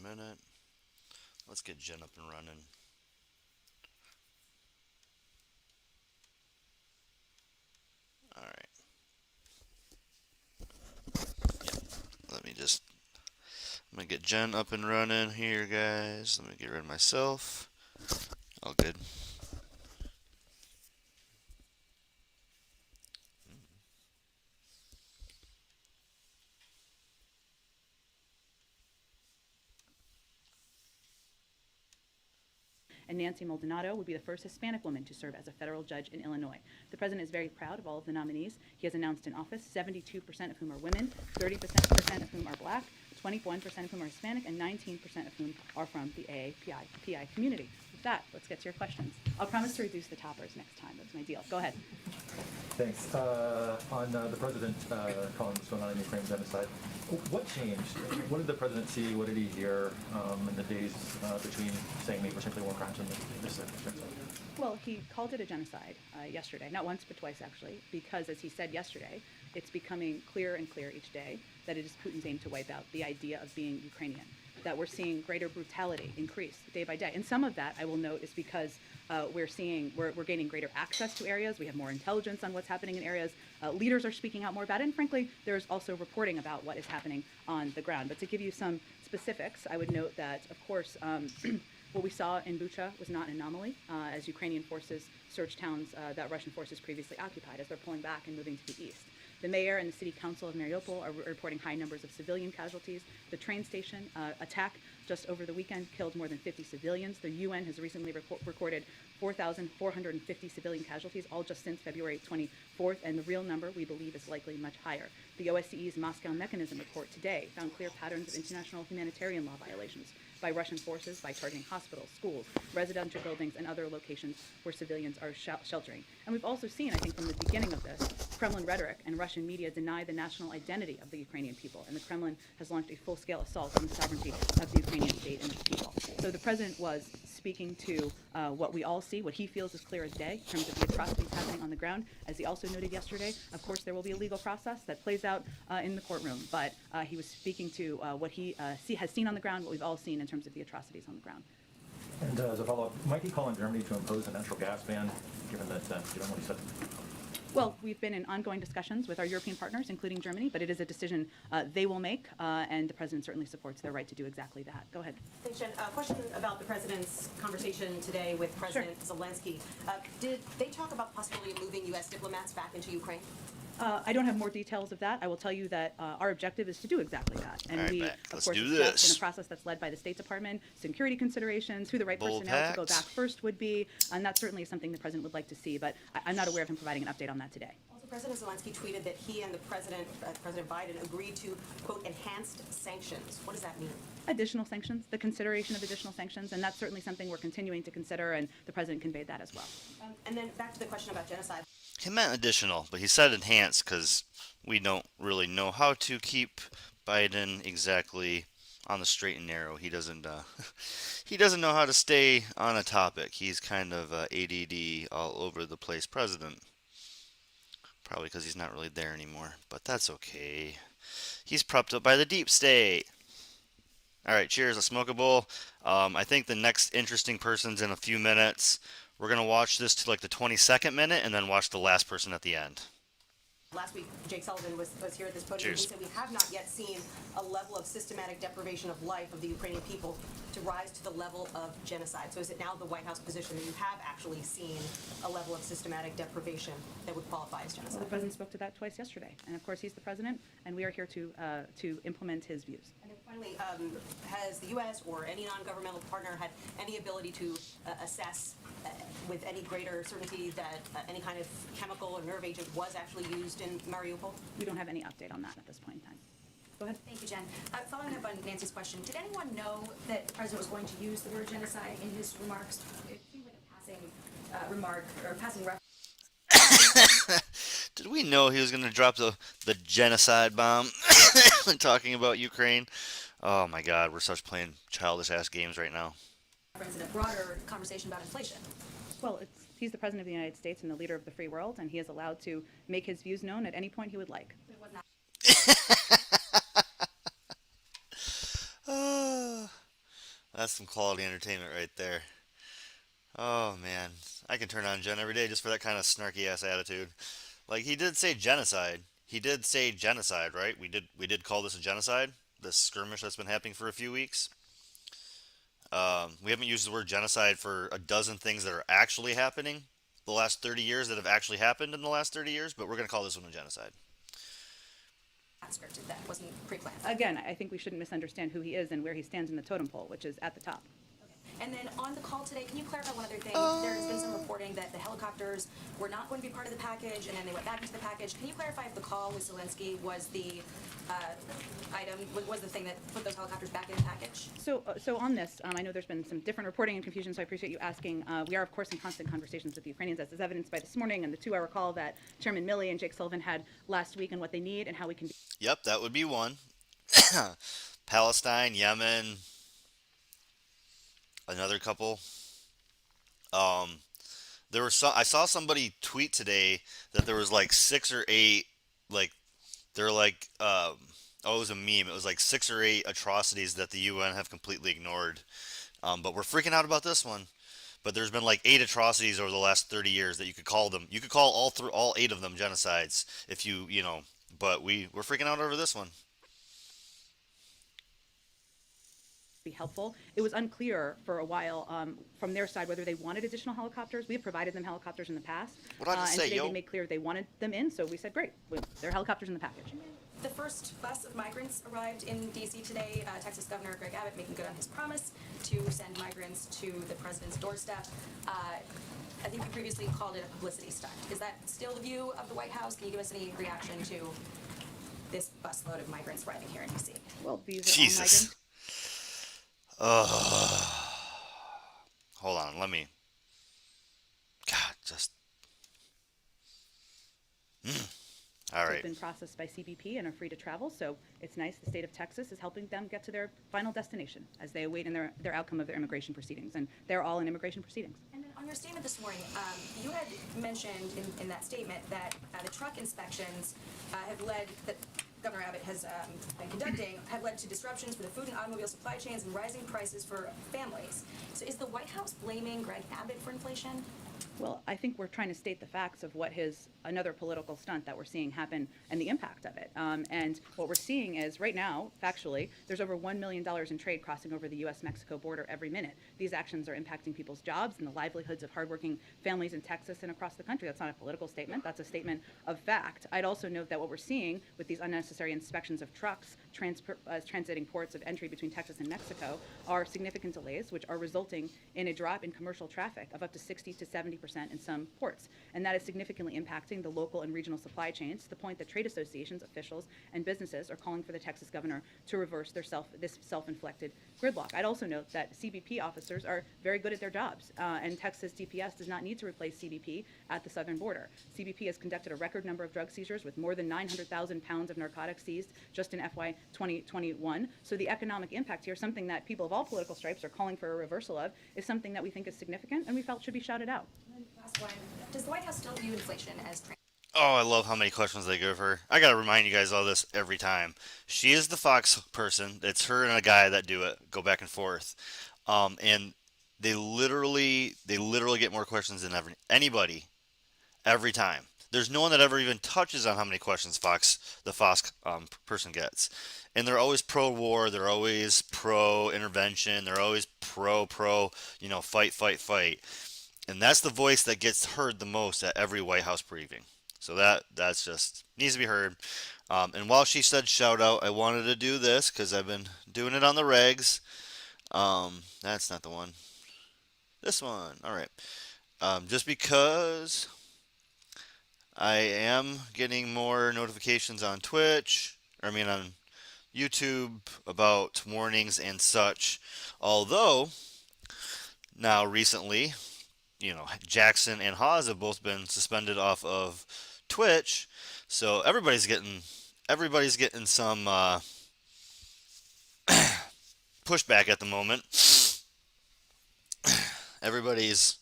minute. Let's get Jen up and running. All right. Yeah. Let me just. I'm gonna get Jen up and running here, guys. Let me get rid of myself. All good. And Nancy Maldonado would be the first Hispanic woman to serve as a federal judge in Illinois. The president is very proud of all of the nominees he has announced in office, 72% of whom are women, 30% of whom are black, 21% of whom are Hispanic, and 19% of whom are from the AAPI community. With that, let's get to your questions. I'll promise to reduce the toppers next time. That's my deal. Go ahead. Thanks. On the president calling what's going on in Ukraine genocide, what changed? What did the president see? What did he hear in the days between saying maybe simply more crimes and this genocide? Well, he called it a genocide yesterday, not once but twice actually, because as he said yesterday, it's becoming clearer and clearer each day that it is Putin's aim to wipe out the idea of being Ukrainian, that we're seeing greater brutality increase day by day. And some of that, I will note, is because we're gaining greater access to areas. We have more intelligence on what's happening in areas. Leaders are speaking out more about it. And frankly, there's also reporting about what is happening on the ground. But to give you some specifics, I would note that, of course, what we saw in Bucha was not an anomaly, as Ukrainian forces searched towns that Russian forces previously occupied as they're pulling back and moving to the east. The mayor and the city council of Mariupol are reporting high numbers of civilian casualties. The train station attack just over the weekend killed more than 50 civilians. The UN has recently recorded 4,450 civilian casualties, all just since February 24th, and the real number, we believe, is likely much higher. The OSCE's Moscow Mechanism report today found clear patterns of international humanitarian law violations by Russian forces by targeting hospitals, schools, residential buildings, and other locations where civilians are sheltering. And we've also seen, I think, from the beginning of this, Kremlin rhetoric and Russian media deny the national identity of the Ukrainian people, and the Kremlin has launched a full-scale assault on the sovereignty of the Ukrainian state and its people. So the president was speaking to what we all see, what he feels is clear as day in terms of the atrocities happening on the ground. As he also noted yesterday, of course, there will be a legal process that plays out in the courtroom, but he was speaking to what he has seen on the ground, what we've all seen in terms of the atrocities on the ground. And as a follow-up, might he call on Germany to impose a natural gas ban, given that, given what he said? Well, we've been in ongoing discussions with our European partners, including Germany, but it is a decision they will make, and the president certainly supports their right to do exactly that. Go ahead. Thanks, Jen. A question about the president's conversation today with President Zelensky. Did they talk about the possibility of moving U.S. diplomats back into Ukraine? I don't have more details of that. I will tell you that our objective is to do exactly that. And All right, we, Matt, of let's course, do expect this. in a process that's led by the State Department, security considerations, who the right Bull personnel to go packs. back first would be, and that certainly is something the president would like to see, but I'm not aware of him providing an update on that today. Also, President Zelensky tweeted that he and the President Biden, agreed to, quote, enhanced sanctions. What does that mean? Additional sanctions, the consideration of additional sanctions, and that's certainly something we're continuing to consider, and the president conveyed that as well. And then back to the question about genocide. He meant additional, but he said enhanced because we don't really know how to keep Biden exactly on the straight and narrow. He doesn't he doesn't know how to stay on a topic. He's kind of ADD all over the place president. Probably because he's not really there anymore, but that's okay. He's propped up by the deep state. All right, cheers. Let's smoke a bowl. I think the next interesting person's in a few minutes. We're going to watch this to like the 22nd minute and then watch the last person at the end. Last week, Jake Sullivan was here at this podium. Cheers. He said we have not yet seen a level of systematic deprivation of life of the Ukrainian people to rise to the level of genocide. So is it now the White House position that you have actually seen a level of systematic deprivation that would qualify as genocide? Well, the president spoke to that twice yesterday, and of course he's the president, and we are here to implement his views. And then finally, has the U.S. or any non-governmental partner had any ability to assess with any greater certainty that any kind of chemical or nerve agent was actually used in Mariupol? We don't have any update on that at this point in time. Go ahead. Thank you, Jen. Following up on Nancy's question, did anyone know that the president was going to use the word genocide in his remarks? It seemed like a passing remark or passing reference. Did we know he was going to drop the genocide bomb when talking about Ukraine? Oh my God, we're such playing childish ass games right now. In a broader conversation about inflation. Well, he's the president of the United States and the leader of the free world, and he is allowed to make his views known at any point he would like. But it was not. that's some quality entertainment right there. Oh man, I can turn on Jen every day just for that kind of snarky ass attitude. Like he did say genocide. He did say genocide, right? We did call this a genocide. This skirmish that's been happening for a few weeks. We haven't used the word genocide for a dozen things that are actually happening the last 30 years that have actually happened in the last 30 years, but we're going to call this one a genocide. Not scripted, that wasn't pre-planned. Again, I think we shouldn't misunderstand who he is and where he stands in the totem pole, which is at the top. And then on the call today, can you clarify one other thing? There has been some reporting that the helicopters were not going to be part of the package, and then they went back into the package. Can you clarify if the call with Zelensky was the item, was the thing that put those helicopters back in the package? So on this, I know there's been some different reporting and confusion, so I appreciate you asking. We are, of course, in constant conversations with the Ukrainians, as is evidenced by this morning and the 2-hour call that Chairman Milley and Jake Sullivan had last week on what they need and how we can. Yep, that would be one. Palestine, Yemen, another couple. Um, there were some. I saw somebody tweet today that there was like 6 or 8, like they're like, oh, it was a meme. It was like 6 or 8 atrocities that the UN have completely ignored. But we're freaking out about this one. But there's been like 8 atrocities over the last 30 years that you could call them. You could call all 8 of them genocides if you know. But we're freaking out over this one. Be helpful. It was unclear for a while from their side whether they wanted additional helicopters. We have provided them helicopters in the past, What do I have to and say, today yo? they made clear they wanted them in. So we said, great, there are helicopters in the package. The first bus of migrants arrived in D.C. today. Texas Governor Greg Abbott making good on his promise to send migrants to the president's doorstep. I think you previously called it a publicity stunt. Is that still the view of the White House? Can you give us any reaction to this busload of migrants arriving here in D.C.? Well, these are all Jesus. migrants. Hold on. Let me. God, just. All Have right. been processed by CBP and are free to travel. So it's nice the state of Texas is helping them get to their final destination as they await in their outcome of their immigration proceedings. And they're all in immigration proceedings. And then on your statement this morning, you had mentioned in that statement that the truck inspections have led, that Governor Abbott has been conducting, have led to disruptions for the food and automobile supply chains and rising prices for families. So is the White House blaming Greg Abbott for inflation? Well, I think we're trying to state the facts of what another political stunt that we're seeing happen and the impact of it. And what we're seeing is right now, factually, there's over $1 million in trade crossing over the U.S.-Mexico border every minute. These actions are impacting people's jobs and the livelihoods of hardworking families in Texas and across the country. That's not a political statement. That's a statement of fact. I'd also note that what we're seeing with these unnecessary inspections of trucks transiting ports of entry between Texas and Mexico are significant delays, which are resulting in a drop in commercial traffic of up to 60 to 70% in some ports. And that is significantly impacting the local and regional supply chains to the point that trade associations, officials, and businesses are calling for the Texas governor to reverse this self-inflicted gridlock. I'd also note that CBP officers are very good at their jobs, and Texas DPS does not need to replace CBP at the southern border. CBP has conducted a record number of drug seizures with more than 900,000 pounds of narcotics seized just in FY 2021. So the economic impact here, something that people of all political stripes are calling for a reversal of, is something that we think is significant and we felt should be shouted out. And then last one, does the White House still view inflation as Oh, I love how many questions they give her. I gotta remind you guys all this every time. She is the Fox person. It's her and a guy that do it, go back and forth. And they literally get more questions than anybody every time. There's no one that ever even touches on how many questions the Fox person gets, and they're always pro-war. They're always pro-intervention. They're always pro, fight, fight, fight, and that's the voice that gets heard the most at every White House briefing. So that's just needs to be heard. And while she said shout out, I wanted to do this because I've been doing it on the regs. That's not the one. This one. All right. Just because I am getting more notifications on Twitch, on YouTube about warnings and such. Although, now recently, Jackson and Hawes have both been suspended off of Twitch, so everybody's getting some pushback at the moment. Everybody's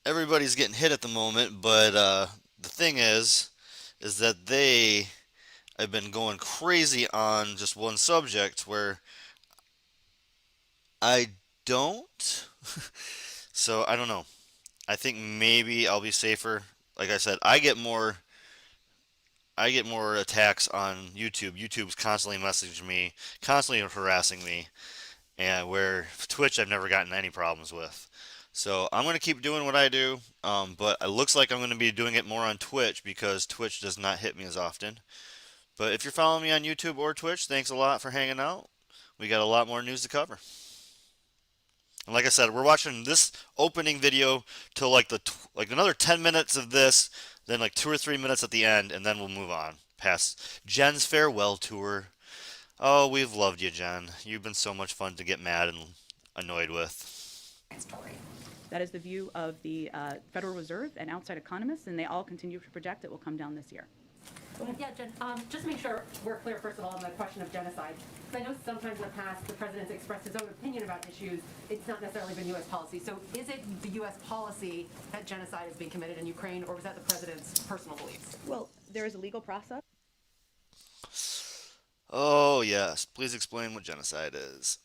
getting hit at the moment, but the thing is that they have been going crazy on just one subject where I don't. So I don't know. I think maybe I'll be safer. Like I said, I get more attacks on YouTube. YouTube's constantly messaging me, constantly harassing me, and where Twitch I've never gotten any problems with. So I'm gonna keep doing what I do, but it looks like I'm gonna be doing it more on Twitch because Twitch does not hit me as often. But if you're following me on YouTube or Twitch, thanks a lot for hanging out. We got a lot more news to cover. And like I said, we're watching this opening video till like another 10 minutes of this, then like 2 or 3 minutes at the end, and then we'll move on past Jen's farewell tour. Oh, we've loved you, Jen. You've been so much fun to get mad and annoyed with. Story. That is the view of the Federal Reserve and outside economists, and they all continue to project it will come down this year. Yeah, Jen, just to make sure we're clear, first of all, on the question of genocide, because I know sometimes in the past the president's expressed his own opinion about issues. It's not necessarily been U.S. policy. So is it the U.S. policy that genocide is being committed in Ukraine, or was that the president's personal beliefs? Well, there is a legal process. Oh, yes. Please explain what genocide is.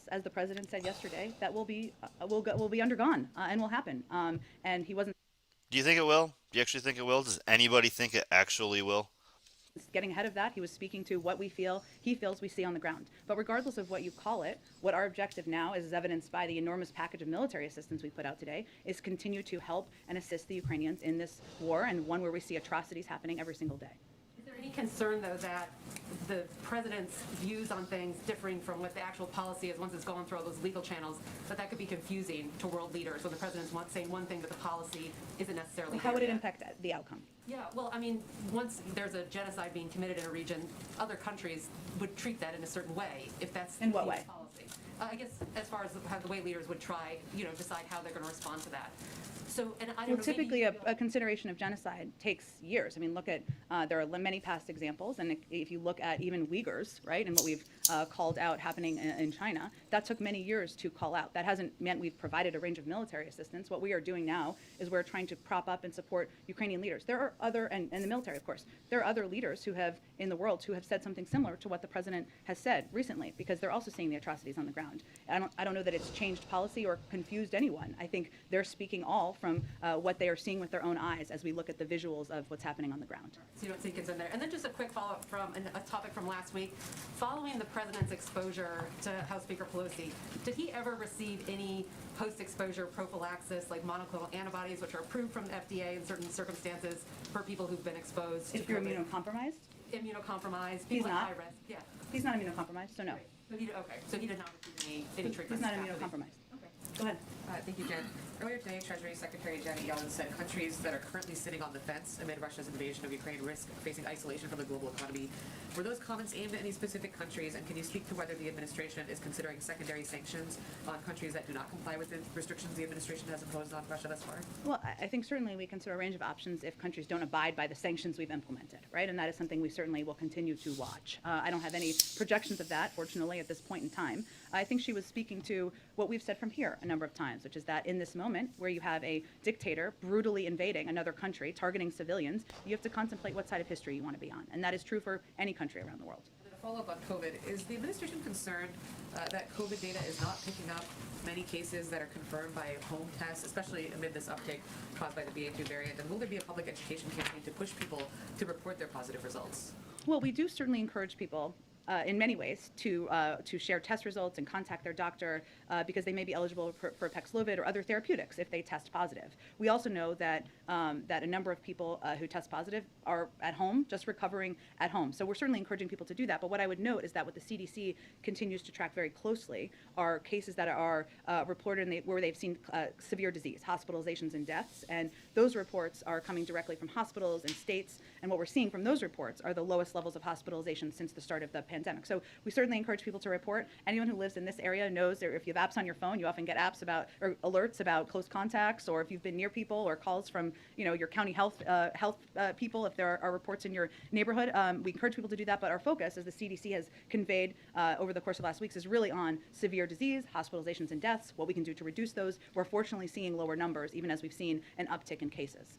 As the president said yesterday, that will be undergone and will happen. And he wasn't Do you think it will? Do you actually think it will? Does anybody think it actually will? getting ahead of that. He was speaking to what he feels we see on the ground. But regardless of what you call it, what our objective now is evidenced by the enormous package of military assistance we put out today, is continue to help and assist the Ukrainians in this war, and one where we see atrocities happening every single day. Is there any concern, though, that the president's views on things differing from what the actual policy is once it's gone through all those legal channels, that could be confusing to world leaders when the president's saying one thing but the policy isn't necessarily How would it there yet? impact the outcome? Yeah, well, I mean, once there's a genocide being committed in a region, other countries would treat that in a certain way, if that's In what the way? policy. I guess as far as how the way leaders would try, decide how they're going to respond to that. So, and I don't Well, know, typically maybe a consideration of genocide takes years. I mean, look at, there are many past examples, and if you look at even Uyghurs, right, and what we've called out happening in China, that took many years to call out. That hasn't meant we've provided a range of military assistance. What we are doing now is we're trying to prop up and support Ukrainian leaders. There are other, and the military, of course, there are other leaders who have, in the world, who have said something similar to what the president has said recently, because they're also seeing the atrocities on the ground. I don't know that it's changed policy or confused anyone. I think they're speaking all from what they are seeing with their own eyes as we look at the visuals of what's happening on the ground. so you don't think it's in there. And then just a quick follow-up from a topic from last week. Following the president's exposure to House Speaker Pelosi, did he ever receive any post-exposure prophylaxis, like monoclonal antibodies, which are approved from the FDA in certain circumstances for people who've been exposed If to you're COVID? immunocompromised, Immunocompromised, He's people at not. high risk. Yeah. he's not immunocompromised, so no. So he did not receive any He's treatment. not immunocompromised. Okay. Go ahead. Thank you, Jen. Earlier today, Treasury Secretary Janet Yellen said countries that are currently sitting on the fence amid Russia's invasion of Ukraine risk facing isolation from the global economy. Were those comments aimed at any specific countries, and can you speak to whether the administration is considering secondary sanctions on countries that do not comply with the restrictions the administration has imposed on Russia thus far? Well, I think certainly we consider a range of options if countries don't abide by the sanctions we've implemented, right? And that is something we certainly will continue to watch. I don't have any projections of that, fortunately, at this point in time. I think she was speaking to what we've said from here a number of times, which is that in this moment where you have a dictator brutally invading another country, targeting civilians, you have to contemplate what side of history you want to be on. And that is true for any country around the world. And then a follow-up on COVID. Is the administration concerned that COVID data is not picking up many cases that are confirmed by home tests, especially amid this uptick caused by the BA2 variant? And will there be a public education campaign to push people to report their positive results? Well, we do certainly encourage people in many ways to share test results and contact their doctor because they may be eligible for Paxlovid or other therapeutics if they test positive. We also know that that a number of people who test positive are at home, just recovering at home. So we're certainly encouraging people to do that. But what I would note is that what the CDC continues to track very closely are cases that are reported where they've seen severe disease, hospitalizations and deaths. And those reports are coming directly from hospitals and states. And what we're seeing from those reports are the lowest levels of hospitalization since the start of the pandemic. So we certainly encourage people to report. Anyone who lives in this area knows that if you have apps on your phone, you often get apps about or alerts about close contacts, or if you've been near people, or calls from your county health people if there are reports in your neighborhood. We encourage people to do that, but our focus, as the CDC has conveyed over the course of last weeks, is really on severe disease, hospitalizations, and deaths. What we can do to reduce those. We're fortunately seeing lower numbers, even as we've seen an uptick in cases.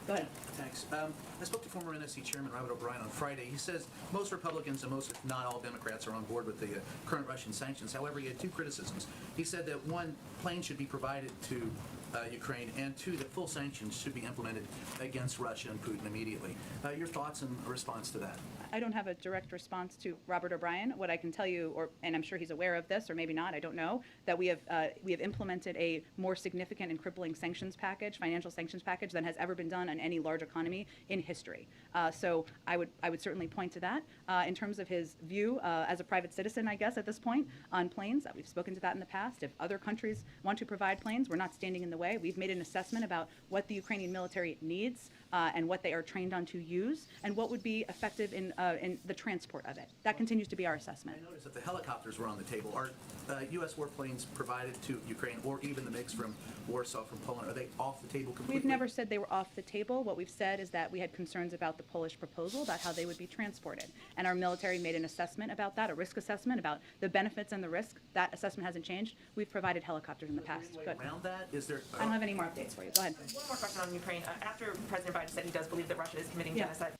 Go ahead. Thanks. I spoke to former NSC Chairman Robert O'Brien on Friday. He says most Republicans and most, if not all, Democrats are on board with the current Russian sanctions. However, he had two criticisms. He said that one, planes should be provided to Ukraine, and two, that full sanctions should be implemented against Russia and Putin immediately. Your thoughts and response to that? I don't have a direct response to Robert O'Brien. What I can tell you, and I'm sure he's aware of this, or maybe not, I don't know, that we have implemented a more significant and crippling sanctions package, financial sanctions package, than has ever been done on any large economy in history. So I would certainly point to that. In terms of his view as a private citizen, I guess, at this point, on planes, we've spoken to that in the past. If other countries want to provide planes, we're not standing in the way. We've made an assessment about what the Ukrainian military needs and what they are trained on to use, and what would be effective in the transport of it. That continues to be our assessment. I noticed that the helicopters were on the table. Are U.S. warplanes provided to Ukraine, or even the mix from Warsaw, from Poland, are they off the table completely? We've never said they were off the table. What we've said is that we had concerns about the Polish proposal, about how they would be transported. And our military made an assessment about that, a risk assessment about the benefits and the risk. That assessment hasn't changed. We've provided helicopters in the past. Good. Around that, is there? I don't have any more updates for you. Go ahead. One more question on Ukraine. After President Biden said he does believe that Russia is committing Yeah. genocide,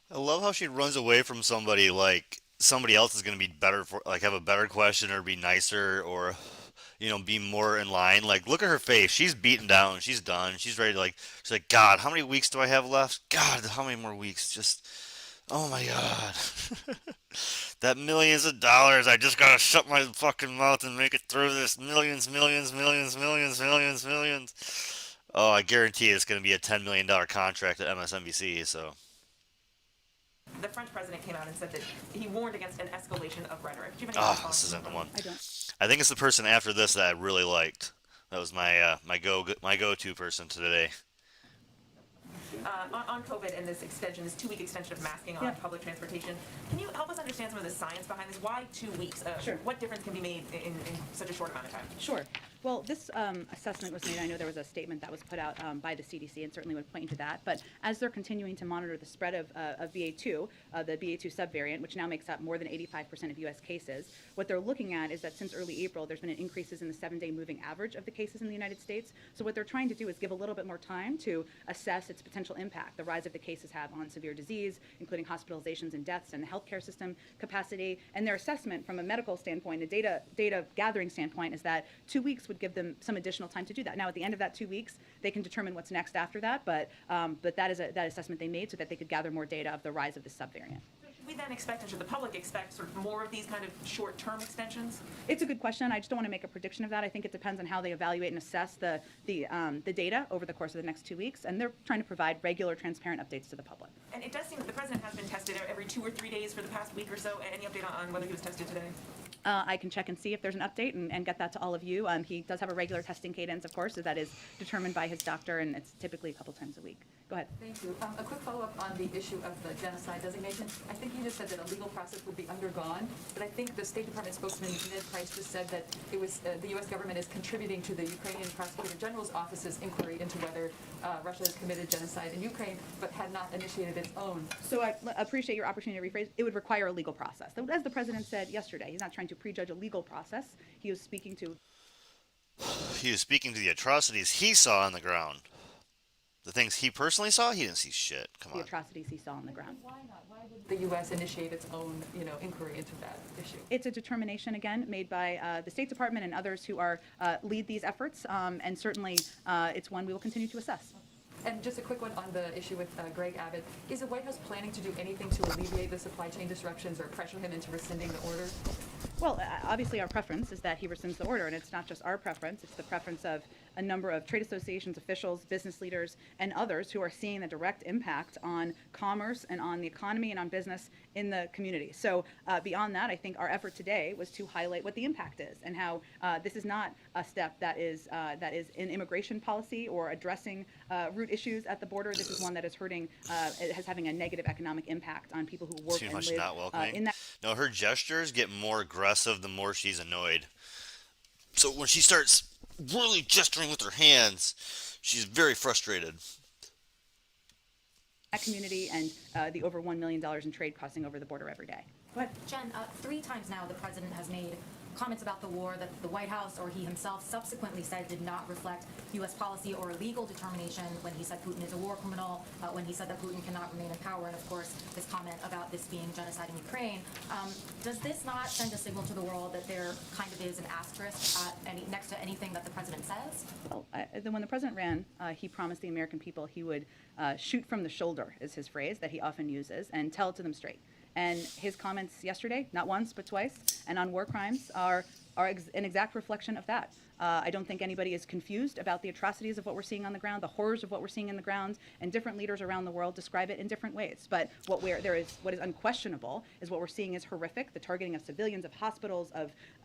I love how she runs away from somebody like somebody else is going to be better for, like, have a better question or be nicer or, be more in line. Like, look at her face. She's beaten down. She's done. She's ready to, like, she's like, God, how many weeks do I have left? God, how many more weeks? Just, oh my God. That millions of dollars. I just got to shut my fucking mouth and make it through this. Millions, millions, millions, millions, millions, millions. Oh, I guarantee it's going to be a $10 million contract at MSNBC, so. the French president came out and said that he warned against an escalation of rhetoric. Do you have any Ah, response this to isn't the that? one. I don't. I think it's the person after this that I really liked. That was my my go-to person today. On COVID and this extension, this 2-week extension of masking on Yeah. public transportation, can you help us understand some of the science behind this? Why 2 weeks? Sure. What difference can be made in such a short amount of time? Sure. Well, this assessment was made. I know there was a statement that was put out by the CDC, and certainly would point you to that. But as they're continuing to monitor the spread of BA2, the BA2 subvariant, which now makes up more than 85% of U.S. cases, what they're looking at is that since early April, there's been an increases in the 7-day moving average of the cases in the United States. So what they're trying to do is give a little bit more time to assess its potential impact, the rise of the cases have on severe disease, including hospitalizations and deaths, and the healthcare system capacity. And their assessment from a medical standpoint, a data gathering standpoint, is that 2 weeks would give them some additional time to do that. Now, at the end of that 2 weeks, they can determine what's next after that, but that is that assessment they made so that they could gather more data of the rise of the subvariant. Should we then expect, and should the public expect, sort of more of these kind of short-term extensions? It's a good question. I just don't want to make a prediction of that. I think it depends on how they evaluate and assess the data over the course of the next 2 weeks, and they're trying to provide regular, transparent updates to the public. And it does seem that the president has been tested every 2 or 3 days for the past week or so. Any update on whether he was tested today? I can check and see if there's an update and get that to all of you. He does have a regular testing cadence, of course, so that is determined by his doctor, and it's typically a couple times a week. Go ahead. Thank you. A quick follow-up on the issue of the genocide designation. I think you just said that a legal process would be undergone, but I think the State Department spokesman Ned Price just said that it was the U.S. government is contributing to the Ukrainian Prosecutor General's office's inquiry into whether Russia has committed genocide in Ukraine, but had not initiated its own. So I appreciate your opportunity to rephrase. It would require a legal process. As the president said yesterday, he's not trying to prejudge a legal process. He was speaking to He was speaking to the atrocities he saw on the ground. The things he personally saw, he didn't see shit. Come the on. atrocities he saw on the ground. Why not? Why would the U.S. initiate its own, inquiry into that issue? It's a determination, again, made by the State Department and others who are lead these efforts, and certainly it's one we will continue to assess. And just a quick one on the issue with Greg Abbott. Is the White House planning to do anything to alleviate the supply chain disruptions or pressure him into rescinding the order? Well, obviously our preference is that he rescinds the order, and it's not just our preference, it's the preference of a number of trade associations, officials, business leaders, and others who are seeing the direct impact on commerce and on the economy and on business in the community. So beyond that, I think our effort today was to highlight what the impact is and how this is not a step that is in immigration policy or addressing root issues at the border. This is one that is hurting, it has having a negative economic impact on people who work Too and much live not welcoming. in that. No, her gestures get more aggressive the more she's annoyed. So when she starts really gesturing with her hands, she's very frustrated. That community and the over $1 million in trade crossing over the border every day. Go ahead. Jen, 3 times now the president has made comments about the war that the White House or he himself subsequently said did not reflect U.S. policy or legal determination when he said Putin is a war criminal, when he said that Putin cannot remain in power, and of course his comment about this being genocide in Ukraine. Does this not send a signal to the world that there kind of is an asterisk next to anything that the president says? Well, then when the president ran, he promised the American people he would shoot from the shoulder, is his phrase that he often uses, and tell it to them straight. And his comments yesterday, not once but twice, and on war crimes are an exact reflection of that. I don't think anybody is confused about the atrocities of what we're seeing on the ground, the horrors of what we're seeing in the ground, and different leaders around the world describe it in different ways. But what is unquestionable is what we're seeing is horrific: the targeting of civilians, of hospitals,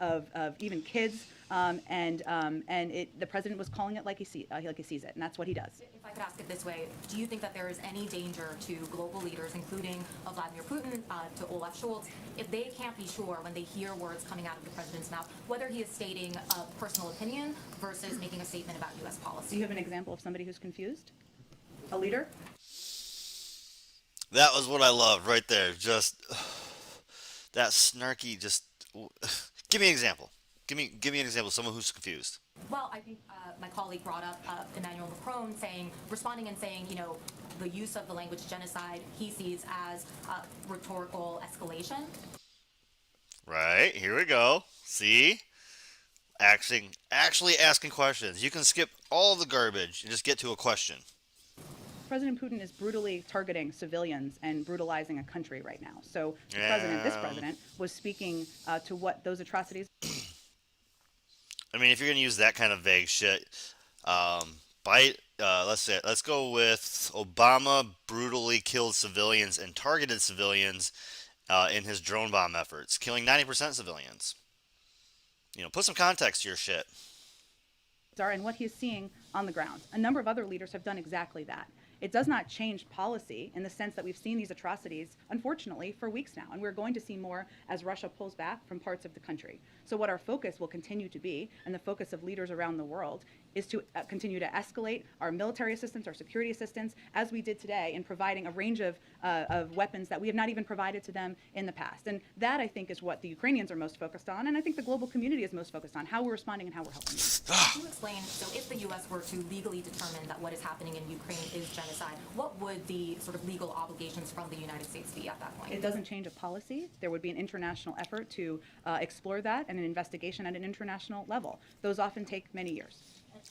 of even kids, and the president was calling it like he sees it, and that's what he does. If I could ask it this way, do you think that there is any danger to global leaders, including Vladimir Putin, to Olaf Scholz, if they can't be sure when they hear words coming out of the president's mouth, whether he is stating a personal opinion versus making a statement about U.S. policy? Do you have an example of somebody who's confused? A leader? That was what I loved right there. Just that snarky. Just give me an example. Give me an example of someone who's confused. Well, I think my colleague brought up Emmanuel Macron responding and saying, the use of the language genocide he sees as rhetorical escalation. Right, here we go. See? Actually asking questions. You can skip all the garbage and just get to a question. President Putin is brutally targeting civilians and brutalizing a country right now. So this president, was speaking to what those atrocities. I mean, if you're gonna use that kind of vague shit, let's go with Obama brutally killed civilians and targeted civilians in his drone bomb efforts, killing 90% civilians. Put some context to your shit. And what he is seeing on the ground. A number of other leaders have done exactly that. It does not change policy in the sense that we've seen these atrocities, unfortunately, for weeks now, and we're going to see more as Russia pulls back from parts of the country. So what our focus will continue to be, and the focus of leaders around the world, is to continue to escalate our military assistance, our security assistance, as we did today in providing a range of weapons that we have not even provided to them in the past. And that, I think, is what the Ukrainians are most focused on, and I think the global community is most focused on, how we're responding and how we're helping. Can you explain, so if the U.S. were to legally determine that what is happening in Ukraine is genocide, what would the sort of legal obligations from the United States be at that point? It doesn't change a policy. There would be an international effort to explore that and an investigation at an international level. Those often take many years.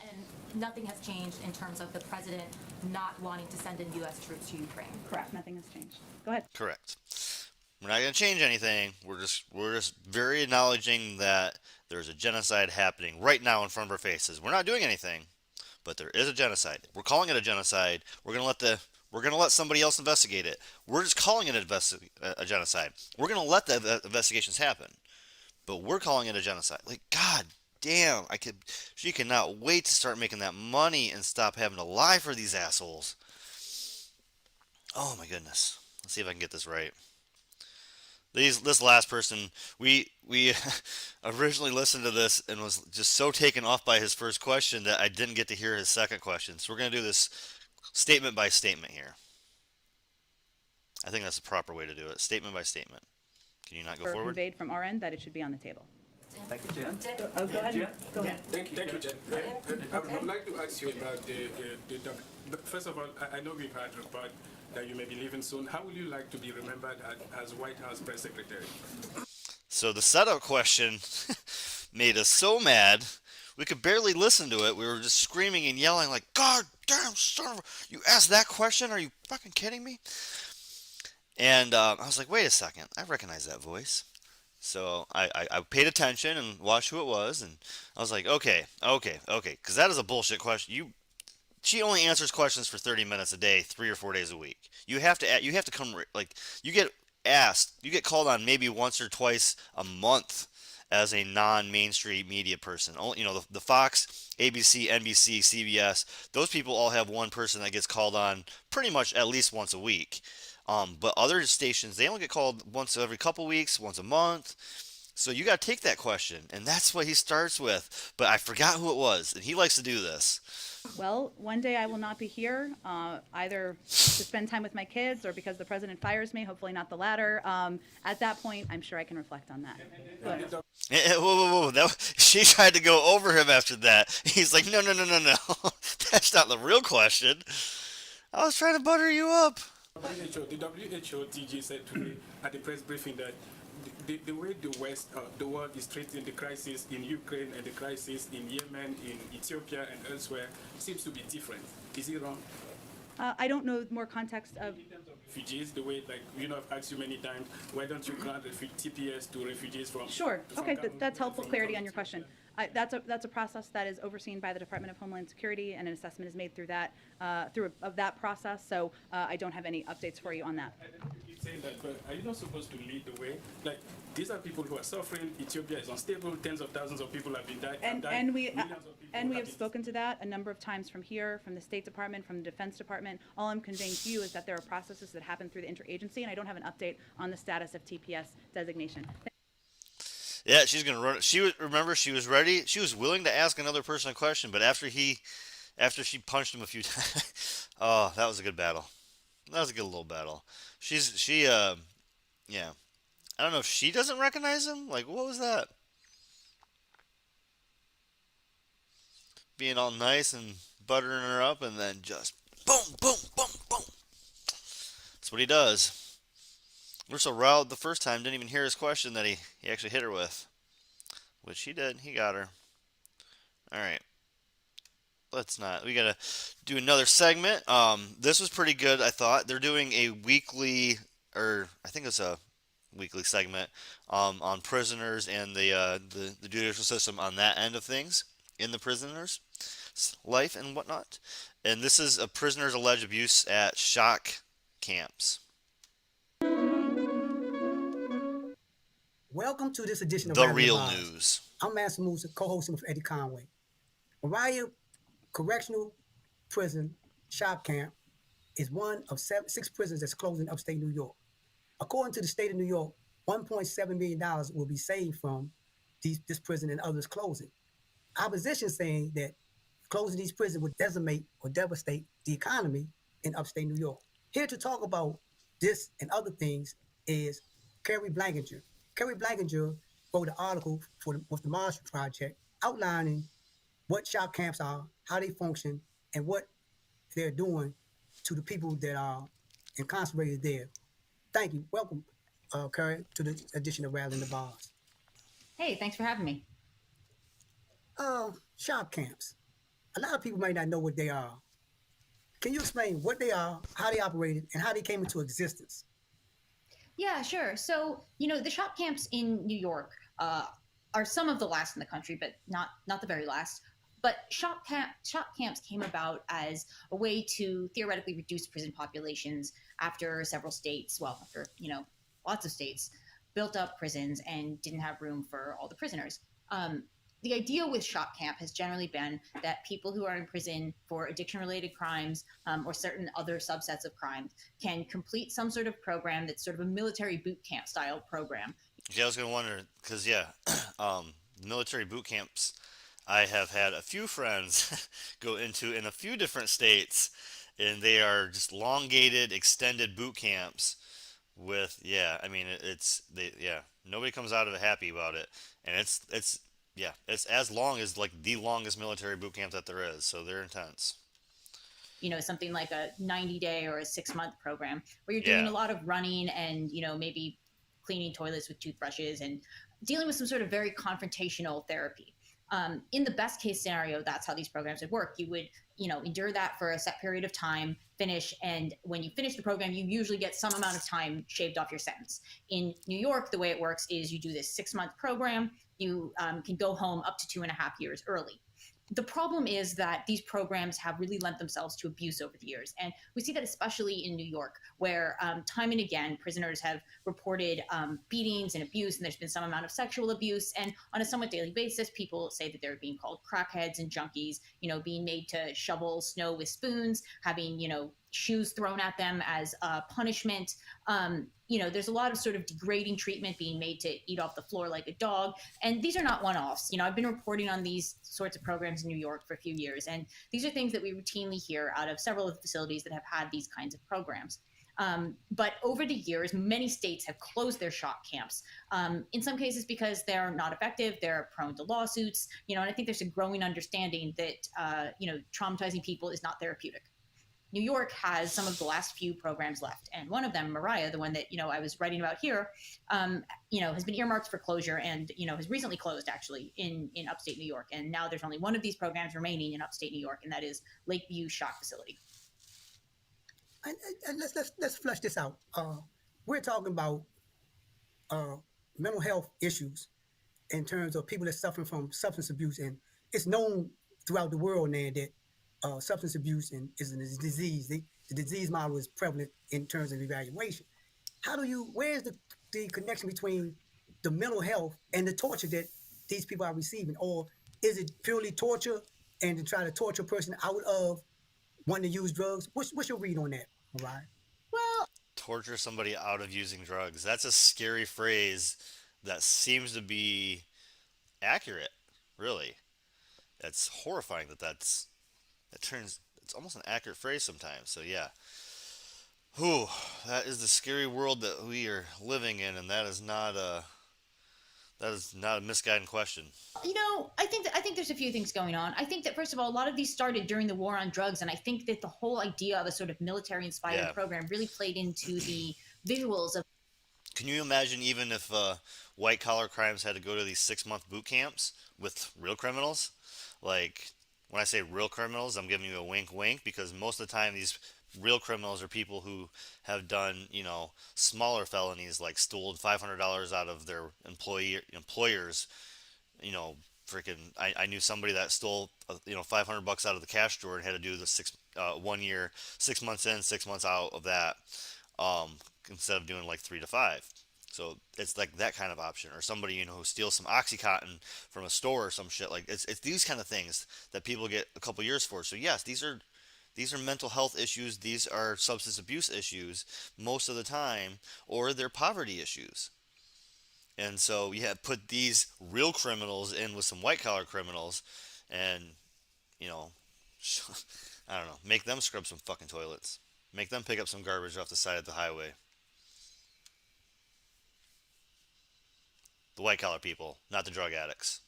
And nothing has changed in terms of the president not wanting to send in U.S. troops to Ukraine? Correct. Nothing has changed. Go ahead. Correct. We're not going to change anything. We're just very acknowledging that there's a genocide happening right now in front of our faces. We're not doing anything, but there is a genocide. We're calling it a genocide. We're going to let somebody else investigate it. We're just calling it a genocide. We're going to let the investigations happen, but we're calling it a genocide. Like, God damn, she cannot wait to start making that money and stop having to lie for these assholes. Oh my goodness. Let's see if I can get this right. This last person, we originally listened to this and was just so taken off by his first question that I didn't get to hear his second question. So we're going to do this statement by statement here. I think that's the proper way to do it. Statement by statement. Can you not go forward? Conveyed from our end that it should be on the table. Thank you, Jen. Oh, go ahead. Jen? Go ahead. Thank you, Jen. I would like to ask you about first of all, I know we've had a report that you may be leaving soon. How would you like to be remembered as White House press secretary? So the setup question made us so mad, we could barely listen to it. We were just screaming and yelling like, God damn son of a... You asked that question? Are you fucking kidding me? And I was like, wait a second. I recognize that voice. So I paid attention and watched who it was, and I was like, okay, because that is a bullshit question. She only answers questions for 30 minutes a day, 3 or 4 days a week. You have to come, like, you get asked, you get called on maybe once or twice a month as a non-mainstream media person. The Fox, ABC, NBC, CBS, those people all have one person that gets called on pretty much at least once a week. But other stations, they only get called once every couple weeks, once a month. So you got to take that question, and that's what he starts with. But I forgot who it was, and he likes to do this. Well, one day I will not be here, either to spend time with my kids or because the president fires me, hopefully not the latter. At that point, I'm sure I can reflect on that. But Whoa, whoa, whoa! She tried to go over him after that. He's like, no, no, no, no, no. That's not the real question. I was trying to butter you up. The WHO TG said today at the press briefing that the way the West, the world is treating the crisis in Ukraine and the crisis in Yemen, in Ethiopia, and elsewhere seems to be different. Is he wrong? I don't know more context of. In terms of refugees, the way, like, I've asked you many times, why don't you grant TPS to refugees from? Sure. from Okay, Cameroon, that's helpful from clarity on your Colombia? question. That's a process that is overseen by the Department of Homeland Security, and an assessment is made through that process. So I don't have any updates for you on that. I know you keep saying that, but are you not supposed to lead the way? Like, these are people who are suffering. Ethiopia is unstable. Tens of thousands of people have been died. And we Millions of people and we have been spoken to that a number of times from here, from the State Department, from the Defense Department. All I'm conveying to you is that there are processes that happen through the interagency, and I don't have an update on the status of TPS designation. Yeah, she's gonna run. Remember, she was ready. She was willing to ask another person a question, but after she punched him a few times, oh, that was a good battle. That was a good little battle. Yeah. I don't know if she doesn't recognize him. Like, what was that? Being all nice and buttering her up, and then just boom, boom, boom, boom. That's what he does. We're so riled the first time, didn't even hear his question that he actually hit her with. Which he did. He got her. Alright. We gotta do another segment. This was pretty good, I thought. They're doing a weekly, or I think it's a weekly segment, on prisoners and the judicial system on that end of things in the prisoners' life and whatnot. And this is a prisoner's alleged abuse at shock camps. Welcome to this edition of The Rather real Than Lies. news. I'm Master Musa, co-hosting with Eddie Conway. Mariah Correctional Prison Shop Camp is one of 6 prisons that's closing in upstate New York. According to the state of New York, $1.7 million will be saved from this prison and others closing. Opposition saying that closing these prisons would decimate or devastate the economy in upstate New York. Here to talk about this and other things is Kerry Blankinger. Kerry Blankinger wrote an article with the Marshall Project outlining what shop camps are, how they function, and what they're doing to the people that are incarcerated there. Thank you. Welcome, Kerry, to the edition of Rattling the Bars. Hey, thanks for having me. Shop camps. A lot of people might not know what they are. Can you explain what they are, how they operated, and how they came into existence? Yeah, sure. So, the shop camps in New York are some of the last in the country, but not the very last. But shop camps came about as a way to theoretically reduce prison populations after several states, lots of states, built up prisons and didn't have room for all the prisoners. The idea with shop camp has generally been that people who are in prison for addiction-related crimes or certain other subsets of crimes can complete some sort of program that's sort of a military boot camp style program. Yeah, I was gonna wonder because military boot camps. I have had a few friends go into in a few different states, and they are just elongated, extended boot camps. Nobody comes out of it happy about it, and it's as long as like the longest military boot camp that there is, so they're intense. Something like a 90-day or a 6-month program where you're doing a lot of running and, maybe cleaning toilets with toothbrushes and dealing with some sort of very confrontational therapy. In the best case scenario, that's how these programs would work. You would, endure that for a set period of time, finish, and when you finish the program, you usually get some amount of time shaved off your sentence. In New York, the way it works is you do this 6-month program, you can go home up to 2.5 years early. The problem is that these programs have really lent themselves to abuse over the years. And we see that especially in New York, where time and again, prisoners have reported beatings and abuse, and there's been some amount of sexual abuse. And on a somewhat daily basis, people say that they're being called crackheads and junkies, being made to shovel snow with spoons, having, shoes thrown at them as punishment. There's a lot of sort of degrading treatment being made to eat off the floor like a dog. And these are not one-offs. I've been reporting on these sorts of programs in New York for a few years. And these are things that we routinely hear out of several of the facilities that have had these kinds of programs. But over the years, many states have closed their shock camps. In some cases because they're not effective, they're prone to lawsuits, and I think there's a growing understanding that, traumatizing people is not therapeutic. New York has some of the last few programs left. And one of them, Mariah, the one that, I was writing about here, has been earmarked for closure and, has recently closed actually in upstate New York. And now there's only one of these programs remaining in upstate New York, and that is Lakeview Shock Facility. And let's flesh this out. We're talking about mental health issues in terms of people that suffering from substance abuse, and it's known throughout the world now that substance abuse is a disease. The disease model is prevalent in terms of evaluation. Where's the connection between the mental health and the torture that these people are receiving? Or is it purely torture and to try to torture a person out of wanting to use drugs? What's your read on that, Mariah? Well, Torture somebody out of using drugs. That's a scary phrase that seems to be accurate, really. It's horrifying it's almost an accurate phrase sometimes. So yeah. Whew, that is the scary world that we are living in, and that is not a misguided question. I think there's a few things going on. I think that first of all, a lot of these started during the war on drugs, and I think that the whole idea of a sort of military-inspired program really played into the visuals of. Can you imagine even if white collar crimes had to go to these 6-month boot camps with real criminals? Like, when I say real criminals, I'm giving you a wink wink, because most of the time these real criminals are people who have done, smaller felonies, like stole $500 out of their employers. Freaking, I knew somebody that stole, $500 out of the cash drawer and had to do the 1 year, 6 months in, 6 months out of that, instead of doing like 3 to 5. So it's like that kind of option, or somebody who steals some OxyContin from a store or some shit. Like it's these kind of things that people get a couple years for. So yes, these are mental health issues. These are substance abuse issues most of the time, or they're poverty issues. And so put these real criminals in with some white collar criminals, and I don't know, make them scrub some fucking toilets, make them pick up some garbage off the side of the highway. The white collar people, not the drug addicts.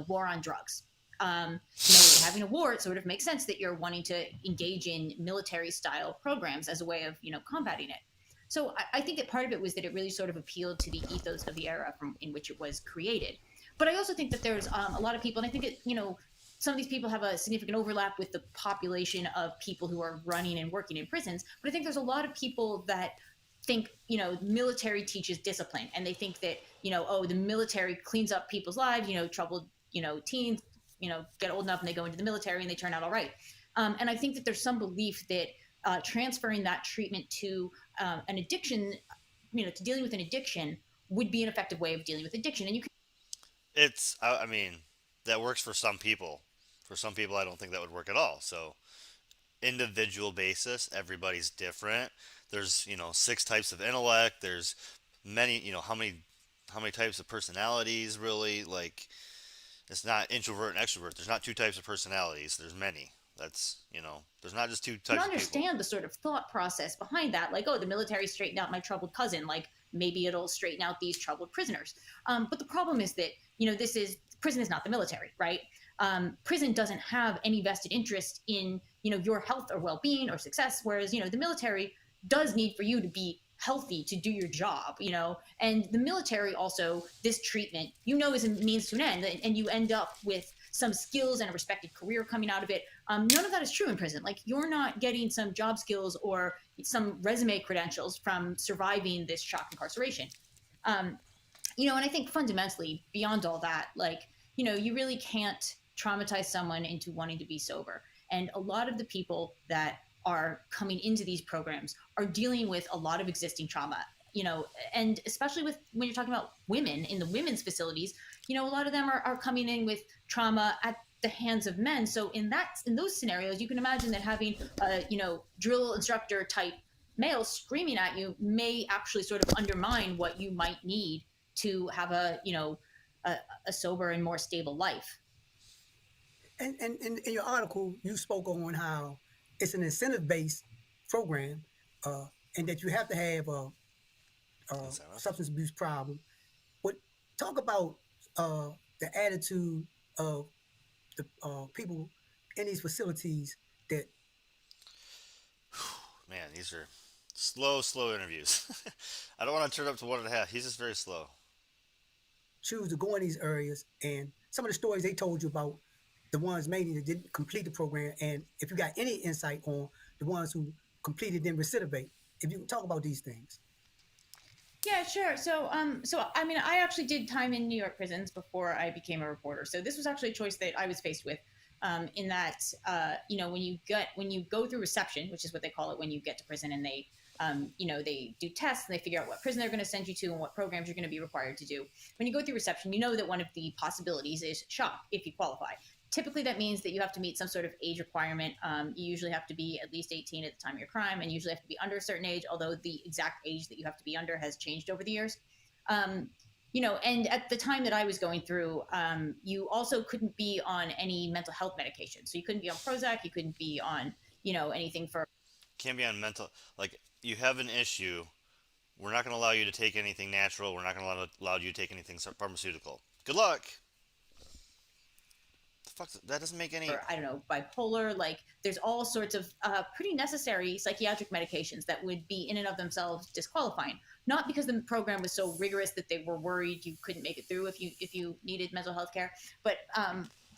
War on drugs. Having a war, it sort of makes sense that you're wanting to engage in military-style programs as a way of, combating it. So I think that part of it was that it really sort of appealed to the ethos of the era in which it was created. But I also think that there's a lot of people, and I think some of these people have a significant overlap with the population of people who are running and working in prisons. But I think there's a lot of people that think, military teaches discipline, and they think that, the military cleans up people's lives, troubled, teens, get old enough and they go into the military and they turn out all right. And I think that there's some belief that transferring that treatment to an addiction, to dealing with an addiction would be an effective way of dealing with addiction. And I mean, that works for some people. For some people, I don't think that would work at all. So individual basis, everybody's different. There's 6 types of intellect. There's many, how many types of personalities, really. Like, it's not introvert and extrovert. There's not 2 types of personalities. There's many. That's, there's not just 2 types of people. Understand the sort of thought process behind that. Like, the military straightened out my troubled cousin. Like, maybe it'll straighten out these troubled prisoners. But the problem is that, prison is not the military, right? Prison doesn't have any vested interest in, your health or well-being or success. Whereas, the military does need for you to be healthy to do your job, and the military also, this treatment, is a means to an end, and you end up with some skills and a respected career coming out of it. None of that is true in prison. Like, you're not getting some job skills or some resume credentials from surviving this shock incarceration. And I think fundamentally, beyond all that, you really can't traumatize someone into wanting to be sober. And a lot of the people that are coming into these programs are dealing with a lot of existing trauma, and especially when you're talking about women in the women's facilities, a lot of them are coming in with trauma at the hands of men. So in those scenarios, you can imagine that having a drill instructor type male screaming at you may actually sort of undermine what you might need to have a, a sober and more stable life. And in your article, you spoke on how it's an incentive based program, uh, and that you have to have a Incentive. substance abuse problem. What talk about the attitude of the people in these facilities that Man, these are slow interviews. I don't want to turn it up to 1.5. He's just very slow. choose to go in these areas, and some of the stories they told you about the ones maybe that didn't complete the program, and if you got any insight on the ones who completed then recidivate, if you can talk about these things. Yeah, sure. So I mean, I actually did time in New York prisons before I became a reporter. So this was actually a choice that I was faced with. In that, when you go through reception, which is what they call it when you get to prison, and they do tests and they figure out what prison they're going to send you to and what programs you're going to be required to do. When you go through reception, you know that one of the possibilities is shock if you qualify. Typically, that means that you have to meet some sort of age requirement. You usually have to be at least 18 at the time of your crime, and usually have to be under a certain age, although the exact age that you have to be under has changed over the years. Um, and at the time that I was going through, you also couldn't be on any mental health medication. So you couldn't be on Prozac, you couldn't be on, anything for. Can't be on mental. Like, you have an issue. We're not going to allow you to take anything natural. We're not going to allow you to take anything pharmaceutical. Good luck. The fuck? That doesn't make any. I don't know, bipolar. Like, there's all sorts of pretty necessary psychiatric medications that would be in and of themselves disqualifying. Not because the program was so rigorous that they were worried you couldn't make it through if you needed mental health care, but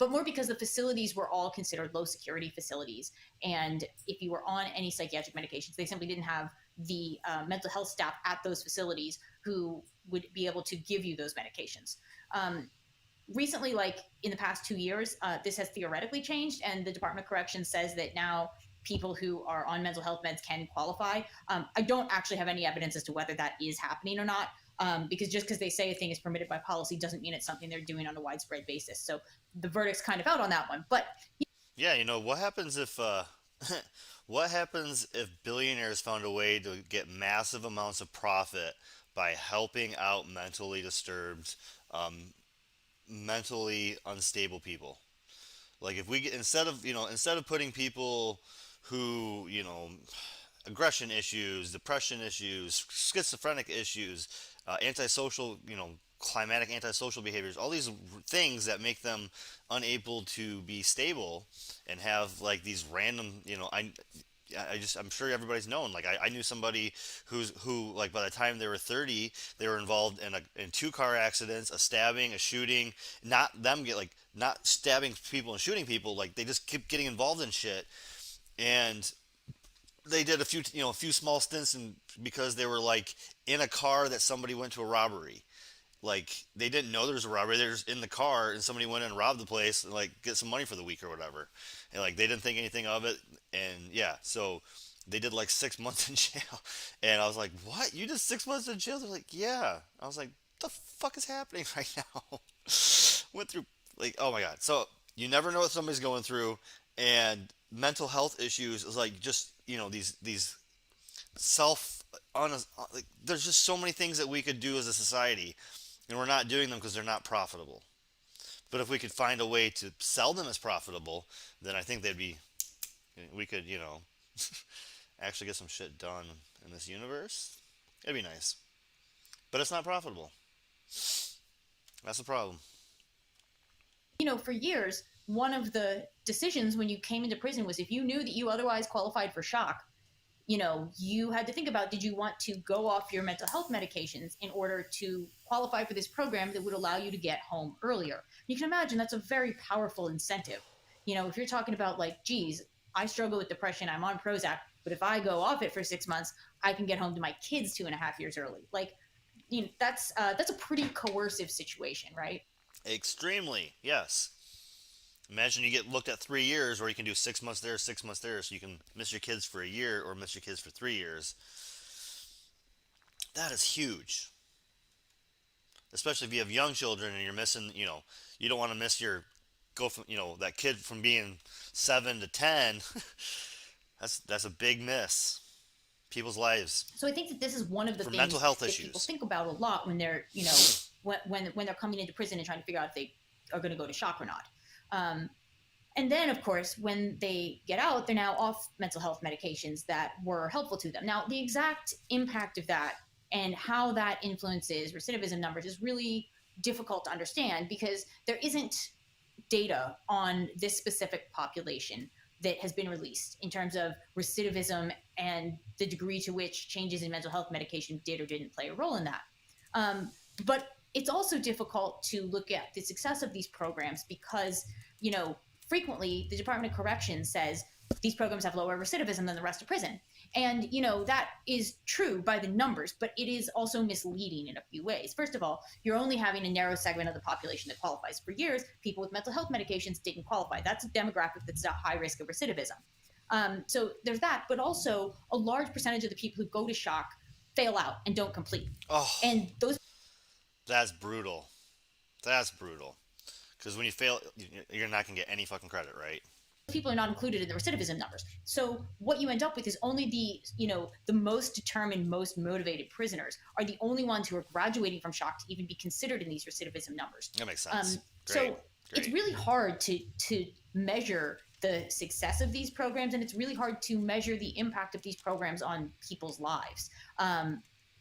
more because the facilities were all considered low security facilities, and if you were on any psychiatric medications, they simply didn't have the mental health staff at those facilities who would be able to give you those medications. Recently, like in the past 2 years, this has theoretically changed, and the Department of Corrections says that now people who are on mental health meds can qualify. I don't actually have any evidence as to whether that is happening or not, because just because they say a thing is permitted by policy doesn't mean it's something they're doing on a widespread basis. So the verdict's kind of out on that one. But Yeah, what happens if what happens if billionaires found a way to get massive amounts of profit by helping out mentally disturbed, mentally unstable people? Like, if we get, instead of putting people who, aggression issues, depression issues, schizophrenic issues, antisocial, climatic antisocial behaviors, all these things that make them unable to be stable and have like these random, I'm sure everybody's known. Like, I knew somebody who like by the time they were 30, they were involved in 2 car accidents, a stabbing, a shooting. Not stabbing people and shooting people. Like, they just keep getting involved in shit, and they did a few small stints, and because they were like in a car that somebody went to a robbery. Like, they didn't know there was a robbery. They're just in the car, and somebody went in and robbed the place and like get some money for the week or whatever. And like, they didn't think anything of it. And yeah, so they did like 6 months in jail. And I was like, "What? You did 6 months in jail?" They're like, "Yeah." I was like, "The fuck is happening right now?" Went through, like, oh my god. So you never know what somebody's going through, and mental health issues is like just these self honest. Like, there's just so many things that we could do as a society, and we're not doing them because they're not profitable. But if we could find a way to sell them as profitable, then I think we could, actually get some shit done in this universe. It'd be nice. But it's not profitable. That's the problem. For years, one of the decisions when you came into prison was if you knew that you otherwise qualified for shock, you had to think about, did you want to go off your mental health medications in order to qualify for this program that would allow you to get home earlier? You can imagine that's a very powerful incentive. If you're talking about like, geez, I struggle with depression, I'm on Prozac, but if I go off it for 6 months, I can get home to my kids 2.5 years early. Like, that's a pretty coercive situation, right? Extremely, yes. Imagine you get looked at 3 years, or you can do 6 months there, 6 months there, so you can miss your kids for a year or miss your kids for 3 years. That is huge. Especially if you have young children and you're missing, you don't want to miss your go from that kid from being 7 to 10. That's a big miss. People's lives So I think that this is one of the for mental things health that people issues. think about a lot when they're, when they're coming into prison and trying to figure out if they are going to go to shock or not. And then, of course, when they get out, they're now off mental health medications that were helpful to them. Now, the exact impact of that and how that influences recidivism numbers is really difficult to understand because there isn't data on this specific population that has been released in terms of recidivism and the degree to which changes in mental health medication did or didn't play a role in that. But it's also difficult to look at the success of these programs because, frequently the Department of Corrections says these programs have lower recidivism than the rest of prison. And, that is true by the numbers, but it is also misleading in a few ways. First of all, you're only having a narrow segment of the population that qualifies. For years, people with mental health medications didn't qualify. That's a demographic that's at high risk of recidivism. So there's that, but also a large percentage of the people who go to shock fail out and don't complete. Oh, And those that's brutal. That's brutal. Because when you fail, you're not gonna get any fucking credit, right? people are not included in the recidivism numbers. So what you end up with is only the most determined, most motivated prisoners are the only ones who are graduating from shock to even be considered in these recidivism numbers. That makes sense. So it's really hard to measure the success of these programs, and it's really hard to measure the impact of these programs on people's lives.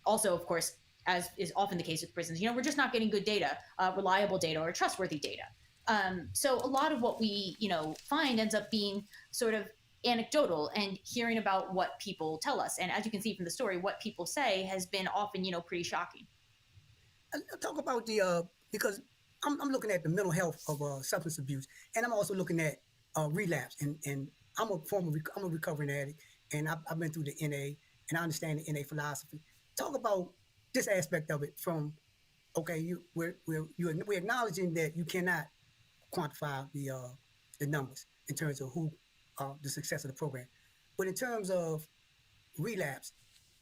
Also, of course, as is often the case with prisons, we're just not getting good data, reliable data, or trustworthy data. So a lot of what we, find ends up being sort of anecdotal and hearing about what people tell us. And as you can see from the story, what people say has been often, pretty shocking. Talk about the because I'm looking at the mental health of substance abuse, and I'm also looking at relapse. And I'm a recovering addict, and I've been through the NA, and I understand the NA philosophy. Talk about this aspect of it from okay, we're acknowledging that you cannot quantify the numbers in terms of who the success of the program, but in terms of relapse,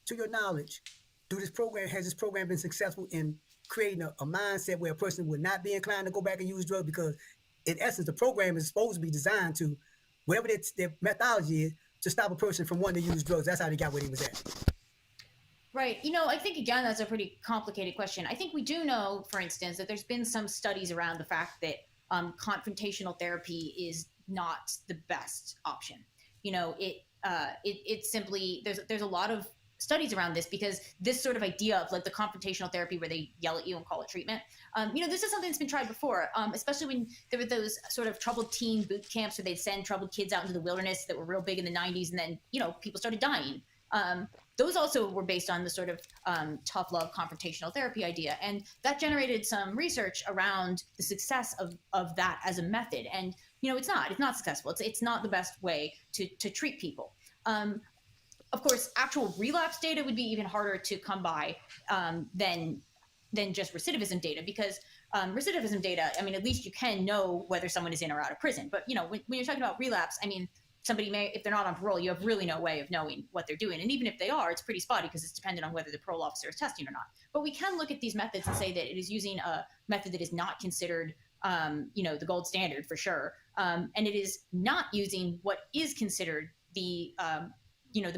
to your knowledge, has this program been successful in creating a mindset where a person would not be inclined to go back and use drugs? Because in essence, the program is supposed to be designed to, whatever their methodology is, to stop a person from wanting to use drugs. That's how they got where he was at. Right. I think, again, that's a pretty complicated question. I think we do know, for instance, that there's been some studies around the fact that confrontational therapy is not the best option. It simply, there's a lot of studies around this because this sort of idea of like the confrontational therapy where they yell at you and call it treatment, this is something that's been tried before, especially when there were those sort of troubled teen boot camps where they'd send troubled kids out into the wilderness that were real big in the 90s, and then, people started dying. Those also were based on the sort of tough love confrontational therapy idea. And that generated some research around the success of that as a method. And, it's not successful. It's not the best way to treat people. Of course, actual relapse data would be even harder to come by than just recidivism data, because recidivism data, at least you can know whether someone is in or out of prison. But, when you're talking about relapse, somebody may, if they're not on parole, you have really no way of knowing what they're doing. And even if they are, it's pretty spotty because it's dependent on whether the parole officer is testing or not. But we can look at these methods and say that it is using a method that is not considered, the gold standard for sure. And it is not using what is considered the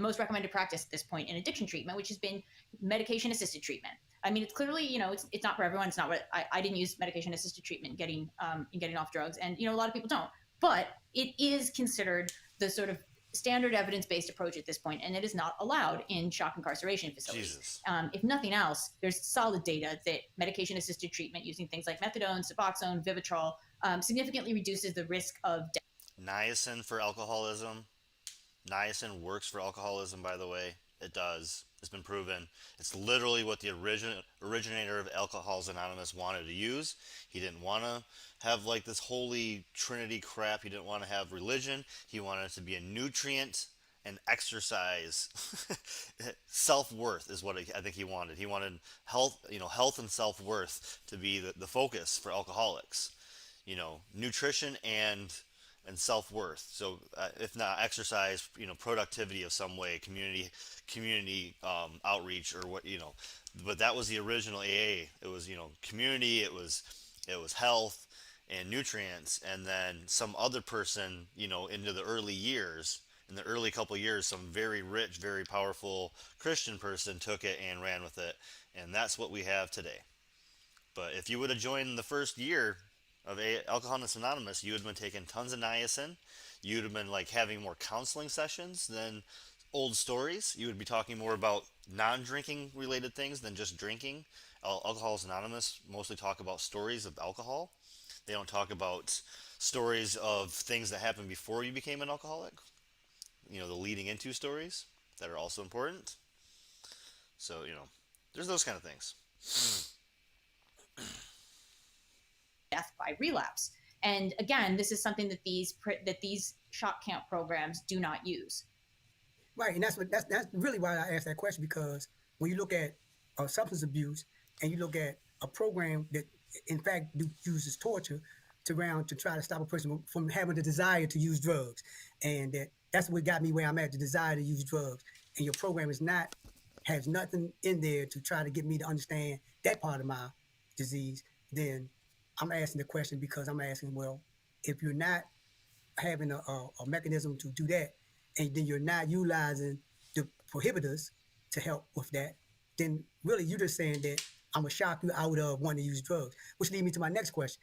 most recommended practice at this point in addiction treatment, which has been medication-assisted treatment. It's clearly, it's not for everyone. It's not what I didn't use medication-assisted treatment in getting off drugs. And, a lot of people don't. But it is considered the sort of standard evidence-based approach at this point, and it is not allowed in shock incarceration facilities. If nothing else, there's solid data that medication-assisted treatment using things like methadone, Suboxone, Vivitrol significantly reduces the risk of death. Niacin for alcoholism. Niacin works for alcoholism, by the way. It does. It's been proven. It's literally what the originator of Alcoholics Anonymous wanted to use. He didn't want to have like this holy trinity crap. He didn't want to have religion. He wanted it to be a nutrient and exercise. Self-worth is what I think he wanted. He wanted health, health and self-worth to be the focus for alcoholics. Nutrition and self-worth. So if not exercise, productivity of some way, community outreach or what, but that was the original AA. It was, community, it was health, and nutrients, and then some other person, into the early years, in the early couple years, some very rich, very powerful Christian person took it and ran with it, and that's what we have today. But if you would have joined the first year of Alcoholics Anonymous, you would have been taking tons of niacin. You would have been like having more counseling sessions than old stories. You would be talking more about non-drinking related things than just drinking. Alcoholics Anonymous mostly talk about stories of alcohol. They don't talk about stories of things that happened before you became an alcoholic. The leading into stories that are also important. So, there's those kind of things. Death by relapse. And again, this is something that these shock camp programs do not use. Right, and that's really why I asked that question, because when you look at substance abuse and you look at a program that in fact uses torture to try to stop a person from having the desire to use drugs, and that's what got me where I'm at, the desire to use drugs, and your program has nothing in there to try to get me to understand that part of my disease, then I'm asking the question because I'm asking, well, if you're not having a mechanism to do that, and then you're not utilizing the prohibitors to help with that, then really you're just saying that I'm gonna shock you out of wanting to use drugs. Which leads me to my next question.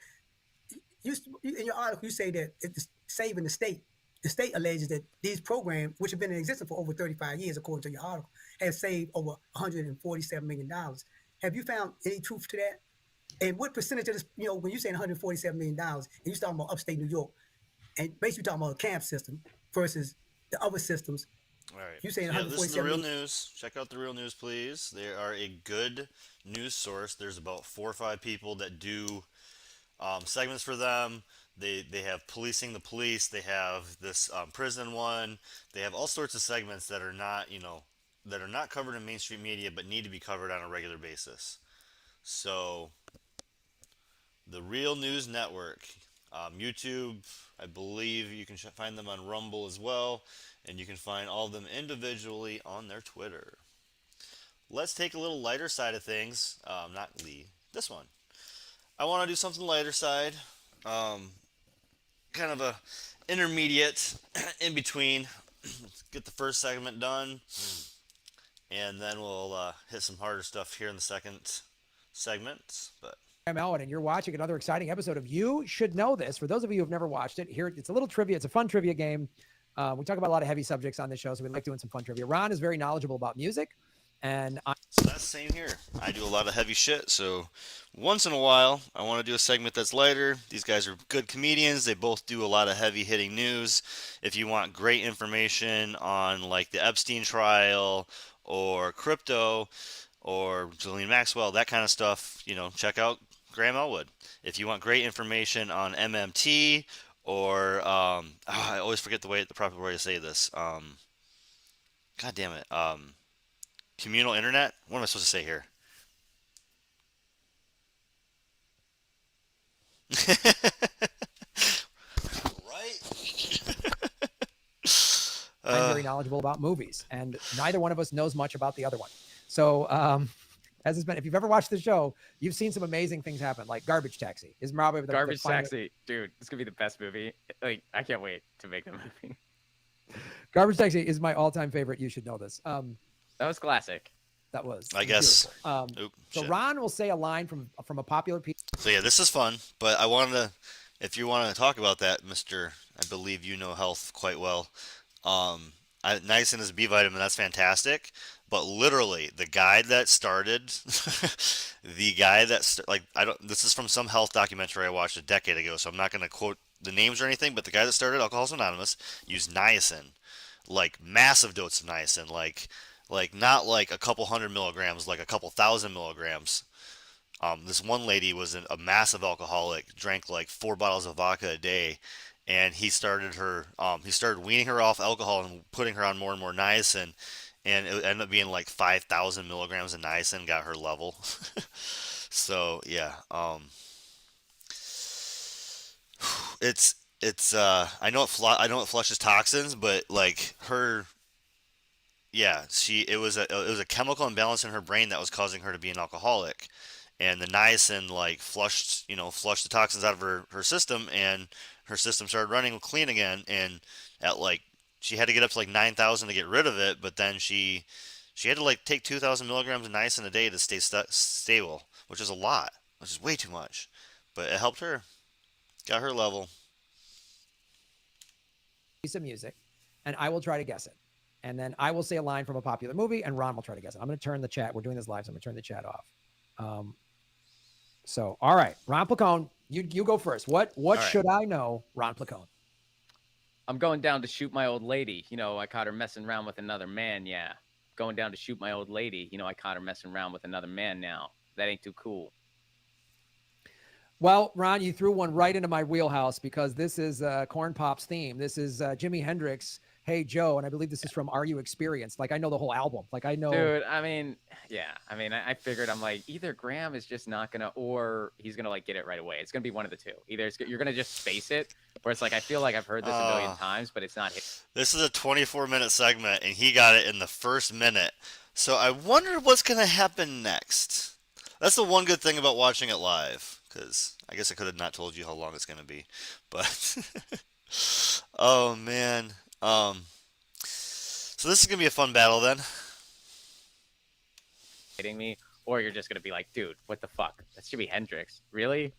You, in your article, you say that it's saving the state. The state alleges that these programs, which have been in existence for over 35 years, according to your article, have saved over $147 million. Have you found any truth to that? And what percentage of this, when you're saying $147 million, and you're talking about upstate New York, and basically talking about a camp system versus the other systems, All right. you're saying Yeah, this is the 147 real million. news. Check out the real news, please. They are a good news source. There's about 4 or 5 people that do segments for them. They have policing the police. They have this prison one. They have all sorts of segments that are not covered in mainstream media, but need to be covered on a regular basis. So, the Real News Network, YouTube. I believe you can find them on Rumble as well, and you can find all of them individually on their Twitter. Let's take a little lighter side of things. Not Lee. This one. I want to do something lighter side. Kind of a intermediate in between. Let's get the first segment done, and then we'll hit some harder stuff here in the second segment. But I'm Ellen, and you're watching another exciting episode of You Should Know This. For those of you who have never watched it, here it's a little trivia. It's a fun trivia game. We talk about a lot of heavy subjects on this show, so we like doing some fun trivia. Ron is very knowledgeable about music, and so that's the same here. I do a lot of heavy shit, so once in a while, I want to do a segment that's lighter. These guys are good comedians. They both do a lot of heavy hitting news. If you want great information on like the Epstein trial or crypto or Julian Maxwell, that kind of stuff, check out Graham Elwood. If you want great information on MMT or I always forget the proper way to say this. God damn it. Communal internet. What am I supposed to say here? Right? I'm very knowledgeable about movies, and neither one of us knows much about the other one. So, as it's been, if you've ever watched the show, you've seen some amazing things happen, like Garbage Taxi. Is probably the Garbage final... Taxi, dude. It's gonna be the best movie. Like, I can't wait to make the movie. Garbage Taxi is my all-time favorite. You should know this. That was classic. That was. I guess. So shit. Ron will say a line from a popular piece. So yeah, this is fun, but I wanted to, if you want to talk about that, Mister, I believe you know health quite well. Niacin is a B vitamin. That's fantastic. But literally, the guy that started, this is from some health documentary I watched a decade ago, so I'm not going to quote the names or anything, but the guy that started Alcoholics Anonymous used niacin, like massive dose of niacin, like not like a couple hundred milligrams, like a couple thousand milligrams. This one lady was a massive alcoholic, drank like 4 bottles of vodka a day, and he started weaning her off alcohol and putting her on more and more niacin, and it ended up being like 5,000 milligrams of niacin got her level. So yeah, I know it flushes toxins, but like her, yeah, it was a chemical imbalance in her brain that was causing her to be an alcoholic. and the niacin like flushed the toxins out of her system, and her system started running clean again. And at like she had to get up to like 9,000 to get rid of it, but then she had to like take 2,000 milligrams of niacin a day to stay stable, which is a lot, which is way too much, but it helped her, got her level. Piece of music, and I will try to guess it. And then I will say a line from a popular movie, and Ron will try to guess it. I'm going to turn the chat. We're doing this live, so I'm going to turn the chat off. So, all right, Ron Placone, you go first. What right. should I know, Ron Placone? I'm going down to shoot my old lady. I caught her messing around with another man. Yeah. Going down to shoot my old lady. I caught her messing around with another man now. That ain't too cool. Well, Ron, you threw one right into my wheelhouse because this is Corn Pop's theme. This is Jimi Hendrix, Hey Joe, and I believe this is from Are You Experienced? Like, I know the whole album. Like, I know. Dude, I mean, yeah. I mean, I figured I'm like, either Graham is just not going to, or he's going to, like, get it right away. It's going to be one of the two. Either you're going to just space it, or it's like, I feel like I've heard this a million times, but it's not hit. This is a 24-minute segment, and he got it in the first minute. So I wonder what's going to happen next. That's the one good thing about watching it live, because I guess I could have not told you how long it's going to be. But, oh, man. So this is going to be a fun battle then. Hitting me, or you're just going to be like, dude, what the fuck? That's Jimi Hendrix. Really?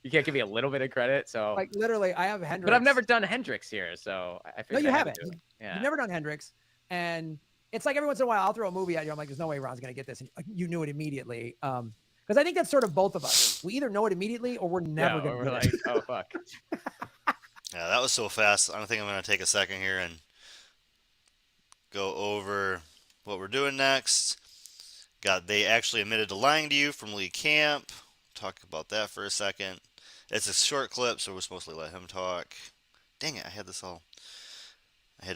You can't give me a little bit of credit? So, like, literally, I have Hendrix. But I've never done Hendrix here, so I figured No, you I haven't. Yeah. You've never done Hendrix. And it's like every once in a while, I'll throw a movie at you. I'm like, there's no way Ron's going to get this. And you knew it immediately. Because I think that's sort of both of us. We either know it immediately or we're never going to we're like, oh, fuck. Yeah, that was so fast. I don't think I'm going to take a second here and go over what we're doing next. They actually admitted to lying to you from Lee Camp. Talk about that for a second. It's a short clip, so we're supposed to let him talk. Dang it, I had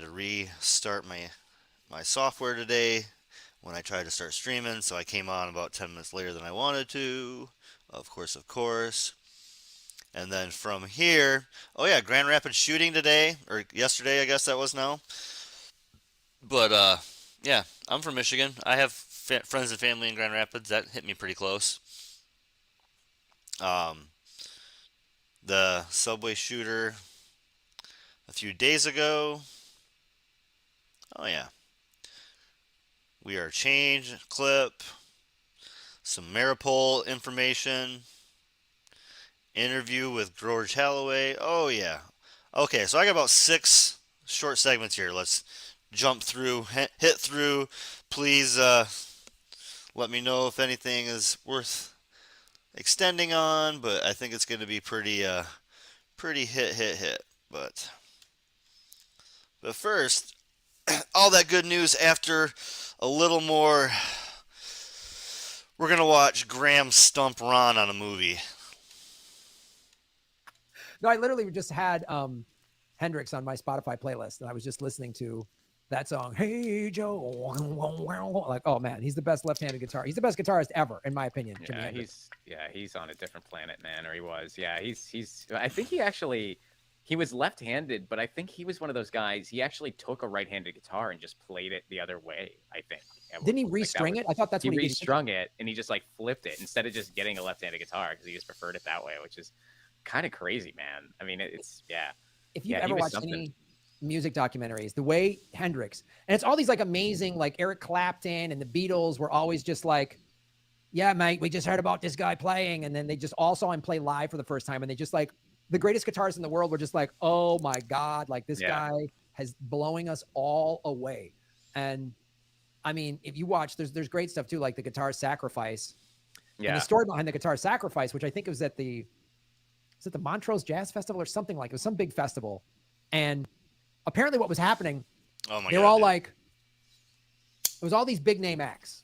to restart my software today when I tried to start streaming, so I came on about 10 minutes later than I wanted to. Of course. And then from here, oh yeah, Grand Rapids shooting today, or yesterday, I guess that was now. But, yeah, I'm from Michigan. I have friends and family in Grand Rapids. That hit me pretty close. The subway shooter a few days ago. Oh, yeah. We Are Change clip. Some Maripol information. Interview with George Holloway. Oh, yeah. Okay, so I got about 6 short segments here. Let's jump through, hit through. Please let me know if anything is worth extending on, but I think it's going to be pretty hit. But first, all that good news after a little more. We're going to watch Graham stump Ron on a movie. No, I literally just had Hendrix on my Spotify playlist, and I was just listening to that song, Hey Joe. Like, oh man, he's the best left-handed guitar. He's the best guitarist ever, in my opinion. Yeah, he's on a different planet, man, or he was. Yeah, he's. I think he was left-handed, but I think he was one of those guys. He actually took a right-handed guitar and just played it the other way. I think. Didn't he restring it? I thought that's what he restrung it, and he just like flipped it instead of just getting a left-handed guitar because he just preferred it that way, which is kind of crazy, man. I mean, it's yeah. If you've ever watched any music documentaries, the way Hendrix, and it's all these like amazing, like Eric Clapton and the Beatles were always just like, yeah, mate, we just heard about this guy playing. And then they just all saw him play live for the first time. And they just like, the greatest guitarists in the world were just like, oh my God, like this guy has blowing us all away. And I mean, if you watch, there's great stuff too, like the Guitar Sacrifice. Yeah. And the story behind the Guitar Sacrifice, which I think it was at the Montrose Jazz Festival or something, like it was some big festival. And apparently what was happening, they were all like, it was all these big name acts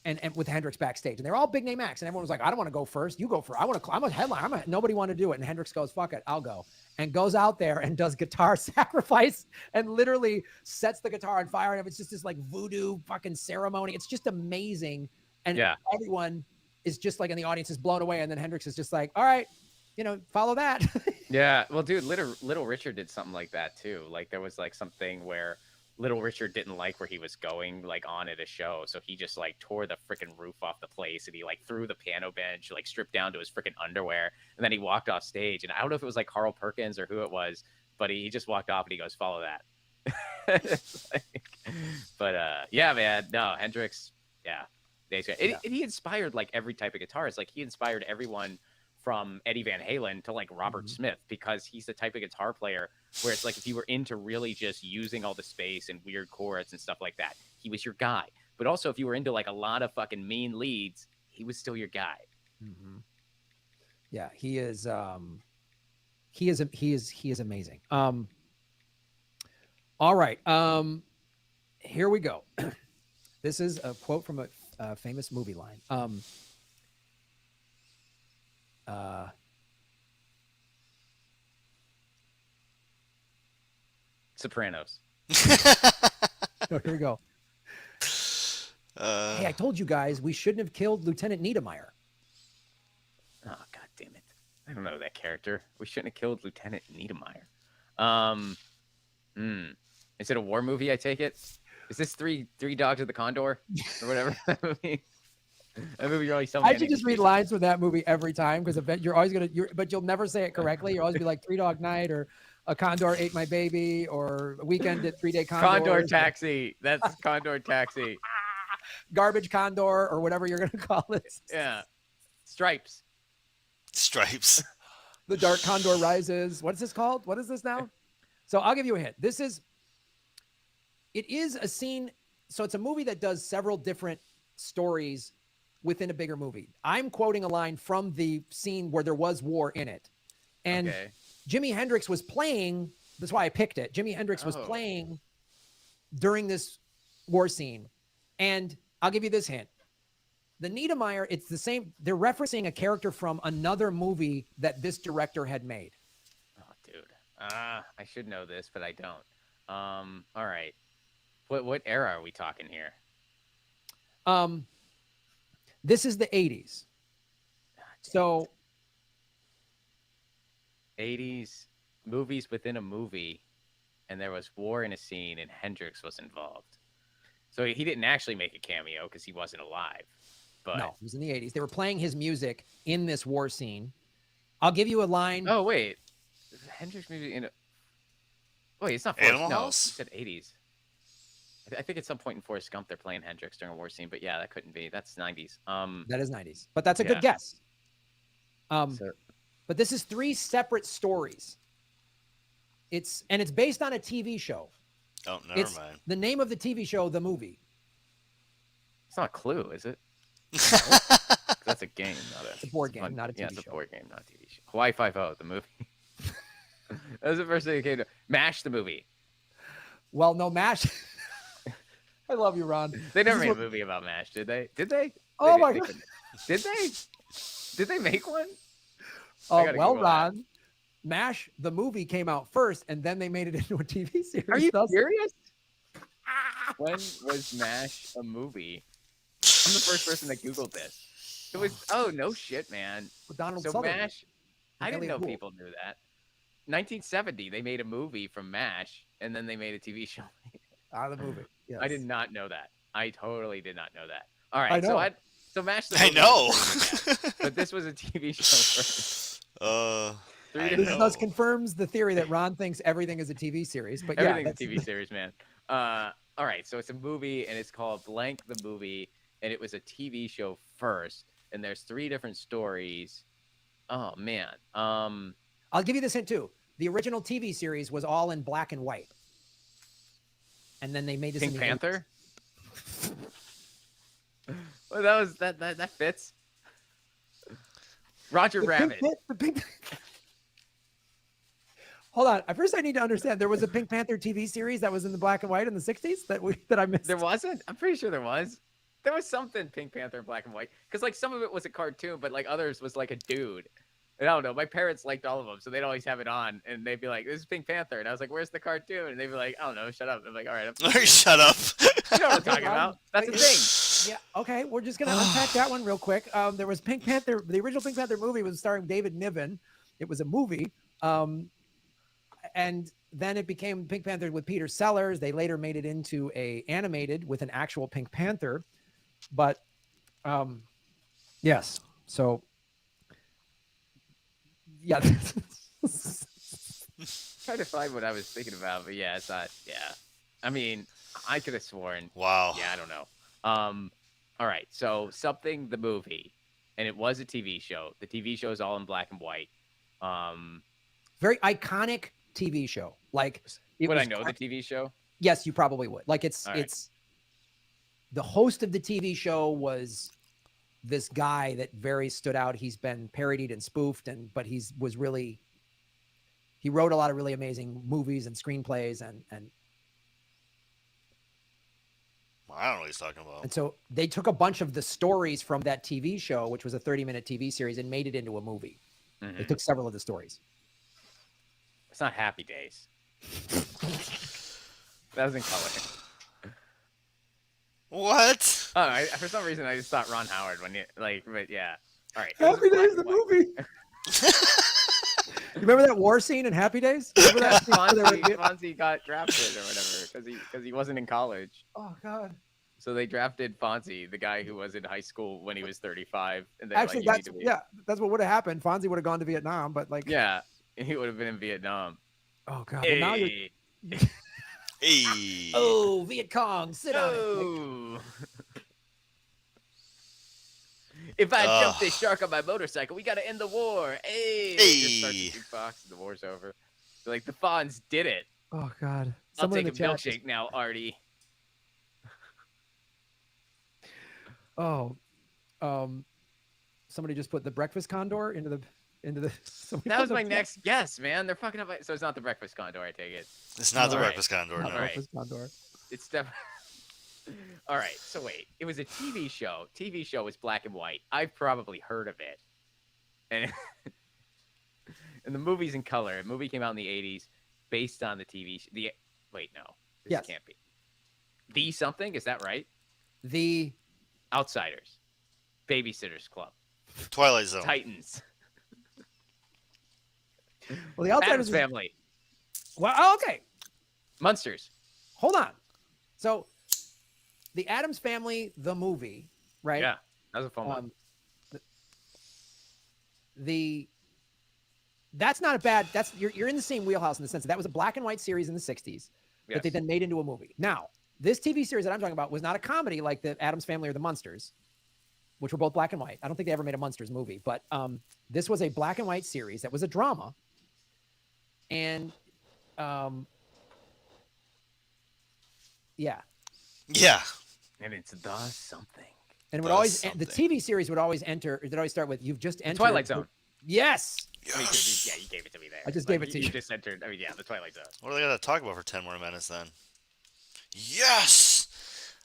and with Hendrix backstage, and they're all big name acts. And everyone was like, I don't want to go first. You go first. I'm a headline. Nobody wanted to do it. And Hendrix goes, fuck it, I'll go. And goes out there and does Guitar Sacrifice and literally sets the guitar on fire. And it's just this like voodoo fucking ceremony. It's just amazing. And everyone is just like in the audience is blown away. And then Hendrix is just like, all right, follow that. Yeah. Well, dude, Little Richard did something like that too. Like there was like something where Little Richard didn't like where he was going, like on at a show, so he just like tore the freaking roof off the place, and he like threw the piano bench, like stripped down to his freaking underwear, and then he walked off stage. And I don't know if it was like Carl Perkins or who it was, but he just walked off and he goes, "Follow that." It's like, but yeah, man, no, Hendrix, yeah, he inspired like every type of guitarist. Like he inspired everyone from Eddie Van Halen to like Robert Smith, because he's the type of guitar player where it's like if you were into really just using all the space and weird chords and stuff like that, he was your guy. But also if you were into like a lot of fucking mean leads, he was still your guy. Yeah, he is. He is amazing. All right. Here we go. This is a quote from a famous movie line. Sopranos. Oh, here we go. Hey, I told you guys we shouldn't have killed Lieutenant Niedermeyer. Oh, god damn it. I don't know that character. We shouldn't have killed Lieutenant Niedermeyer. Is it a war movie, I take it? Is this Three Dogs of the Condor? Or whatever that movie? That movie really so I should just read lines from that movie every time, because you're always but you'll never say it correctly. You'll always be like 3 Dog Night, or A Condor Ate My Baby, or A Weekend at 3 Day Condor. Condor Taxi. That's Condor Taxi. Garbage Condor, or whatever you're going to call it. Yeah. Stripes. The Dark Condor Rises. What is this called? What is this now? So I'll give you a hint. It is a scene. So it's a movie that does several different stories within a bigger movie. I'm quoting a line from the scene where there was war in it. And Jimi Hendrix was playing. That's why I picked it. Jimi Hendrix was playing during this war scene. And I'll give you this hint. The Niedermeyer, it's the same. They're referencing a character from another movie that this director had made. Oh, dude. I should know this, but I don't. All right. What era are we talking here? This is the 80s. So 80s movies within a movie, and there was war in a scene, and Hendrix was involved. So he didn't actually make a cameo because he wasn't alive. But no, it was in the 80s. They were playing his music in this war scene. I'll give you a line. Oh, wait. Hendrix movie in a... Wait, it's not Animal no, House? You said 80s. I think at some point in Forrest Gump they're playing Hendrix during a war scene, but yeah, that couldn't be. That's 90s. That is 90s, but that's a good guess. But this is 3 separate stories. It's based on a TV show. Oh, never mind. The name of the TV show, the movie. It's not Clue, is it? That's a game, It's a board game, not a TV show. Yeah, it's a board game, not a TV show. Hawaii Five-0, the movie. That was the first thing that came to MASH, the movie. Well, no, MASH. I love you, Ron. They never made a movie about MASH, did they? Did they? Oh my God. Did they? Did they make one? Well, Ron, MASH, the movie, came out first, and then they made it into a TV series. Are you serious? When was MASH a movie? I'm the first person that Googled this. It was, oh, no shit, man. Donald so Sutherland. MASH, I didn't know people knew that. 1970, they made a movie from MASH, and then they made a TV show. Out of the movie. Yes. I did not know that. I totally did not know that. All right, I know. so MASH. I know. But this was a TV show first. This confirms the theory that Ron thinks everything is a TV series. But everything's a TV series, man. All right, so it's a movie, and it's called Blank the Movie, and it was a TV show first, and there's 3 different stories. Oh man. I'll give you this hint too. The original TV series was all in black and white. And then they made this Pink Panther. Well, that fits. Roger Rabbit. Hold on. At first, I need to understand. There was a Pink Panther TV series that was in the black and white in the 60s that I missed. There wasn't? I'm pretty sure there was. There was something Pink Panther in black and white. Because like some of it was a cartoon, but like others was like a dude. And I don't know. My parents liked all of them, so they'd always have it on, and they'd be like, "This is Pink Panther," and I was like, "Where's the cartoon?" And they'd be like, "I don't know. Shut up." I'm like, "All right." Shut up. You know what I'm talking about? That's the thing. Yeah. Okay. We're just gonna unpack that one real quick. There was Pink Panther. The original Pink Panther movie was starring David Niven. It was a movie. and then it became Pink Panther with Peter Sellers. They later made it into a animated with an actual Pink Panther. But yes, so yeah. Trying to find what I was thinking about, but yeah, it's not. Yeah, I mean, I could have sworn. Wow. Yeah, I don't know. All right, so something the movie, and it was a TV show. The TV show is all in black and white. Very iconic TV show. Like, would I know the TV show? Yes, you probably would. Like, it's right. it's the host of the TV show was this guy that very stood out. He's been parodied and spoofed, but he wrote a lot of really amazing movies and screenplays and I don't know what he's talking about. And so they took a bunch of the stories from that TV show, which was a 30-minute TV series, and made it into a movie. They took several of the stories. It's not Happy Days. That was in color. What? Oh, for some reason I just thought Ron Howard when you but yeah. All right. Happy Days, the movie. You remember that war scene in Happy Days? Remember that scene Fonzie got drafted or whatever because he wasn't in college. Oh God. So they drafted Fonzie, the guy who was in high school when he was 35. And actually, that's what would have happened. Fonzie would have gone to Vietnam, but yeah, he would have been in Vietnam. Oh God! Hey. Now you're... Hey. Oh, Viet Cong, sit on it. If I jump this shark on my motorcycle, we got to end the war. Hey. Just start the jukebox and the war's over. They're like, the Fonz did it. Oh God! I'll take a milkshake now, Artie. Oh, somebody just put the breakfast condor into the. That was my next guess, man. They're fucking up. So it's not the breakfast condor. I take it. It's not the breakfast condor. No. Breakfast condor. It's definitely. All right. So wait, it was a TV show. TV show was black and white. I've probably heard of it, and and the movie's in color. The movie came out in the '80s, based on the TV. Wait, no, this can't be. The something, is that right? The Outsiders, Babysitters Club, Twilight Zone, Titans. Well, the Outsiders Family. Well, okay. Munsters. Hold on. So, the Addams Family, the movie, right? Yeah, that was a fun one. That's not a bad. You're in the same wheelhouse in the sense that was a black and white series in the '60s that they then made into a movie. Now, this TV series that I'm talking about was not a comedy like the Addams Family or the Munsters, which were both black and white. I don't think they ever made a Munsters movie, but this was a black and white series that was a drama. And yeah, and it's the something. And it would always the TV series would always enter. It would always start with "You've just entered Twilight Zone." Yes. I mean, yeah, you gave it to me there. I just gave it to you. You just entered. I mean, yeah, the Twilight Zone. What do they got to talk about for 10 more minutes then? Yes.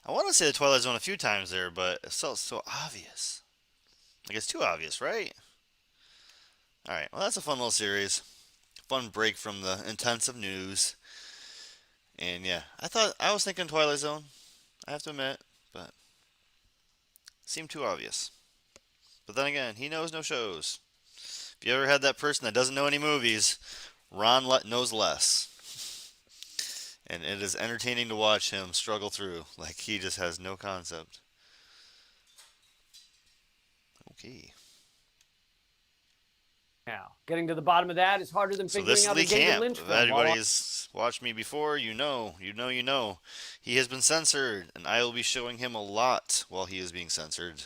I want to say the Twilight Zone a few times there, but it's so obvious. Like, it's too obvious, right? All right. Well, that's a fun little series. Fun break from the intensive news. And yeah, I was thinking Twilight Zone, I have to admit, but it seemed too obvious. But then again, he knows no shows. If you ever had that person that doesn't know any movies, Ron knows less. And it is entertaining to watch him struggle through. Like, he just has no concept. Okay. Now, getting to the bottom of that is harder than figuring out the David Lynch film. If anybody's watched me before, you know. He has been censored, and I will be showing him a lot while he is being censored.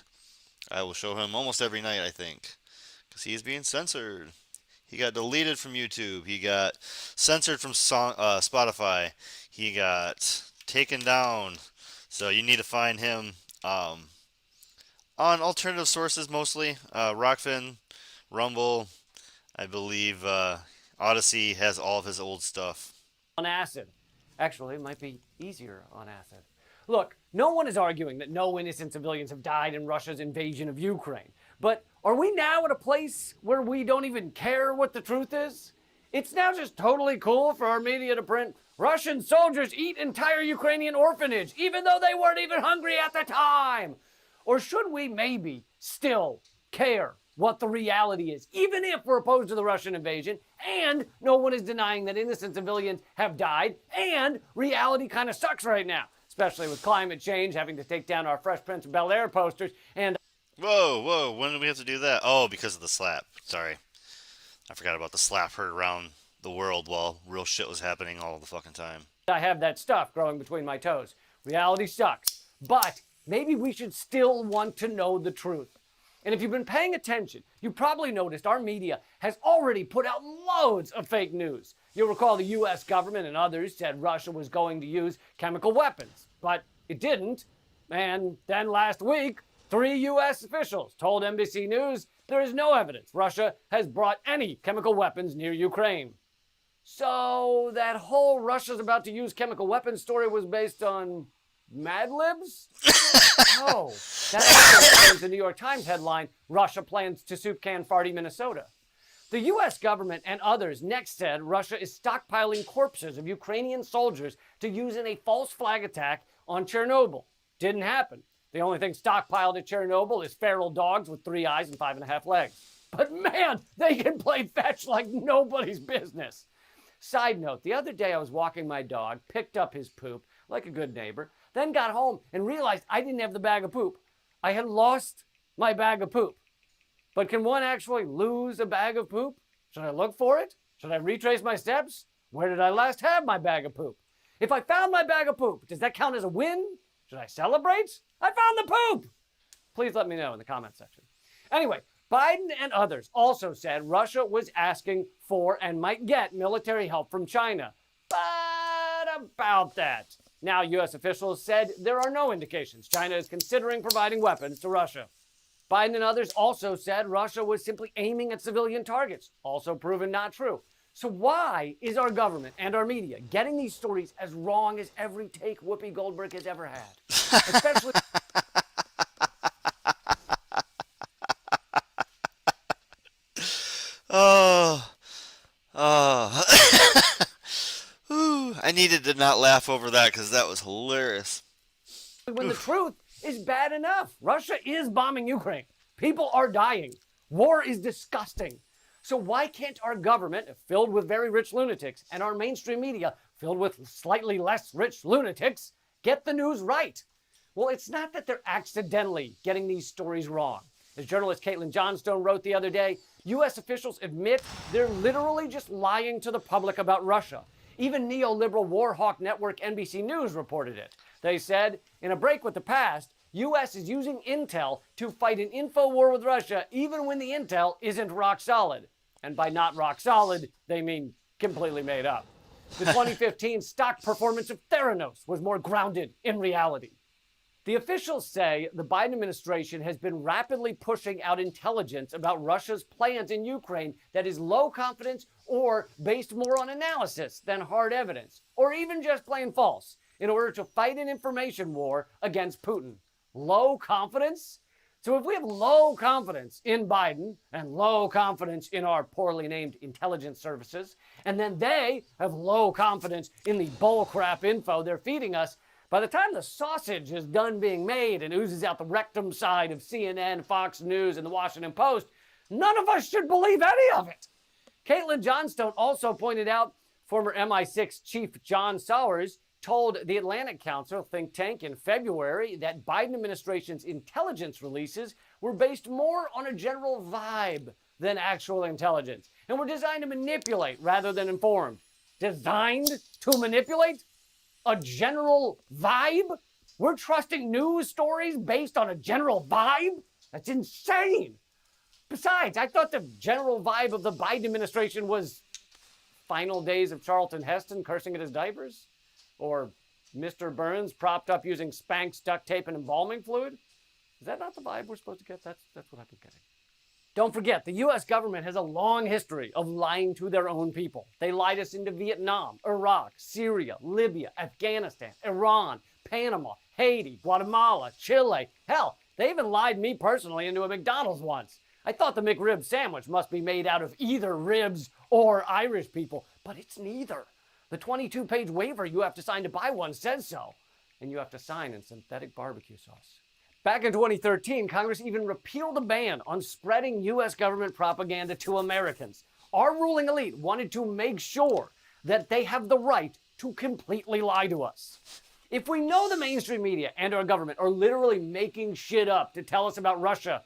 I will show him almost every night, I think, because he is being censored. He got deleted from YouTube. He got censored from Spotify. He got taken down. So you need to find him on alternative sources mostly. Rockfin, Rumble, I believe Odyssey has all of his old stuff. On acid. Actually, it might be easier on acid. Look, no one is arguing that no innocent civilians have died in Russia's invasion of Ukraine. But are we now at a place where we don't even care what the truth is? It's now just totally cool for our media to print Russian soldiers eat entire Ukrainian orphanage, even though they weren't even hungry at the time. Or should we maybe still care what the reality is, even if we're opposed to the Russian invasion, and no one is denying that innocent civilians have died, and reality kind of sucks right now, especially with climate change, having to take down our Fresh Prince of Bel-Air posters, and Whoa, when did we have to do that? Oh, because of the slap. Sorry. I forgot about the slap heard around the world while real shit was happening all the fucking time. I have that stuff growing between my toes. Reality sucks, but maybe we should still want to know the truth. And if you've been paying attention, you probably noticed our media has already put out loads of fake news. You'll recall the US government and others said Russia was going to use chemical weapons, but it didn't. And then last week, 3 US officials told NBC News there is no evidence Russia has brought any chemical weapons near Ukraine. So that whole Russia's about to use chemical weapons story was based on Mad Libs? Oh, that also explains the New York Times headline, Russia plans to soup can Farty, Minnesota. The US government and others next said Russia is stockpiling corpses of Ukrainian soldiers to use in a false flag attack on Chernobyl. Didn't happen. The only thing stockpiled at Chernobyl is feral dogs with 3 eyes and 5.5 legs. But man, they can play fetch like nobody's business. Side note, the other day I was walking my dog, picked up his poop, like a good neighbor, then got home and realized I didn't have the bag of poop. I had lost my bag of poop. But can one actually lose a bag of poop? Should I look for it? Should I retrace my steps? Where did I last have my bag of poop? If I found my bag of poop, does that count as a win? Should I celebrate? I found the poop! Please let me know in the comment section. Anyway, Biden and others also said Russia was asking for and might get military help from China. But about that. Now, U.S. officials said there are no indications China is considering providing weapons to Russia. Biden and others also said Russia was simply aiming at civilian targets, also proven not true. So why is our government and our media getting these stories as wrong as every take Whoopi Goldberg has ever had? Especially... I needed to not laugh over that because that was hilarious. when the truth is bad enough. Russia is bombing Ukraine. People are dying. War is disgusting. So why can't our government, filled with very rich lunatics, and our mainstream media, filled with slightly less rich lunatics, get the news right? Well, it's not that they're accidentally getting these stories wrong. As journalist Caitlin Johnstone wrote the other day, U.S. officials admit they're literally just lying to the public about Russia. Even neoliberal war hawk network NBC News reported it. They said, in a break with the past, U.S. is using intel to fight an info war with Russia even when the intel isn't rock solid. And by not rock solid, they mean completely made up. The 2015 stock performance of Theranos was more grounded in reality. The officials say the Biden administration has been rapidly pushing out intelligence about Russia's plans in Ukraine that is low confidence or based more on analysis than hard evidence, or even just plain false, in order to fight an information war against Putin. Low confidence? So if we have low confidence in Biden and low confidence in our poorly named intelligence services, and then they have low confidence in the bullcrap info they're feeding us, by the time the sausage is done being made and oozes out the rectum side of CNN, Fox News, and the Washington Post, none of us should believe any of it. Caitlin Johnstone also pointed out former MI6 Chief John Sawers told the Atlantic Council think tank in February that Biden administration's intelligence releases were based more on a general vibe than actual intelligence and were designed to manipulate rather than inform. Designed to manipulate? A general vibe? We're trusting news stories based on a general vibe? That's insane. Besides, I thought the general vibe of the Biden administration was final days of Charlton Heston cursing at his diapers? Or Mr. Burns propped up using Spanx duct tape and embalming fluid? Is that not the vibe we're supposed to get? That's what I've been getting. Don't forget, the U.S. government has a long history of lying to their own people. They lied us into Vietnam, Iraq, Syria, Libya, Afghanistan, Iran, Panama, Haiti, Guatemala, Chile. Hell, they even lied me personally into a McDonald's once. I thought the McRib sandwich must be made out of either ribs or Irish people, but it's neither. The 22-page waiver you have to sign to buy one says so, and you have to sign in synthetic barbecue sauce. Back in 2013, Congress even repealed a ban on spreading U.S. government propaganda to Americans. Our ruling elite wanted to make sure that they have the right to completely lie to us. If we know the mainstream media and our government are literally making shit up to tell us about Russia,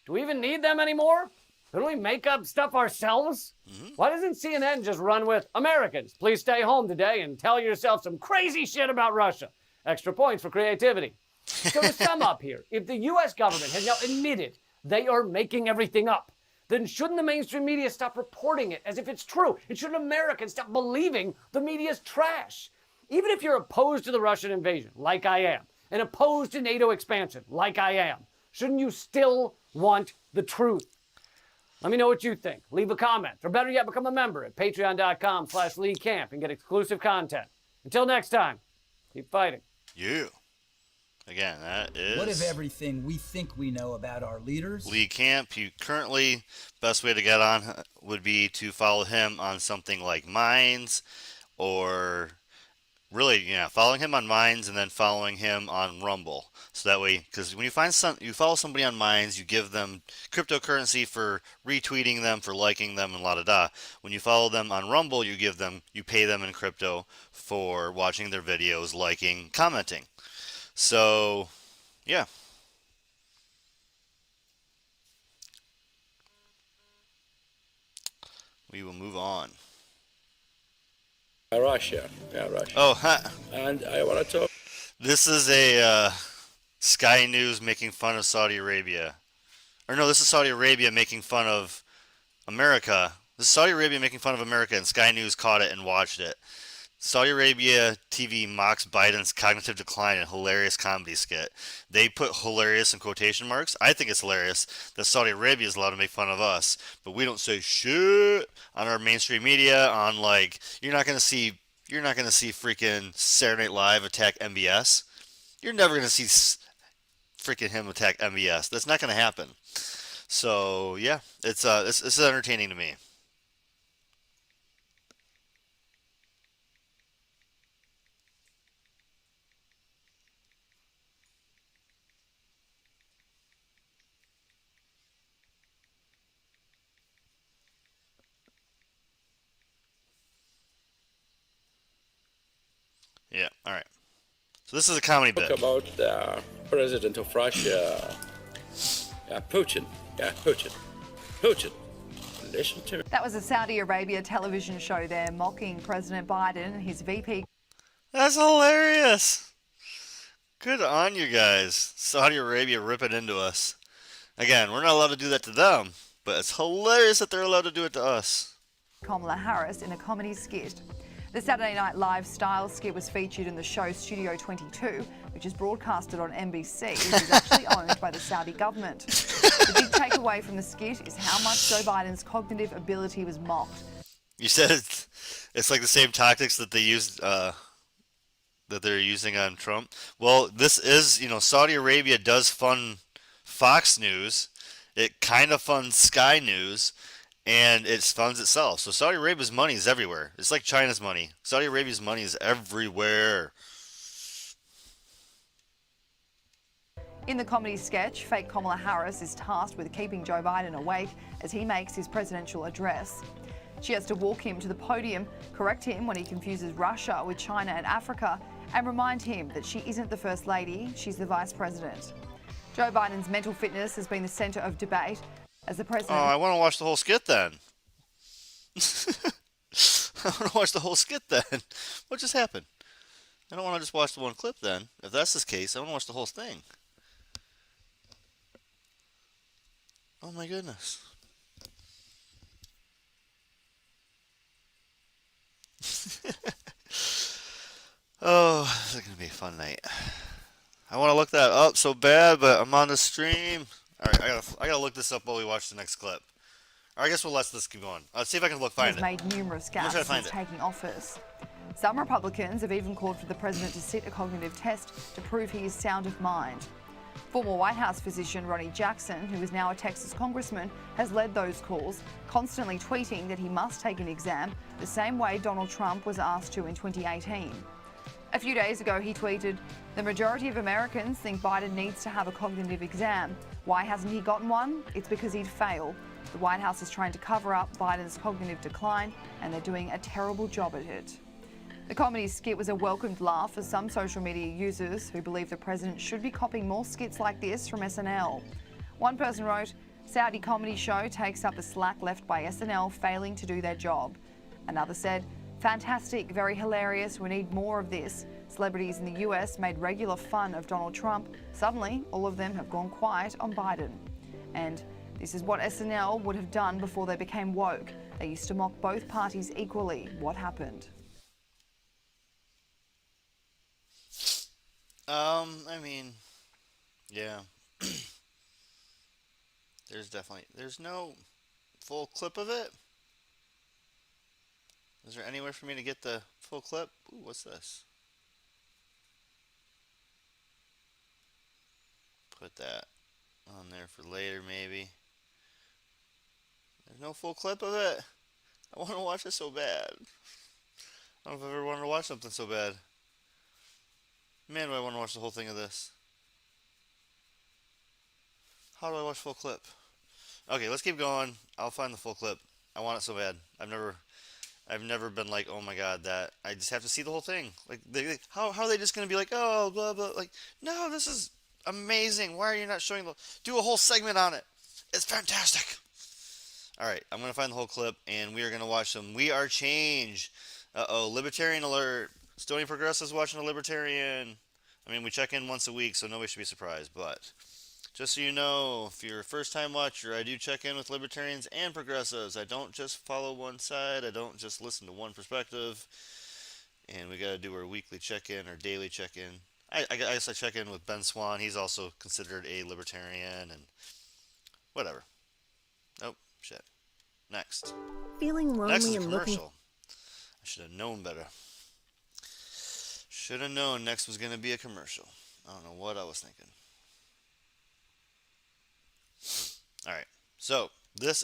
do we even need them anymore? Don't we make up stuff ourselves? Why doesn't CNN just run with, Americans, please stay home today and tell yourself some crazy shit about Russia? Extra points for creativity. So to sum up here, if the U.S. government has now admitted they are making everything up, then shouldn't the mainstream media stop reporting it as if it's true? And shouldn't Americans stop believing the media's trash? Even if you're opposed to the Russian invasion, like I am, and opposed to NATO expansion, like I am, shouldn't you still want the truth? Let me know what you think. Leave a comment, or better yet, become a member at patreon.com/LeeCamp and get exclusive content. Until next time, keep fighting. Yeah. Again, that is... What if everything we think we know about our leaders? Lee Camp. You currently, best way to get on would be to follow him on something like Minds, or really, following him on Minds and then following him on Rumble. So that way, because when you follow somebody on Minds, you give them cryptocurrency for retweeting them, for liking them, and la-da-da. When you follow them on Rumble, you pay them in crypto for watching their videos, liking, commenting. So, yeah. We will move on. Russia. Oh, and I want to talk. This is a Sky News making fun of Saudi Arabia. Or no, this is Saudi Arabia making fun of America. This is Saudi Arabia making fun of America, and Sky News caught it and watched it. Saudi Arabia TV mocks Biden's cognitive decline in hilarious comedy skit. They put hilarious in quotation marks. I think it's hilarious that Saudi Arabia is allowed to make fun of us, but we don't say shit on our mainstream media. On you're not gonna see freaking Saturday Night Live attack MBS. You're never gonna see freaking him attack MBS. That's not gonna happen. So yeah, it's entertaining to me. Yeah, all right. So this is a comedy bit. Talk about the president of Russia, Putin. Putin. Listen to me. That was a Saudi Arabia television show there mocking President Biden, his VP. That's hilarious. Good on you guys. Saudi Arabia ripping into us. Again, we're not allowed to do that to them, but it's hilarious that they're allowed to do it to us. Kamala Harris in a comedy skit. The Saturday Night Live style skit was featured in the show Studio 22, which is broadcasted on NBC, which is actually owned by the Saudi government. The big takeaway from the skit is how much Joe Biden's cognitive ability was mocked. You said it's like the same tactics that they used, that they're using on Trump. Well, this is, Saudi Arabia does fund Fox News. It kind of funds Sky News. And it funds itself. So Saudi Arabia's money is everywhere. It's like China's money. Saudi Arabia's money is everywhere. In the comedy sketch, fake Kamala Harris is tasked with keeping Joe Biden awake as he makes his presidential address. She has to walk him to the podium, correct him when he confuses Russia with China and Africa, and remind him that she isn't the First Lady, she's the Vice President. Joe Biden's mental fitness has been the centre of debate as the president... Oh, I want to watch the whole skit then. I want to watch the whole skit then. What just happened? I don't want to just watch the one clip then. If that's the case, I want to watch the whole thing. Oh my goodness. Oh, this is going to be a fun night. I want to look that up so bad, but I'm on the stream. All right, I gotta look this up while we watch the next clip. Or I guess we'll let this keep going. Let's see if I can find it. He's made numerous gaffes since taking office. Some Republicans have even called for the president to sit a cognitive test to prove he is sound of mind. Former White House physician Ronnie Jackson, who is now a Texas congressman, has led those calls, constantly tweeting that he must take an exam the same way Donald Trump was asked to in 2018. A few days ago, he tweeted, "The majority of Americans think Biden needs to have a cognitive exam. Why hasn't he gotten one? It's because he'd fail. The White House is trying to cover up Biden's cognitive decline, and they're doing a terrible job at it." The comedy skit was a welcomed laugh for some social media users who believe the president should be copying more skits like this from SNL. One person wrote, "Saudi comedy show takes up the slack left by SNL failing to do their job." Another said, "Fantastic, very hilarious, we need more of this. Celebrities in the US made regular fun of Donald Trump. Suddenly, all of them have gone quiet on Biden." And this is what SNL would have done before they became woke. They used to mock both parties equally. What happened? I mean, yeah. There's no full clip of it. Is there anywhere for me to get the full clip? Ooh, what's this? Put that on there for later, maybe. There's no full clip of it. I want to watch it so bad. I don't know if I've ever wanted to watch something so bad. Man, do I want to watch the whole thing of this. How do I watch full clip? Okay, let's keep going. I'll find the full clip. I want it so bad. I've never been like, oh my god, that I just have to see the whole thing. Like, how are they just gonna be like, oh, blah blah? Like, no, this is amazing. Why are you not showing do a whole segment on it? It's fantastic. All right, I'm gonna find the whole clip, and we are gonna watch some We Are Change. Libertarian alert. Stony Progressives watching a libertarian. I mean, we check in once a week, so nobody should be surprised. But just so you know, if you're a first-time watcher, I do check in with libertarians and progressives. I don't just follow one side. I don't just listen to one perspective. And we got to do our weekly check-in or daily check-in. I guess I check in with Ben Swan. He's also considered a libertarian and whatever. Oh, shit. Next. Feeling lonely Next is a and looking. commercial. I should have known better. Should have known next was going to be a commercial. I don't know what I was thinking. All right. So, this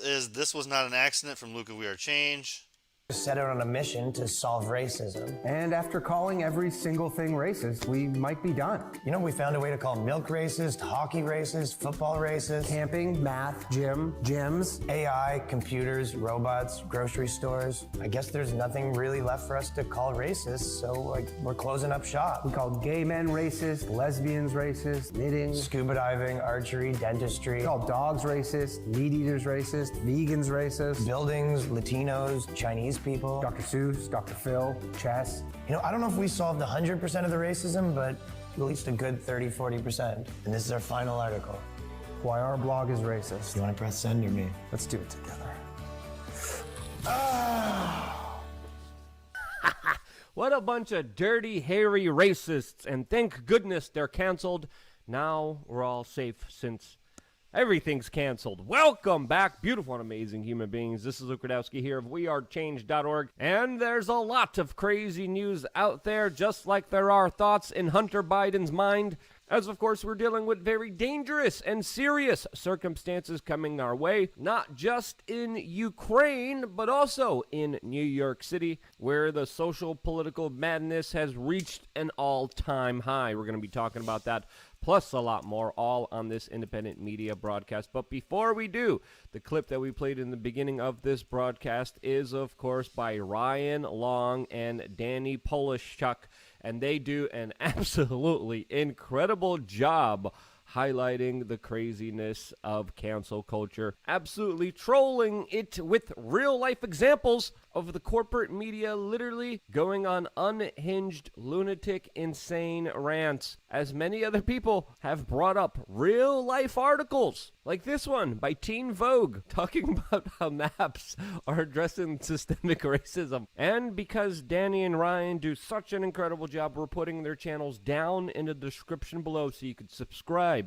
was not an accident from Luca We Are Change. Set out on a mission to solve racism. And after calling every single thing racist, we might be done. You know, we found a way to call milk racist, hockey racist, football racist, Camping, math, gyms, AI, computers, robots, grocery stores. I guess there's nothing really left for us to call racist, so we're closing up shop. We called gay men racist, lesbians racist, knitting, scuba diving, archery, dentistry. We called dogs racist, meat eaters racist, vegans racist, buildings, Latinos, Chinese people. Dr. Seuss, Dr. Phil, chess. You know, I don't know if we solved 100% of the racism, but at least a good 30-40%. And this is our final article. Why our blog is racist. You want to press send or me? Let's do it together. What a bunch of dirty, hairy racists, and thank goodness they're canceled. Now we're all safe since everything's canceled. Welcome back, beautiful and amazing human beings. This is Luke Radowski here of wearechange.org, and there's a lot of crazy news out there, just like there are thoughts in Hunter Biden's mind, as of course we're dealing with very dangerous and serious circumstances coming our way, not just in Ukraine, but also in New York City, where the social political madness has reached an all-time high. We're going to be talking about that plus a lot more, all on this independent media broadcast. But before we do, the clip that we played in the beginning of this broadcast is, of course, by Ryan Long and Danny Polishchuk, and they do an absolutely incredible job highlighting the craziness of cancel culture, absolutely trolling it with real-life examples of the corporate media literally going on unhinged, lunatic, insane rants, as many other people have brought up real-life articles, like this one by Teen Vogue, talking about how maps are addressing systemic racism. And because Danny and Ryan do such an incredible job, we're putting their channels down in the description below so you can subscribe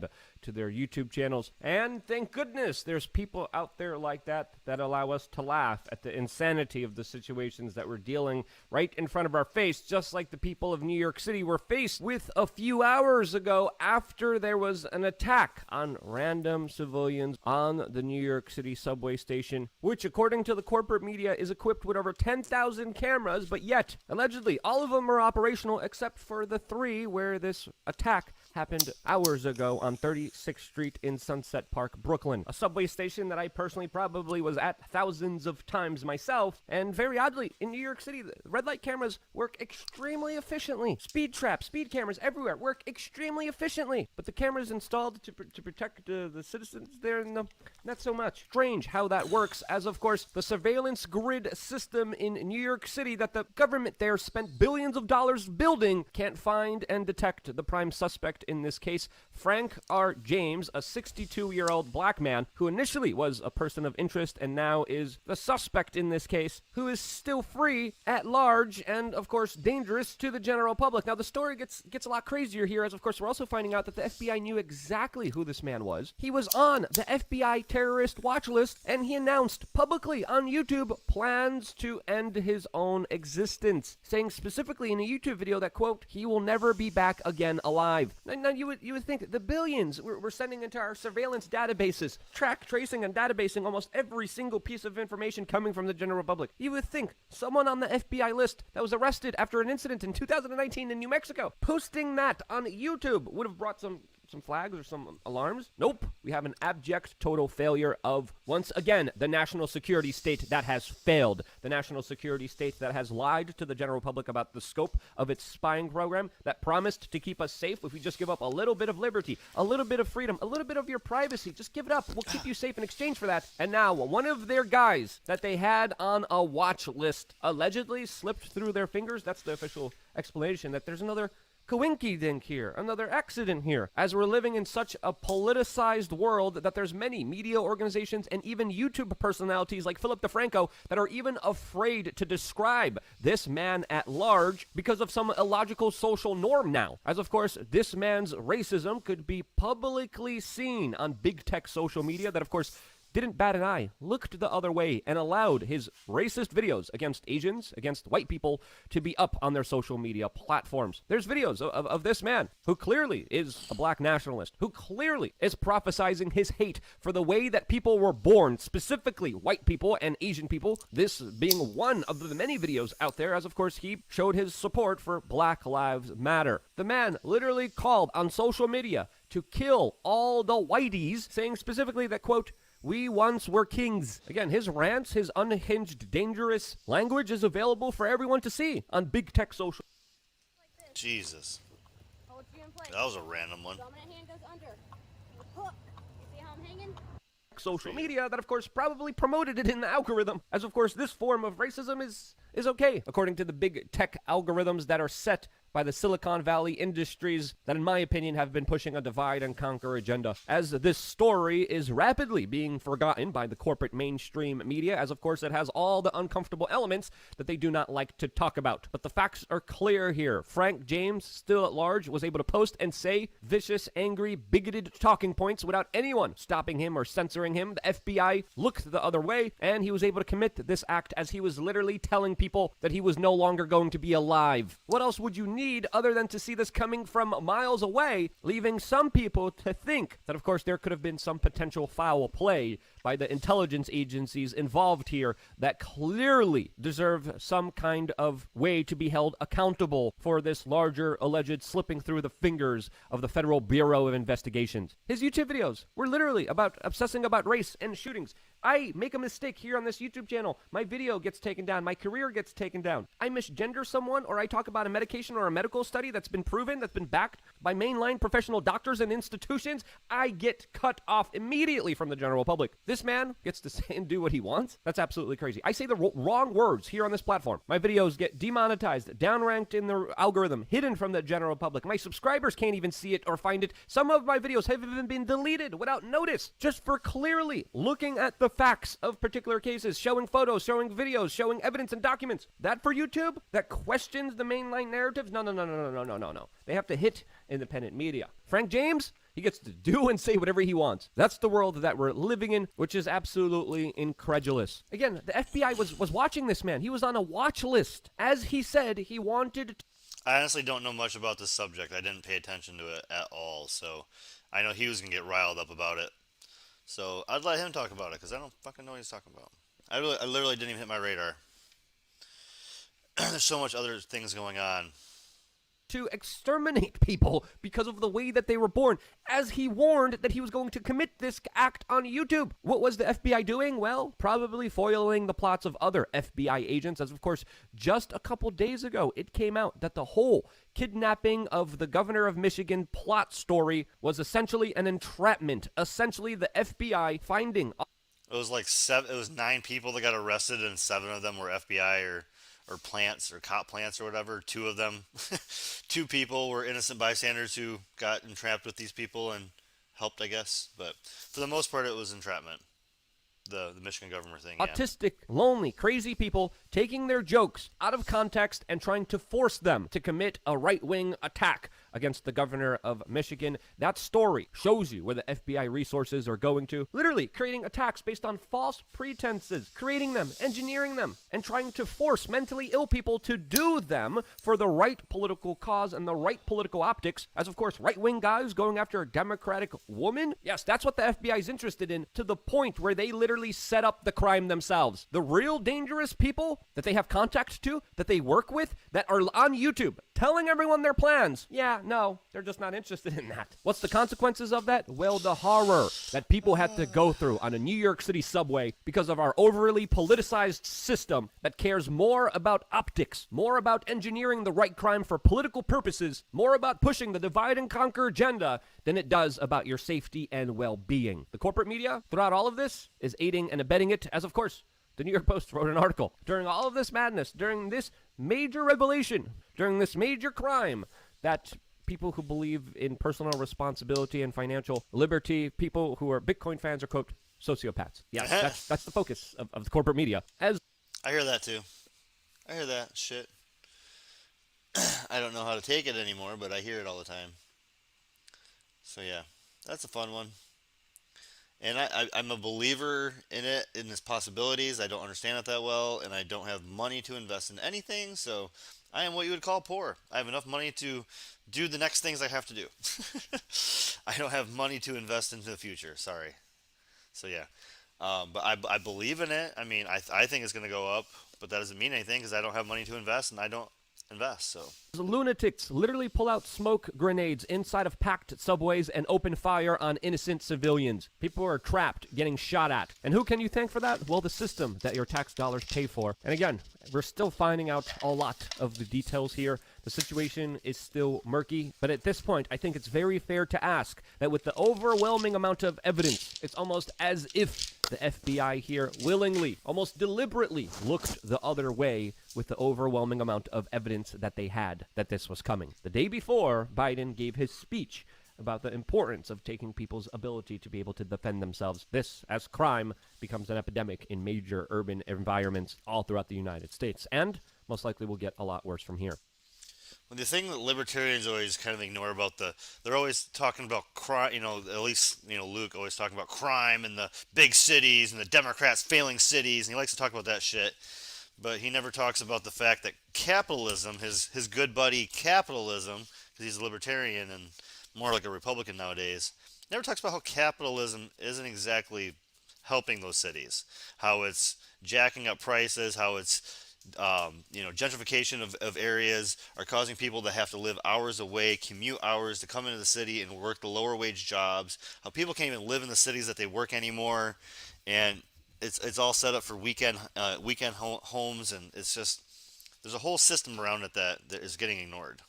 to their YouTube channels. And thank goodness there's people out there like that allow us to laugh at the insanity of the situations that we're dealing right in front of our face, just like the people of New York City were faced with a few hours ago after there was an attack on random civilians on the New York City subway station, which according to the corporate media is equipped with over 10,000 cameras, but yet, allegedly, all of them are operational except for the 3 where this attack happened hours ago on 36th Street in Sunset Park, Brooklyn. A subway station that I personally probably was at thousands of times myself, and very oddly, in New York City, the red light cameras work extremely efficiently. Speed traps, speed cameras everywhere work extremely efficiently, but the cameras installed to protect the citizens there, no, not so much. Strange how that works, as of course, the surveillance grid system in New York City that the government there spent billions of dollars building can't find and detect the prime suspect in this case, Frank R. James, a 62-year-old black man who initially was a person of interest and now is the suspect in this case, who is still free at large and, of course, dangerous to the general public. Now, the story gets a lot crazier here, as, of course, we're also finding out that the FBI knew exactly who this man was. He was on the FBI terrorist watch list, and he announced publicly on YouTube plans to end his own existence, saying specifically in a YouTube video that, quote, he will never be back again alive. Now you would think the billions we're sending into our surveillance databases, tracing and databasing almost every single piece of information coming from the general public. You would think someone on the FBI list that was arrested after an incident in 2019 in New Mexico, posting that on YouTube would have brought some flags or some alarms. Nope. We have an abject total failure of, once again, the national security state that has failed. The national security state that has lied to the general public about the scope of its spying program, that promised to keep us safe if we just give up a little bit of liberty, a little bit of freedom, a little bit of your privacy. Just give it up. We'll keep you safe in exchange for that. And now, one of their guys that they had on a watch list allegedly slipped through their fingers. That's the official explanation, that there's another coinky-dink here, another accident here, as we're living in such a politicized world that there's many media organizations and even YouTube personalities like Philip DeFranco that are even afraid to describe this man at large because of some illogical social norm now. As of course, this man's racism could be publicly seen on big tech social media that of course didn't bat an eye, looked the other way, and allowed his racist videos against Asians, against white people, to be up on their social media platforms. There's videos of this man, who clearly is a black nationalist, who clearly is prophesizing his hate for the way that people were born, specifically white people and Asian people, this being one of the many videos out there, as of course he showed his support for Black Lives Matter. The man literally called on social media to kill all the whiteys, saying specifically that, quote, we once were kings. Again, his rants, his unhinged, dangerous language is available for everyone to see on big tech social. Jesus. That was a random one. Social media that, of course, probably promoted it in the algorithm. As, of course, this form of racism is okay, according to the big tech algorithms that are set by the Silicon Valley industries that, in my opinion, have been pushing a divide and conquer agenda. As this story is rapidly being forgotten by the corporate mainstream media, as of course it has all the uncomfortable elements that they do not like to talk about. But the facts are clear here. Frank James, still at large, was able to post and say vicious, angry, bigoted talking points without anyone stopping him or censoring him. The FBI looked the other way, and he was able to commit this act as he was literally telling people that he was no longer going to be alive. What else would you need other than to see this coming from miles away, leaving some people to think that, of course, there could have been some potential foul play by the intelligence agencies involved here that clearly deserve some kind of way to be held accountable for this larger alleged slipping through the fingers of the Federal Bureau of Investigations. His YouTube videos were literally about obsessing about race and shootings. I make a mistake here on this YouTube channel. My video gets taken down. My career gets taken down. I misgender someone, or I talk about a medication or a medical study that's been proven, that's been backed by mainline professional doctors and institutions. I get cut off immediately from the general public. This man gets to say and do what he wants. That's absolutely crazy. I say the wrong words here on this platform. My videos get demonetized, downranked in the algorithm, hidden from the general public. My subscribers can't even see it or find it. Some of my videos have even been deleted without notice, just for clearly looking at the facts of particular cases, showing photos, showing videos, showing evidence and documents. That for YouTube, that questions the mainline narratives? No. They have to hit independent media. Frank James, He gets to do and say whatever he wants. That's the world that we're living in, which is absolutely incredulous. Again, the FBI was watching this man. He was on a watch list. As he said, he wanted to... I honestly don't know much about this subject. I didn't pay attention to it at all, so I know he was going to get riled up about it. So I'd let him talk about it, because I don't fucking know what he's talking about. I literally didn't even hit my radar. There's so much other things going on. To exterminate people because of the way that they were born, as he warned that he was going to commit this act on YouTube. What was the FBI doing? Well, probably foiling the plots of other FBI agents, as of course, just a couple days ago, it came out that the whole kidnapping of the governor of Michigan plot story was essentially an entrapment. Essentially, the FBI finding... It was like 9 people that got arrested, and 7 of them were FBI or plants or cop plants or whatever. 2 of them, 2 people were innocent bystanders who got entrapped with these people and helped, I guess. But for the most part, it was entrapment. The Michigan governor thing. Yeah. Autistic, lonely, crazy people taking their jokes out of context and trying to force them to commit a right-wing attack against the governor of Michigan. That story shows you where the FBI resources are going to. Literally creating attacks based on false pretenses, creating them, engineering them, and trying to force mentally ill people to do them for the right political cause and the right political optics. As of course, right-wing guys going after a Democratic woman. Yes, that's what the FBI is interested in, to the point where they literally set up the crime themselves. The real dangerous people that they have contact to, that they work with, that are on YouTube telling everyone their plans. Yeah, no, they're just not interested in that. What's the consequences of that? Well, the horror that people had to go through on a New York City subway because of our overly politicized system that cares more about optics, more about engineering the right crime for political purposes, more about pushing the divide and conquer agenda than it does about your safety and well-being. The corporate media, throughout all of this, is aiding and abetting it, as of course, the New York Post wrote an article. During all of this madness, during this major revelation, during this major crime, that people who believe in personal responsibility and financial liberty, people who are Bitcoin fans, are, quote, sociopaths. Yes, that's the focus of the corporate media. As I hear that too. I hear that shit. I don't know how to take it anymore, but I hear it all the time. So yeah, that's a fun one. And I'm a believer in it, in its possibilities. I don't understand it that well, and I don't have money to invest in anything, so I am what you would call poor. I have enough money to do the next things I have to do. I don't have money to invest into the future, sorry. So yeah, but I believe in it. I mean, I think it's going to go up, but that doesn't mean anything because I don't have money to invest, and I don't invest, so. lunatics literally pull out smoke grenades inside of packed subways and open fire on innocent civilians. People are trapped, getting shot at. And who can you thank for that? Well, the system that your tax dollars pay for. And again, we're still finding out a lot of the details here. The situation is still murky, but at this point, I think it's very fair to ask that with the overwhelming amount of evidence, it's almost as if the FBI here willingly, almost deliberately, looked the other way with the overwhelming amount of evidence that they had that this was coming. The day before, Biden gave his speech about the importance of taking people's ability to be able to defend themselves. This, as crime becomes an epidemic in major urban environments all throughout the United States, and most likely will get a lot worse from here. Well, the thing that libertarians always kind of ignore about they're always talking about crime, at least, Luke always talking about crime in the big cities and the Democrats failing cities, and he likes to talk about that shit. But he never talks about the fact that capitalism, his good buddy capitalism, because he's a libertarian and more like a Republican nowadays, never talks about how capitalism isn't exactly helping those cities, how it's jacking up prices, how it's gentrification of areas are causing people to have to live hours away, commute hours to come into the city and work the lower wage jobs, how people can't even live in the cities that they work anymore, and it's all set up for weekend homes, and it's just, there's a whole system around it that is getting ignored.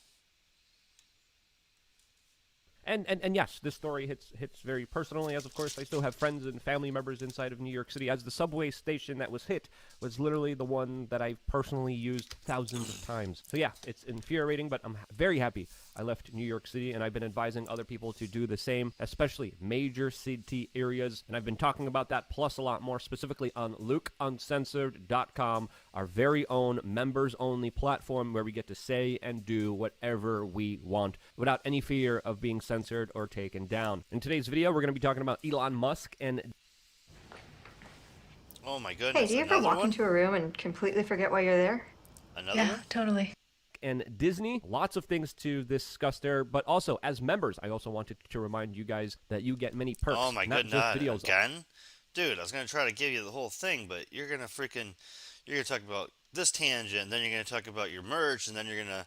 And yes, this story hits very personally, as of course I still have friends and family members inside of New York City, as the subway station that was hit was literally the one that I've personally used thousands of times. So yeah, it's infuriating, but I'm very happy I left New York City, and I've been advising other people to do the same, especially major city areas. And I've been talking about that plus a lot more, specifically on LukeUncensored.com, our very own members-only platform where we get to say and do whatever we want without any fear of being censored or taken down. In today's video, we're going to be talking about Elon Musk and... Oh my goodness. Hey, do you ever walk into a room and completely forget why you're there? Another one? Totally. And Disney. Lots of things to discuss there, but also as members, I also wanted to remind you guys that you get many perks. Oh my not goodness. just videos. Again? Dude, I was going to try to give you the whole thing, but you're going to talk about this tangent, then you're going to talk about your merch, and then you're going to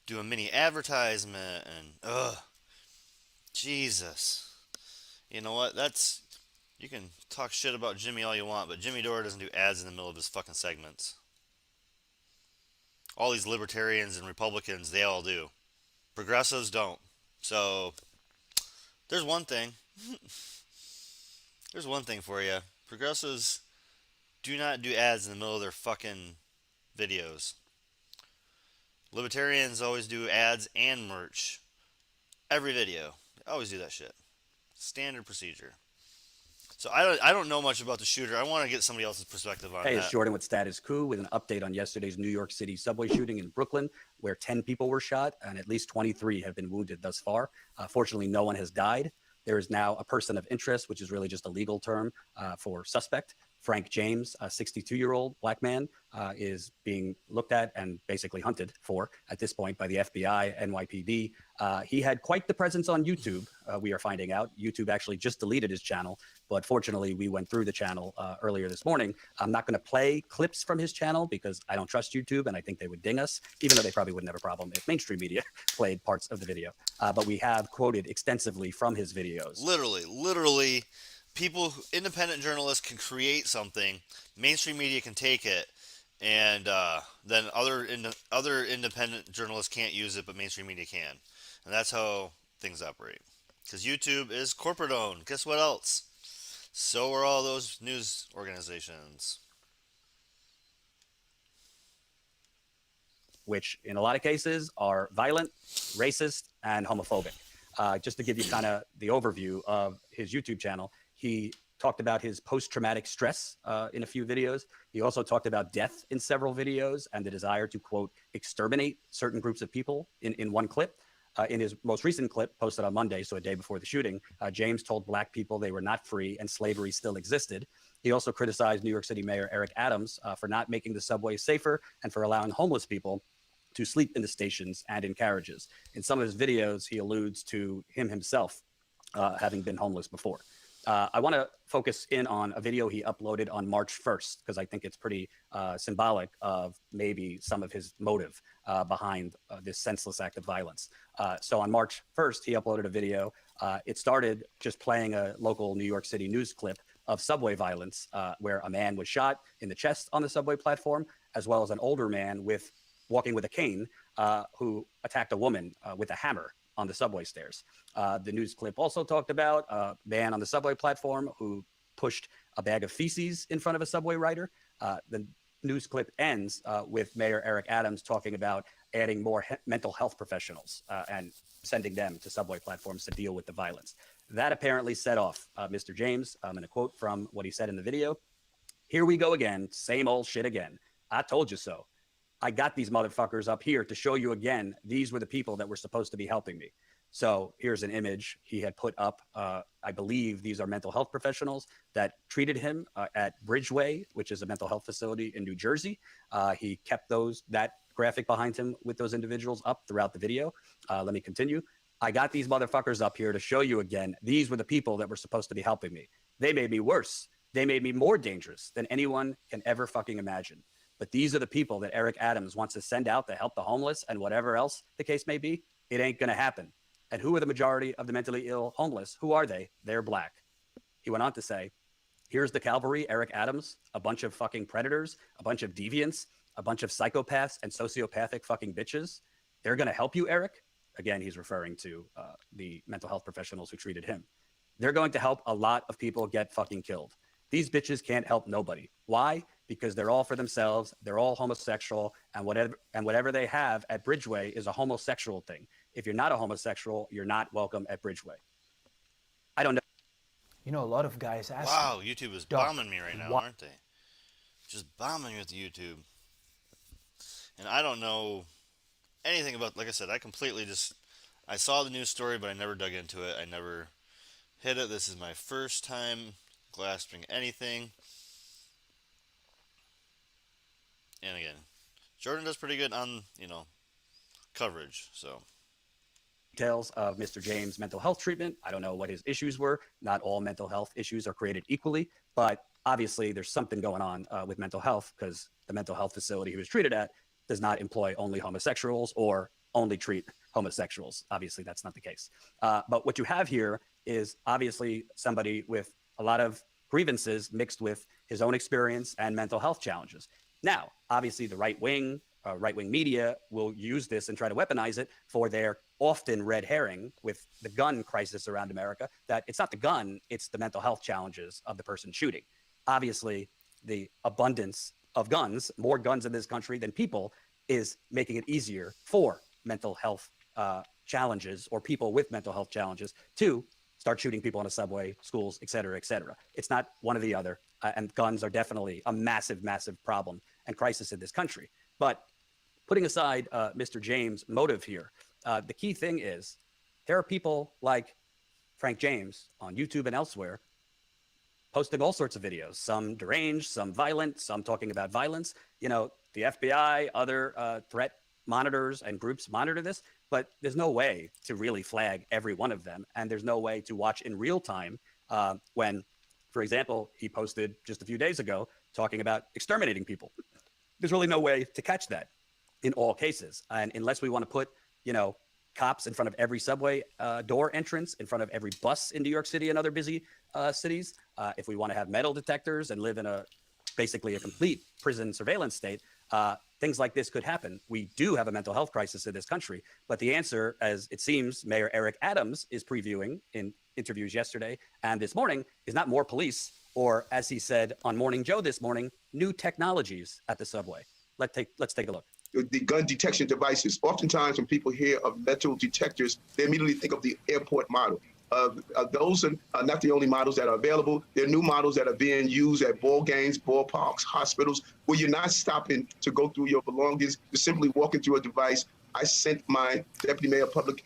do a mini advertisement, and Jesus. You know what? You can talk shit about Jimmy all you want, but Jimmy Dore doesn't do ads in the middle of his fucking segments. All these libertarians and Republicans, they all do. Progressives don't. So, there's one thing. There's one thing for you. Progressives do not do ads in the middle of their fucking videos. Libertarians always do ads and merch. Every video. They always do that shit. Standard procedure. So I don't know much about the shooter. I want to get somebody else's perspective on Hey, that. it's Jordan with Status Quo with an update on yesterday's New York City subway shooting in Brooklyn, where 10 people were shot and at least 23 have been wounded thus far. Fortunately, no one has died. There is now a person of interest, which is really just a legal term for suspect. Frank James, a 62-year-old black man, is being looked at and basically hunted for at this point by the FBI, NYPD. He had quite the presence on YouTube, we are finding out. YouTube actually just deleted his channel, but fortunately we went through the channel earlier this morning. I'm not going to play clips from his channel because I don't trust YouTube and I think they would ding us, even though they probably wouldn't have a problem if mainstream media played parts of the video. But we have quoted extensively from his videos. Literally, independent journalists can create something, mainstream media can take it, and then other independent journalists can't use it, but mainstream media can. And that's how things operate. Because YouTube is corporate owned. Guess what else? So are all those news organizations. Which in a lot of cases are violent, racist, and homophobic. Just to give you kind of the overview of his YouTube channel, he talked about his post-traumatic stress in a few videos. He also talked about death in several videos and the desire to, quote, exterminate certain groups of people in one clip. In his most recent clip, posted on Monday, so a day before the shooting, James told black people they were not free and slavery still existed. He also criticized New York City Mayor Eric Adams for not making the subway safer and for allowing homeless people to sleep in the stations and in carriages. In some of his videos, he alludes to himself having been homeless before. I want to focus in on a video he uploaded on March 1st, because I think it's pretty symbolic of maybe some of his motive behind this senseless act of violence. So on March 1st, he uploaded a video. It started just playing a local New York City news clip of subway violence, where a man was shot in the chest on the subway platform, as well as an older man walking with a cane who attacked a woman with a hammer on the subway stairs. The news clip also talked about a man on the subway platform who pushed a bag of feces in front of a subway rider. The news clip ends with Mayor Eric Adams talking about adding more mental health professionals and sending them to subway platforms to deal with the violence. That apparently set off Mr. James. I'm going to quote from what he said in the video. "Here we go again, same old shit again. I told you so. I got these motherfuckers up here to show you again, these were the people that were supposed to be helping me." So here's an image he had put up. I believe these are mental health professionals that treated him at Bridgeway, which is a mental health facility in New Jersey. He kept that graphic behind him with those individuals up throughout the video. Let me continue. "I got these motherfuckers up here to show you again, these were the people that were supposed to be helping me. They made me worse. They made me more dangerous than anyone can ever fucking imagine. But these are the people that Eric Adams wants to send out to help the homeless and whatever else the case may be. It ain't going to happen. And who are the majority of the mentally ill homeless? Who are they? They're black." He went on to say, "Here's the cavalry, Eric Adams, a bunch of fucking predators, a bunch of deviants, a bunch of psychopaths and sociopathic fucking bitches. They're going to help you, Eric." Again, he's referring to the mental health professionals who treated him. "They're going to help a lot of people get fucking killed. These bitches can't help nobody. Why? Because they're all for themselves. They're all homosexual, and whatever they have at Bridgeway is a homosexual thing. If you're not a homosexual, you're not welcome at Bridgeway. I don't know. You know, a lot of guys ask Wow, me, YouTube is Doc, bombing me right now, why- aren't they? Just bombing me with YouTube. And I don't know anything about, like I said, I saw the news story, but I never dug into it. I never hit it. This is my first time grasping anything. And again, Jordan does pretty good on, coverage, so. Details of Mr. James' mental health treatment. I don't know what his issues were. Not all mental health issues are created equally, but obviously there's something going on with mental health, because the mental health facility he was treated at does not employ only homosexuals or only treat homosexuals. Obviously, that's not the case. But what you have here is obviously somebody with a lot of grievances mixed with his own experience and mental health challenges. Now, obviously, the right-wing media will use this and try to weaponize it for their often red herring with the gun crisis around America, that it's not the gun, it's the mental health challenges of the person shooting. Obviously, the abundance of guns, more guns in this country than people, is making it easier for mental health challenges or people with mental health challenges to start shooting people on a subway, schools, et cetera, et cetera. It's not one or the other. And guns are definitely a massive, massive problem and crisis in this country. But putting aside Mr. James' motive here, the key thing is there are people like Frank James on YouTube and elsewhere posting all sorts of videos, some deranged, some violent, some talking about violence. You know, the FBI, other threat monitors and groups monitor this, but there's no way to really flag every one of them. And there's no way to watch in real time when, for example, he posted just a few days ago talking about exterminating people. There's really no way to catch that in all cases. And unless we want to put, cops in front of every subway door entrance, in front of every bus in New York City and other busy cities, if we want to have metal detectors and live in basically a complete prison surveillance state, things like this could happen. We do have a mental health crisis in this country, but the answer, as it seems Mayor Eric Adams is previewing in interviews yesterday and this morning, is not more police, or as he said on Morning Joe this morning, new technologies at the subway. Let's take a look. The gun detection devices. Oftentimes when people hear of metal detectors, they immediately think of the airport model. Those are not the only models that are available. There are new models that are being used at ball games, ballparks, hospitals, where you're not stopping to go through your belongings. You're simply walking through a device. I sent my deputy mayor of public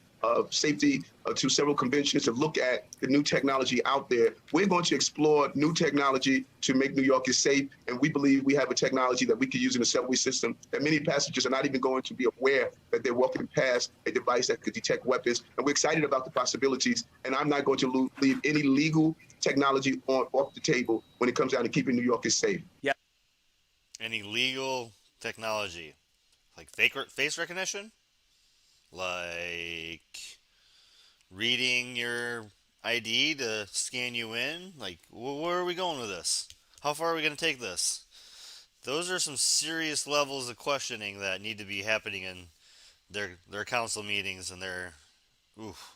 safety to several conventions to look at the new technology out there. We're going to explore new technology to make New Yorkers safe, and we believe we have a technology that we can use in the subway system that many passengers are not even going to be aware that they're walking past a device that could detect weapons. And we're excited about the possibilities, and I'm not going to leave any legal technology off the table when it comes down to keeping New Yorkers safe. Yeah. Any legal technology, like face recognition? Like reading your ID to scan you in? Like, where are we going with this? How far are we going to take this? Those are some serious levels of questioning that need to be happening in their council meetings and their. Oof.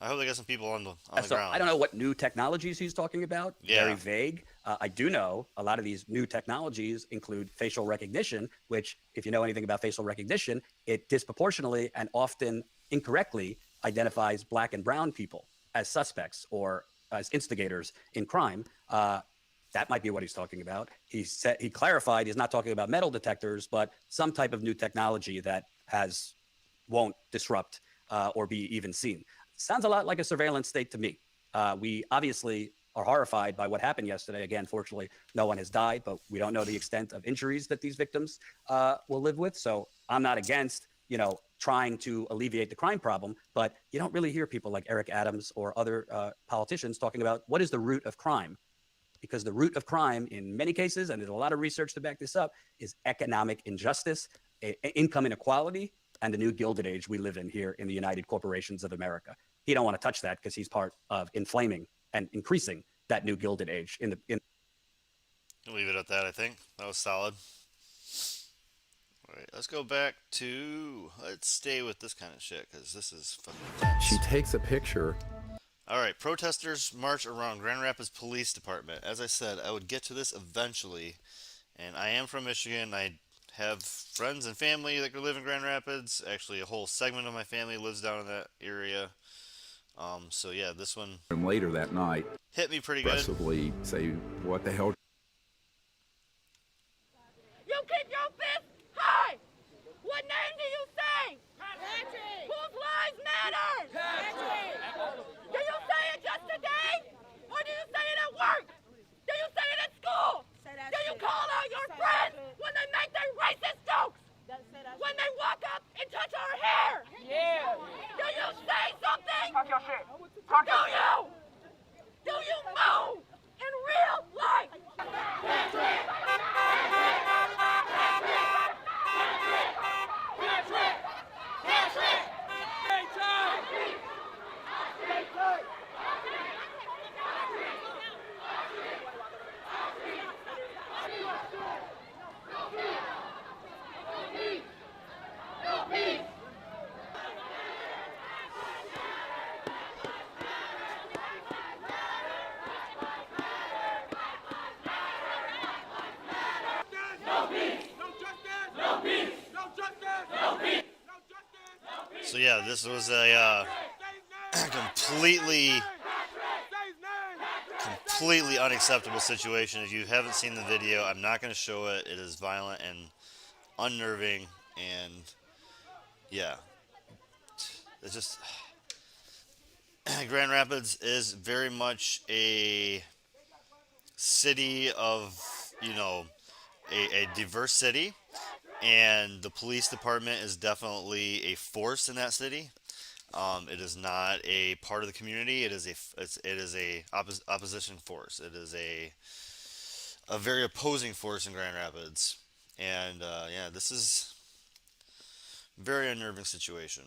I hope they got some people on the ground. I don't know what new technologies he's talking about. Yeah. Very vague. I do know a lot of these new technologies include facial recognition, which, if you know anything about facial recognition, it disproportionately and often incorrectly identifies black and brown people as suspects or as instigators in crime. That might be what he's talking about. He clarified he's not talking about metal detectors, but some type of new technology that won't disrupt or be even seen. Sounds a lot like a surveillance state to me. We obviously are horrified by what happened yesterday. Again, fortunately, no one has died, but we don't know the extent of injuries that these victims will live with. So I'm not against, trying to alleviate the crime problem, but you don't really hear people like Eric Adams or other politicians talking about what is the root of crime. Because the root of crime in many cases, and there's a lot of research to back this up, is economic injustice, income inequality, and the new Gilded Age we live in here in the United Corporations of America. He don't want to touch that because he's part of inflaming and increasing that new Gilded Age. We'll leave it at that, I think. That was solid. All right, let's go back to... Let's stay with this kind of shit, because this is fucking nuts. She takes a picture. All right, protesters march around Grand Rapids Police Department. As I said, I would get to this eventually, and I am from Michigan. I have friends and family that live in Grand Rapids. Actually, a whole segment of my family lives down in that area. So yeah, this one. And later that night, hit me pretty good. Aggressively say, "What the hell?" You keep your fist high. What name do you say? Patrick. Whose lives matter? Patrick. Do you say it just today? Or do you say it at work? Do you say it at school? Do you call out your friends when they make their racist jokes? When they walk up and touch our hair? Yeah. Do you say something? Talk your shit. Talk do you? Do you move in real life? Patrick. So yeah, this was a completely unacceptable situation. If you haven't seen the video, I'm not going to show it. It is violent and unnerving, and yeah, it's just Grand Rapids is very much a city of, a diverse city. And the police department is definitely a force in that city. It is not a part of the community. It is a opposition force. It is a very opposing force in Grand Rapids. And yeah, this is a very unnerving situation.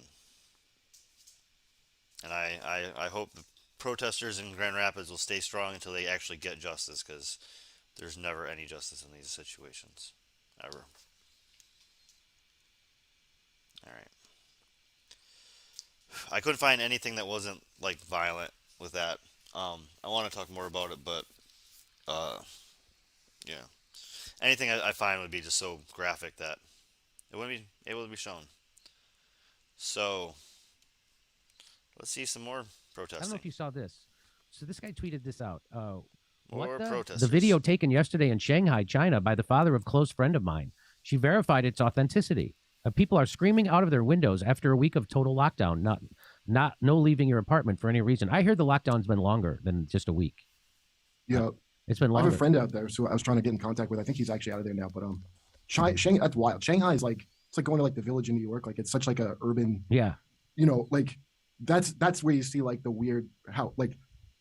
And I hope the protesters in Grand Rapids will stay strong until they actually get justice, because there's never any justice in these situations, ever. All right. I couldn't find anything that wasn't violent with that. I want to talk more about it, but yeah, anything I find would be just so graphic that it wouldn't be able to be shown. So let's see some more protesting. I don't know if you saw this. So this guy tweeted this out. More protesters. The video taken yesterday in Shanghai, China, by the father of a close friend of mine. She verified its authenticity. People are screaming out of their windows after a week of total lockdown, no leaving your apartment for any reason. I hear the lockdown's been longer than just a week. Yeah, it's been I longer. have a friend out there, so I was trying to get in contact with. I think he's actually out of there now. But Shanghai, that's wild. Shanghai is it's like going to the village in New York. It's such a urban. Yeah. That's where you see the weird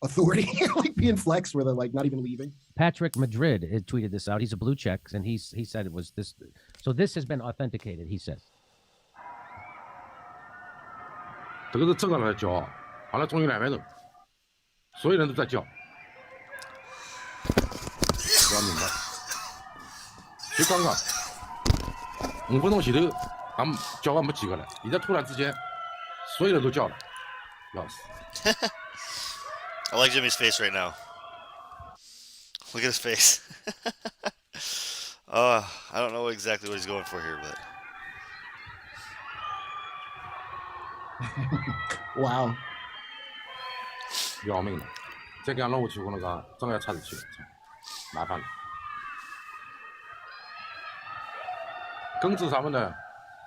authority being flexed, where they're not even leaving. Patrick Madrid tweeted this out. He's a blue check, and he said it was this. So this has been authenticated, he says. 这个是正常的叫，好了，终于2分钟，所有人都在叫，不要明白。就刚刚5分钟前头，俺们叫完没几个了，现在突然之间，所有人都叫了，要死。I like Jimmy's face right now. Look at his face. I don't know exactly what he's going for here, but wow. 要命了！再这样弄下去，我跟侬讲，真要出事体了，麻烦了。根治啥么呢？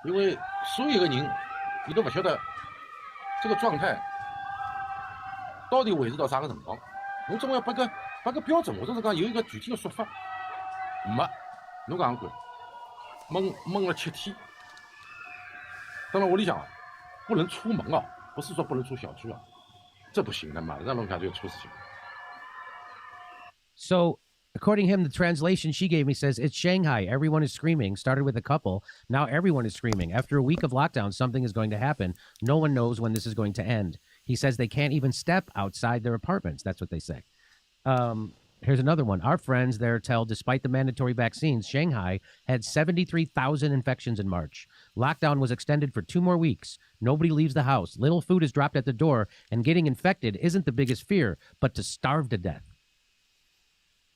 因为所有的人，你都不晓得这个状态到底维持到啥个辰光。侬总要把个标准，或者是讲有一个具体的说法。没，侬讲看，闷了7天，当然屋里向不能出门啊，不是说不能出小区啊，这不行的嘛，让弄下就出事情。So, according to him, the translation she gave me says it's Shanghai. Everyone is screaming. Started with a couple. Now everyone is screaming. After a week of lockdown, something is going to happen. No one knows when this is going to end. He says they can't even step outside their apartments. That's what they say. Here's another one. Our friends there tell, despite the mandatory vaccines, Shanghai had 73,000 infections in March. Lockdown was extended for 2 more weeks. Nobody leaves the house. Little food is dropped at the door, and getting infected isn't the biggest fear, but to starve to death.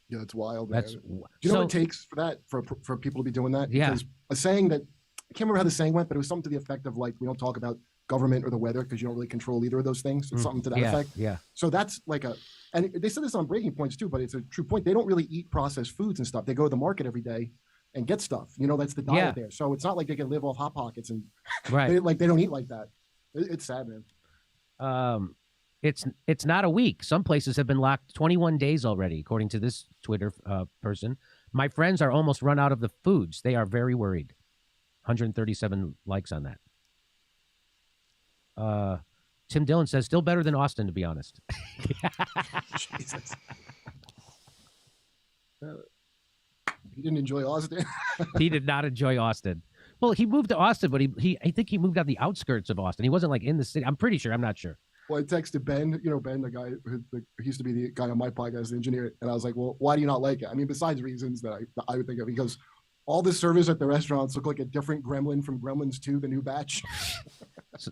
Yeah, it's wild. That's Do you know what it takes for that, for people to be doing that? Yeah. Because a saying that, I can't remember how the saying went, but it was something to the effect of like, we don't talk about government or the weather because you don't really control either of those things. It's something to that yeah, effect. Yeah. So that's like and they said this on Breaking Points too, but it's a true point. They don't really eat processed foods and stuff. They go to the market every day and get stuff. You know, that's the diet Yeah. there. So it's not like they can live off Hot Pockets and Right. they don't eat like that. It's sad, man. It's not a week. Some places have been locked 21 days already, according to this Twitter person. My friends are almost run out of the foods. They are very worried. 137 likes on that. Tim Dillon says, still better than Austin, to be honest. Jesus. He didn't enjoy Austin. He did not enjoy Austin. Well, he moved to Austin, but I think he moved on the outskirts of Austin. He wasn't like in the city. I'm pretty sure. I'm not sure. Well, I texted Ben, Ben, the guy who used to be the guy on my podcast, the engineer, and I was like, well, why do you not like it? I mean, besides reasons that I would think of, he goes, all the servers at the restaurants look like a different gremlin from Gremlins 2, the new batch.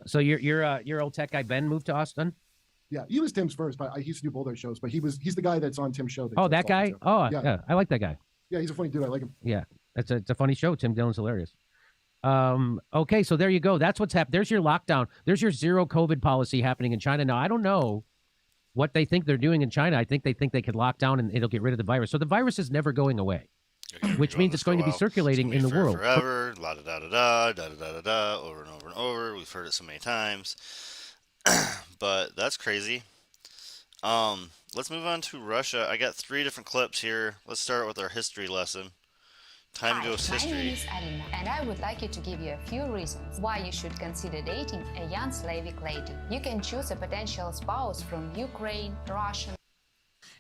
So your old tech guy Ben moved to Austin? Yeah, he was Tim's first, but he used to do both their shows. But he's the guy that's on Tim's show. Oh, that guy? Oh, yeah. yeah. I like that guy. Yeah, he's a funny dude. I like him. Yeah, it's a funny show. Tim Dillon's hilarious. Okay, so there you go. That's what's happened. There's your lockdown. There's your zero COVID policy happening in China. Now, I don't know what they think they're doing in China. I think they could lock down and it'll get rid of the virus. So the virus is never going away, which means it's going to be circulating in the world forever. La da da da da da da da da, over and over and over. We've heard it so many times, but that's crazy. Let's move on to Russia. I got 3 different clips here. Let's start with our history lesson. Time goes My name history. is Alina, and I would like you to give you a few reasons why you should consider dating a young Slavic lady. You can choose a potential spouse from Ukraine, Russia.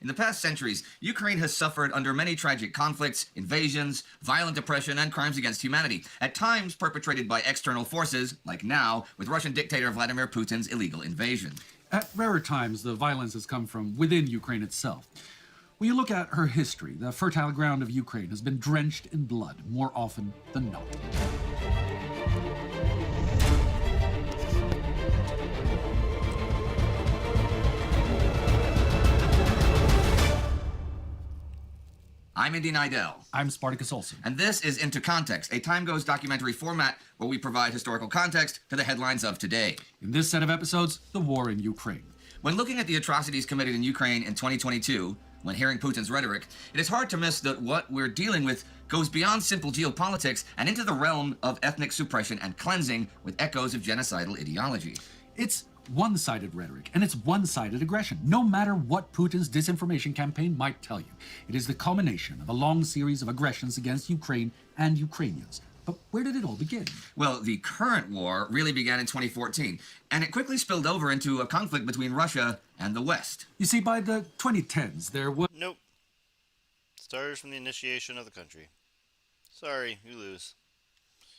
In the past centuries, Ukraine has suffered under many tragic conflicts, invasions, violent oppression, and crimes against humanity, at times perpetrated by external forces, like now with Russian dictator Vladimir Putin's illegal invasion. At rarer times, the violence has come from within Ukraine itself. When you look at her history, the fertile ground of Ukraine has been drenched in blood more often than not. I'm Indy Nidell. I'm Spartacus Olson. And this is Into Context, a Time Goes documentary format where we provide historical context to the headlines of today. In this set of episodes, the war in Ukraine. When looking at the atrocities committed in Ukraine in 2022, when hearing Putin's rhetoric, it is hard to miss that what we're dealing with goes beyond simple geopolitics and into the realm of ethnic suppression and cleansing with echoes of genocidal ideology. It's one-sided rhetoric, and it's one-sided aggression, no matter what Putin's disinformation campaign might tell you. It is the culmination of a long series of aggressions against Ukraine and Ukrainians. But where did it all begin? Well, the current war really began in 2014, and it quickly spilled over into a conflict between Russia and the West. You see, by the 2010s, there was... Nope. Started from the initiation of the country. Sorry, you lose.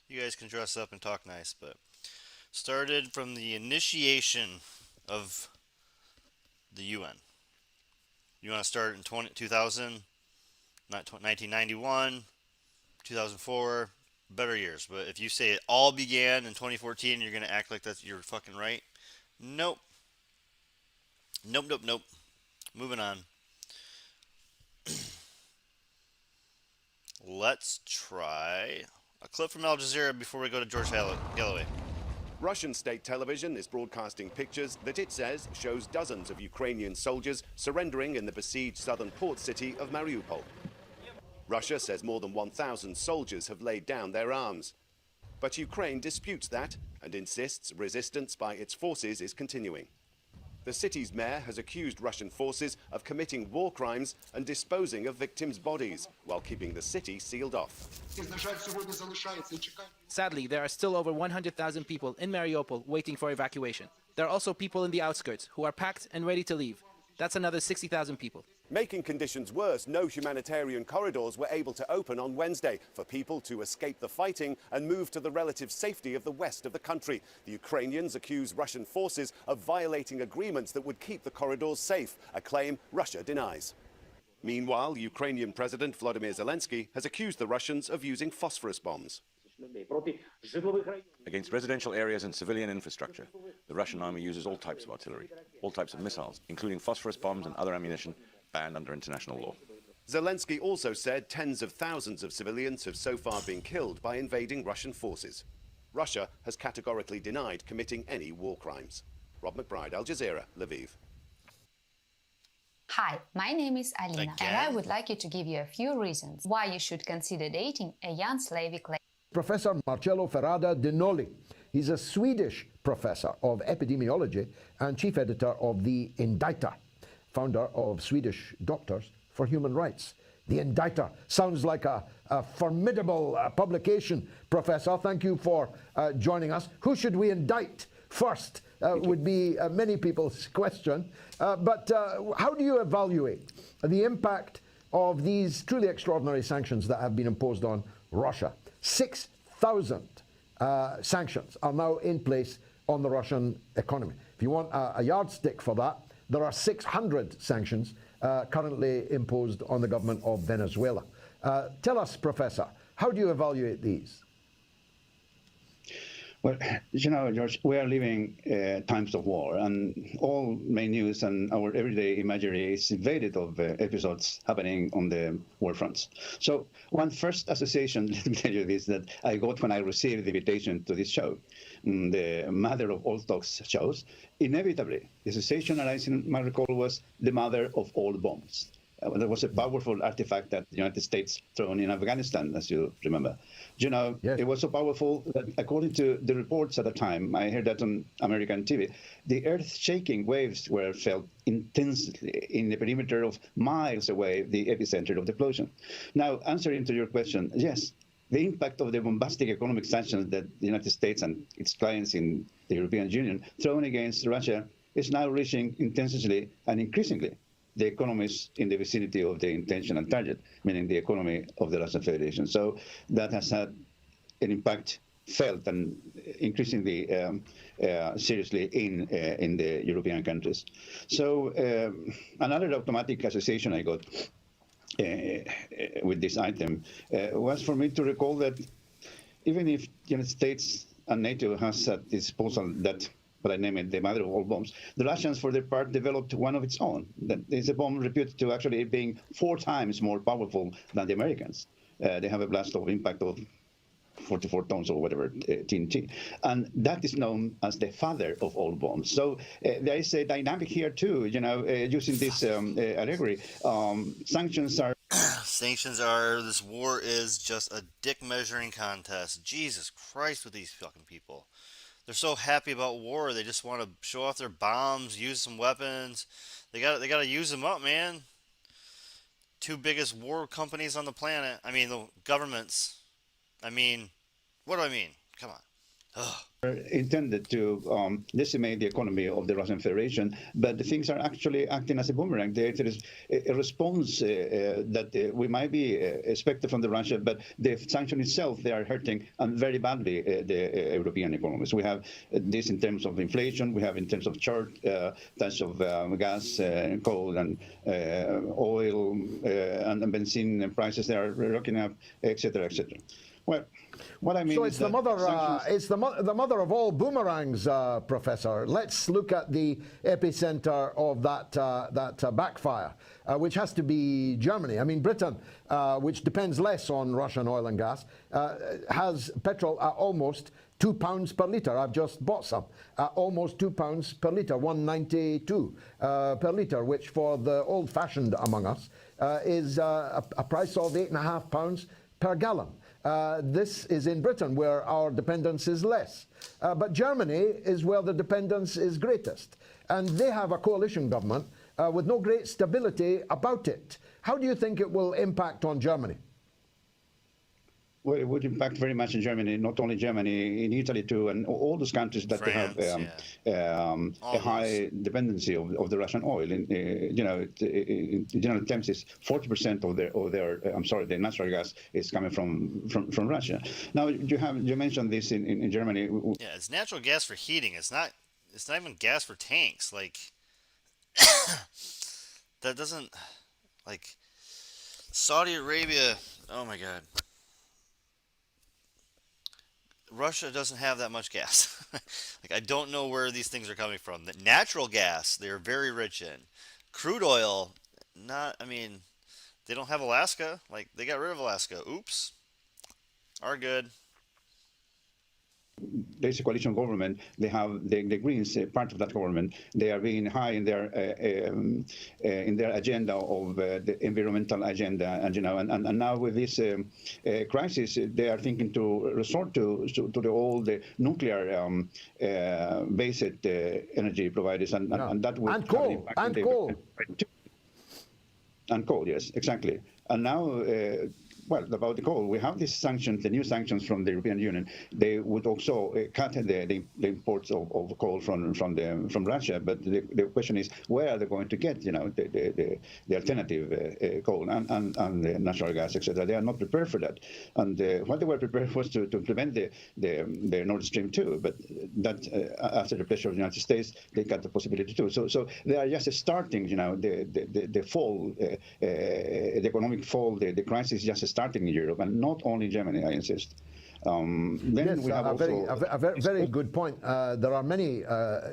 You guys can dress up and talk nice, but... started from the initiation of the UN. You want to start in 2000, not 1991, 2004, better years. But if you say it all began in 2014, you're going to act like you're fucking right. Nope. Nope. Moving on. Let's try a clip from Al Jazeera before we go to George Galloway. Russian state television is broadcasting pictures that it says shows dozens of Ukrainian soldiers surrendering in the besieged southern port city of Mariupol. Russia says more than 1,000 soldiers have laid down their arms. But Ukraine disputes that and insists resistance by its forces is continuing. The city's mayor has accused Russian forces of committing war crimes and disposing of victims' bodies while keeping the city sealed off. Sadly, there are still over 100,000 people in Mariupol waiting for evacuation. There are also people in the outskirts who are packed and ready to leave. That's another 60,000 people. Making conditions worse, no humanitarian corridors were able to open on Wednesday for people to escape the fighting and move to the relative safety of the west of the country. The Ukrainians accuse Russian forces of violating agreements that would keep the corridors safe, a claim Russia denies. Meanwhile, Ukrainian President Volodymyr Zelensky has accused the Russians of using phosphorus bombs. Against residential areas and civilian infrastructure, the Russian army uses all types of artillery, all types of missiles, including phosphorus bombs and other ammunition banned under international law. Zelensky also said tens of thousands of civilians have so far been killed by invading Russian forces. Russia has categorically denied committing any war crimes. Rob McBride, Al Jazeera, Lviv. Hi, my name is Alina, and I would like to give you a few reasons why you should consider dating a young Slavic lady. Professor Marcello Ferrada De Noli. He's a Swedish professor of epidemiology and chief editor of the Inditer, founder of Swedish Doctors for Human Rights. The Inditer sounds like a formidable publication. Professor, thank you for joining us. Who should we indict first? Would be many people's question. But how do you evaluate the impact of these truly extraordinary sanctions that have been imposed on Russia? 6,000 sanctions are now in place on the Russian economy. If you want a yardstick for that, there are 600 sanctions currently imposed on the government of Venezuela. Tell us, Professor, how do you evaluate these? Well, you know, George, we are living times of war, and all main news and our everyday imagery is invaded of episodes happening on the war fronts. So one first association, let me tell you this, that I got when I received the invitation to this show, the mother of all talks shows, inevitably, the association arising in my recall was the mother of all bombs. There was a powerful artifact that the United States thrown in Afghanistan, as you remember. You know, It was so powerful that according to the reports at the time, I heard that on American TV, the earth-shaking waves were felt intensely in the perimeter of miles away, the epicenter of the explosion. Now, answering to your question, yes, the impact of the bombastic economic sanctions that the United States and its clients in the European Union thrown against Russia is now reaching intensely and increasingly the economies in the vicinity of the intentional target, meaning the economy of the Russian Federation. So that has had an impact felt and increasingly seriously in the European countries. So another automatic association I got with this item was for me to recall that even if the United States and NATO has at disposal that, but I name it the mother of all bombs, the Russians, for their part, developed one of its own. That is a bomb reputed to actually being 4 times more powerful than the Americans. They have a blast of impact of 44 tons or whatever, TNT. And that is known as the father of all bombs. So there is a dynamic here too, you know, using this allegory. Sanctions are... This war is just a dick measuring contest. Jesus Christ with these fucking people. They're so happy about war. They just want to show off their bombs, use some weapons. They got to use them up, man. 2 biggest war companies on the planet. I mean, the governments. I mean, what do I mean? Come on. Ugh. Intended to decimate the economy of the Russian Federation, but the things are actually acting as a boomerang. There is a response that we might be expected from the Russia, but the sanction itself, they are hurting and very badly the European economies. We have this in terms of inflation, we have in terms of types of gas, coal, and oil, and benzene prices. They are rocking up, etc., etc. Well, what I mean so is it's the mother of all boomerangs, Professor. Let's look at the epicenter of that backfire, which has to be Germany. I mean, Britain, which depends less on Russian oil and gas, has petrol at almost £2 per litre. I've just bought some. Almost £2 per litre, 1.92 per litre, which for the old-fashioned among us is a price of £8.5 per gallon. This is in Britain, where our dependence is less. But Germany is where the dependence is greatest. And they have a coalition government with no great stability about it. How do you think it will impact on Germany? Well, it would impact very much in Germany, not only Germany, in Italy too, and all those countries that France, have a high dependency of the Russian oil. You know, in general terms, is 40% of their the natural gas is coming from Russia. Now you mentioned this in Germany. Yeah, it's natural gas for heating. It's not even gas for tanks. Like that doesn't like. Saudi Arabia. Oh my God. Russia doesn't have that much gas. Like I don't know where these things are coming from. The natural gas, they're very rich in. Crude oil, not. I mean, they don't have Alaska. Like they got rid of Alaska. Oops. Are good. There's a coalition government. They have the Greens, part of that government. They are being high in their agenda of the environmental agenda, and and now with this crisis, they are thinking to resort to the old nuclear based energy providers, and that would and coal, and coal, yes, exactly. And now, well, about the coal, we have these sanctions, the new sanctions from the European Union. They would also cut the imports of coal from Russia. But the question is, where are they going to get, the alternative coal and natural gas, etc. They are not prepared for that. And what they were prepared was to implement the Nord Stream 2. But that after the pressure of the United States, they got the possibility to. So they are just starting, the fall, the economic fall, the crisis just starting in Europe, and not only Germany, I insist. Then yes, we have a very good point. There are many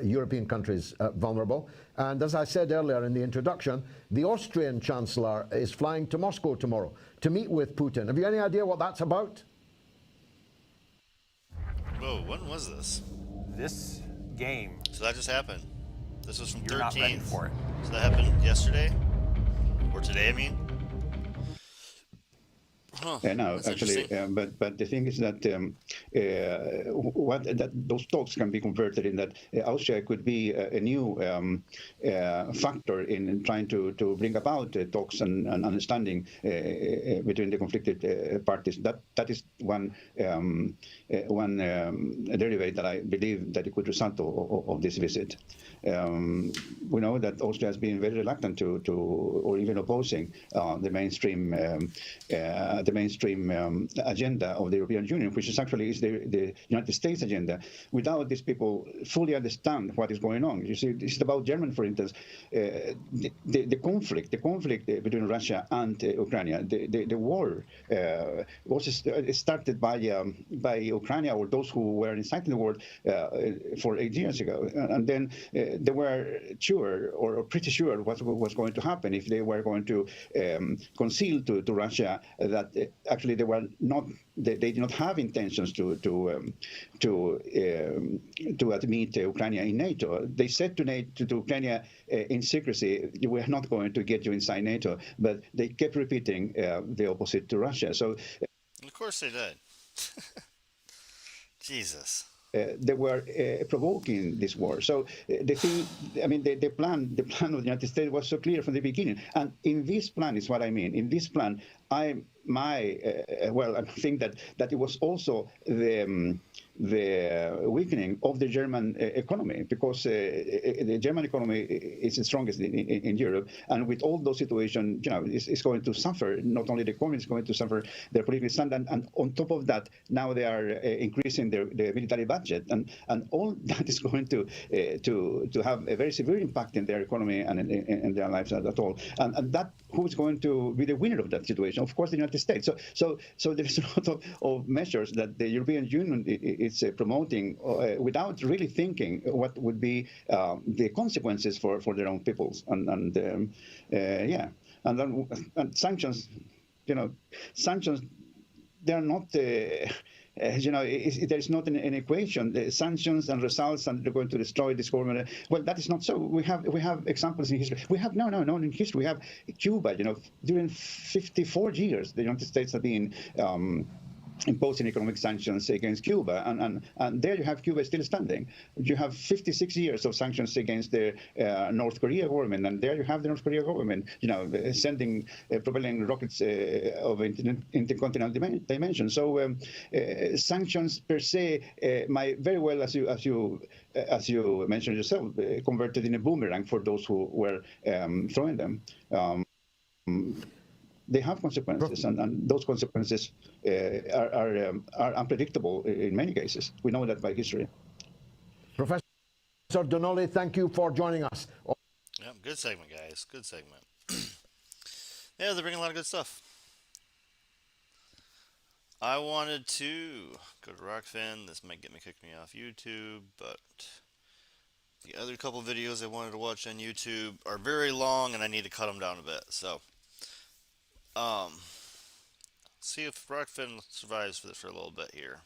European countries vulnerable. And as I said earlier in the introduction, the Austrian Chancellor is flying to Moscow tomorrow to meet with Putin. Have you any idea what that's about? Whoa, when was this? This game. So that just happened. This was from You're 13th. not ready for it. So that happened yesterday? Or today, I mean? Huh, no, actually, but the thing is that those talks can be converted in that Austria could be a new factor in trying to bring about talks and understanding between the conflicted parties. That is one derivative that I believe that it could result of this visit. We know that Austria has been very reluctant to or even opposing the mainstream agenda of the European Union, which is actually the United States agenda. Without these people fully understand what is going on, you see, it's about Germany, for instance, the conflict between Russia and Ukraine, the war was started by Ukraine, or those who were inciting the war for 8 years ago, and then they were sure or pretty sure what was going to happen if they were going to conceal to Russia that actually they did not have intentions to admit Ukraine in NATO. They said to Ukraine in secrecy, "We are not going to get you inside NATO," but they kept repeating the opposite to Russia. So, of course they did. Jesus. They were provoking this war. So the thing, I mean, the plan of the United States was so clear from the beginning. And in this plan is what I mean. In this plan, I think that it was also the weakening of the German economy, because the German economy is the strongest in Europe, and with all those situations, it's going to suffer. Not only the economy is going to suffer, their political standard, and on top of that, now they are increasing their military budget, and all that is going to have a very severe impact in their economy and in their lives at all. And that who is going to be the winner of that situation? Of course, the United States. So there is a lot of measures that the European Union is promoting without really thinking what would be the consequences for their own peoples. And sanctions, sanctions, they are not. There is not an equation. The sanctions and results, and they're going to destroy this government. Well, that is not so. We have examples in history. We have no in history. We have Cuba. During 54 years, the United States have been imposing economic sanctions against Cuba, and there you have Cuba still standing. You have 56 years of sanctions against the North Korea government, and there you have the North Korea government, sending propelling rockets of intercontinental dimension. So sanctions per se might very well, as you mentioned yourself, converted in a boomerang for those who were throwing them. They have consequences, and those consequences are unpredictable in many cases. We know that by history. Professor Donnelly, thank you for joining us. Yeah, good segment, guys. Good segment. Yeah, they're bringing a lot of good stuff. I wanted to go to Rockfin. This might get me kick me off YouTube, but the other couple videos I wanted to watch on YouTube are very long, and I need to cut them down a bit. So, see if Rockfin survives for a little bit here.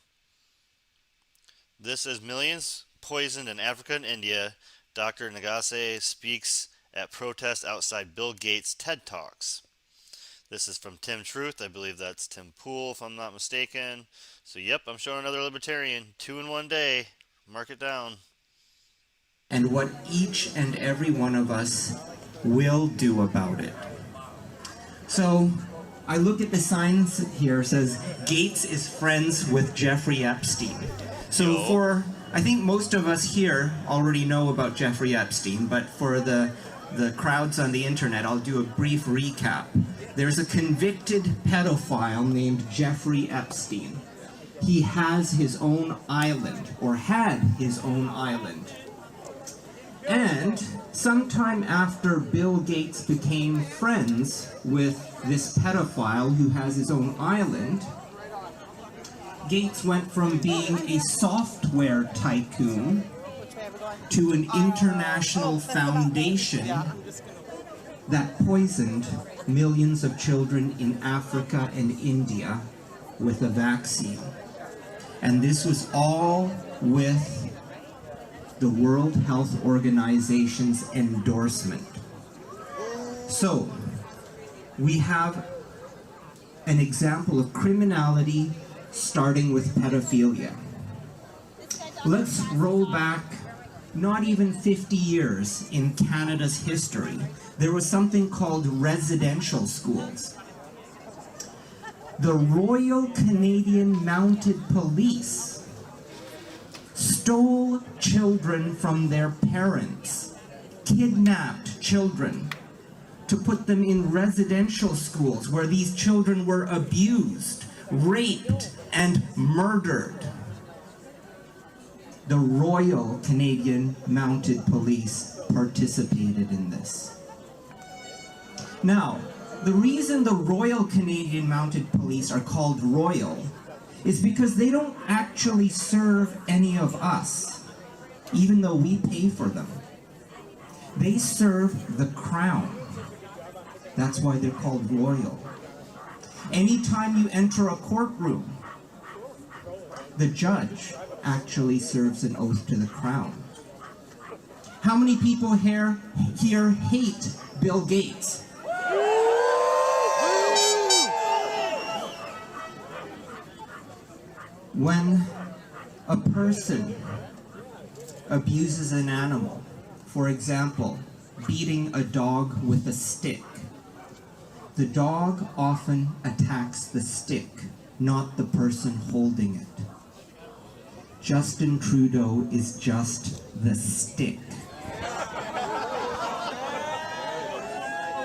This is millions poisoned in Africa and India. Dr. Nagase speaks at protest outside Bill Gates' TED Talks. This is from Tim Truth. I believe that's Tim Pool, if I'm not mistaken. So, yep, I'm showing another libertarian. 2 in 1 day. Mark it down. And what each and every one of us will do about it. So, I look at the signs here. It says, Gates is friends with Jeffrey Epstein. So I think most of us here already know about Jeffrey Epstein, but for the crowds on the internet, I'll do a brief recap. There's a convicted pedophile named Jeffrey Epstein. He has his own island, or had his own island. And sometime after Bill Gates became friends with this pedophile who has his own island, Gates went from being a software tycoon to an international foundation that poisoned millions of children in Africa and India with a vaccine. And this was all with the World Health Organization's endorsement. So, we have an example of criminality starting with pedophilia. Let's roll back not even 50 years in Canada's history. There was something called residential schools. The Royal Canadian Mounted Police stole children from their parents, kidnapped children to put them in residential schools where these children were abused, raped, and murdered. The Royal Canadian Mounted Police participated in this. Now, the reason the Royal Canadian Mounted Police are called royal is because they don't actually serve any of us, even though we pay for them. They serve the crown. That's why they're called royal. Anytime you enter a courtroom, the judge actually serves an oath to the crown. How many people here hate Bill Gates? When a person abuses an animal, for example, beating a dog with a stick, the dog often attacks the stick, not the person holding it. Justin Trudeau is just the stick.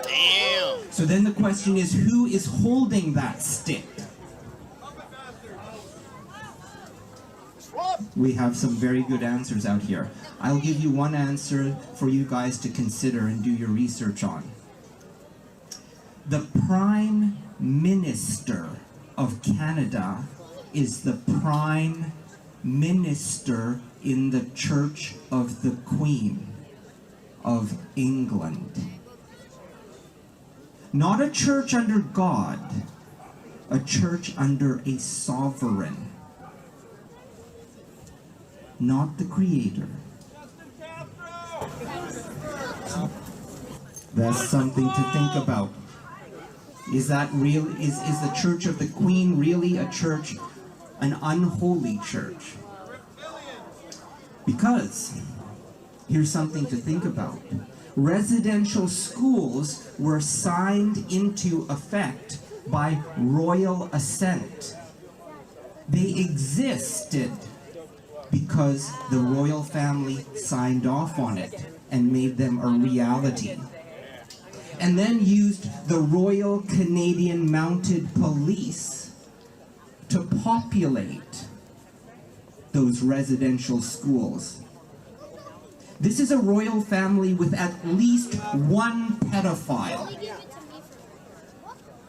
Damn. So then the question is, who is holding that stick? We have some very good answers out here. I'll give you one answer for you guys to consider and do your research on. The Prime Minister of Canada is the Prime Minister in the Church of the Queen of England. Not a church under God, a church under a sovereign. Not the creator. That's something to think about. Is that real? Is the Church of the Queen really a church, an unholy church? Because, here's something to think about. Residential schools were signed into effect by royal assent. They existed because the royal family signed off on it and made them a reality. And then used the Royal Canadian Mounted Police to populate those residential schools. This is a royal family with at least one pedophile.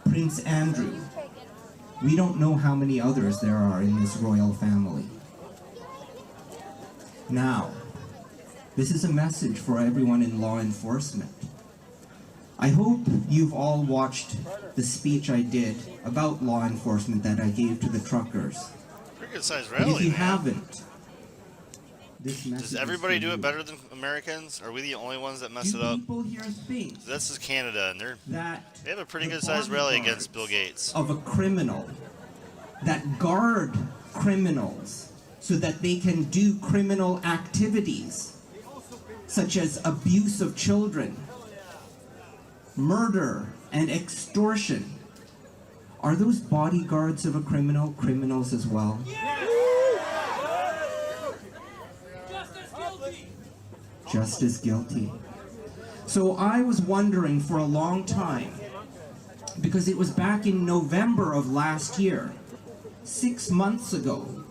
Prince Andrew. We don't know how many others there are in this royal family. Now, this is a message for everyone in law enforcement. I hope you've all watched the speech I did about law enforcement that I gave to the truckers. Pretty good sized But rally, if you man. haven't, this message Does is everybody for do it you. better than Americans? Are we the only ones that mess Do it up? people here think This is Canada, and they have a pretty the good sized rally bodyguards against Bill Gates. of a criminal that guard criminals so that they can do criminal activities such as abuse of children, murder, and extortion? Are those bodyguards of a criminal criminals as well? Just as guilty. So I was wondering for a long time, because it was back in November of last year, 6 months ago,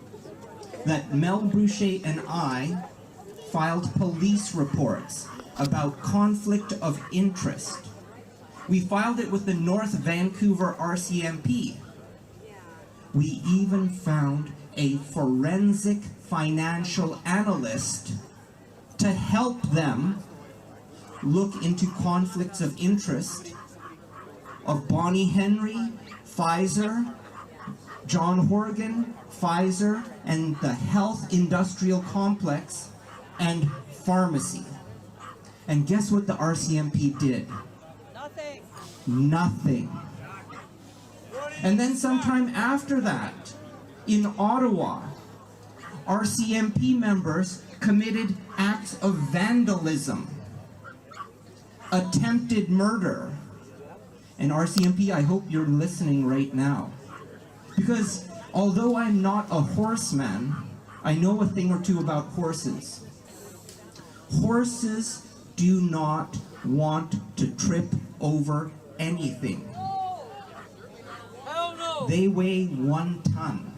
that Mel Boucher and I filed police reports about conflict of interest. We filed it with the North Vancouver RCMP. We even found a forensic financial analyst to help them look into conflicts of interest of Bonnie Henry, Pfizer, John Horgan, Pfizer, and the health industrial complex and pharmacy. And guess what the RCMP did? Nothing. Nothing. And then sometime after that, in Ottawa, RCMP members committed acts of vandalism, attempted murder. And RCMP, I hope you're listening right now. Because although I'm not a horseman, I know a thing or two about horses. Horses do not want to trip over anything. They weigh 1 ton.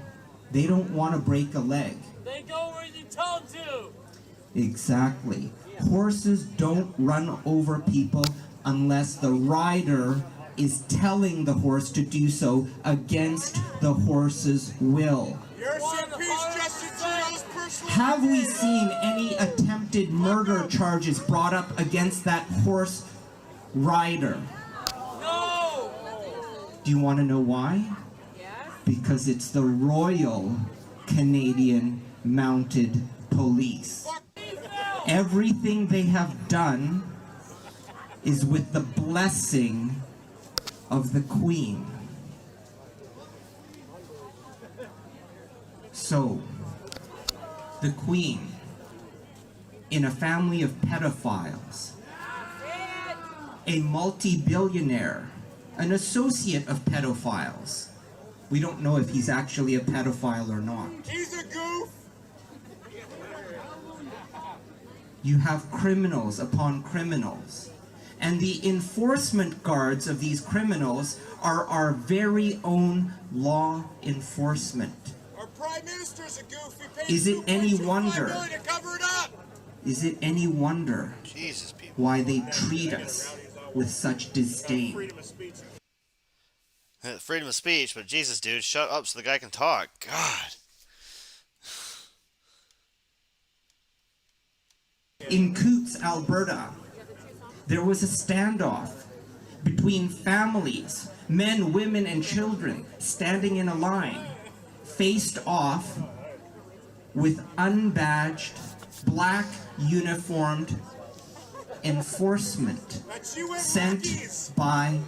They don't want to break a leg. They go where you're told to. Exactly. Horses don't run over people unless the rider is telling the horse to do so against the horse's will. Have we seen any attempted murder charges brought up against that horse rider? No! Do you want to know why? Because it's the Royal Canadian Mounted Police. Everything they have done is with the blessing of the Queen. So, the Queen, in a family of pedophiles, a multi-billionaire, an associate of pedophiles. We don't know if he's actually a pedophile or not. He's a goof! You have criminals upon criminals. And the enforcement guards of these criminals are our very own law enforcement. Our Prime Minister's a goof. Is it any wonder? To cover it up. Is it any wonder Jesus, people. why they treat us with such disdain? Freedom of speech, but Jesus, dude, shut up so the guy can talk. God. In Coutts, Alberta, there was a standoff between families, men, women, and children, standing in a line, faced off with unbadged, black uniformed enforcement sent by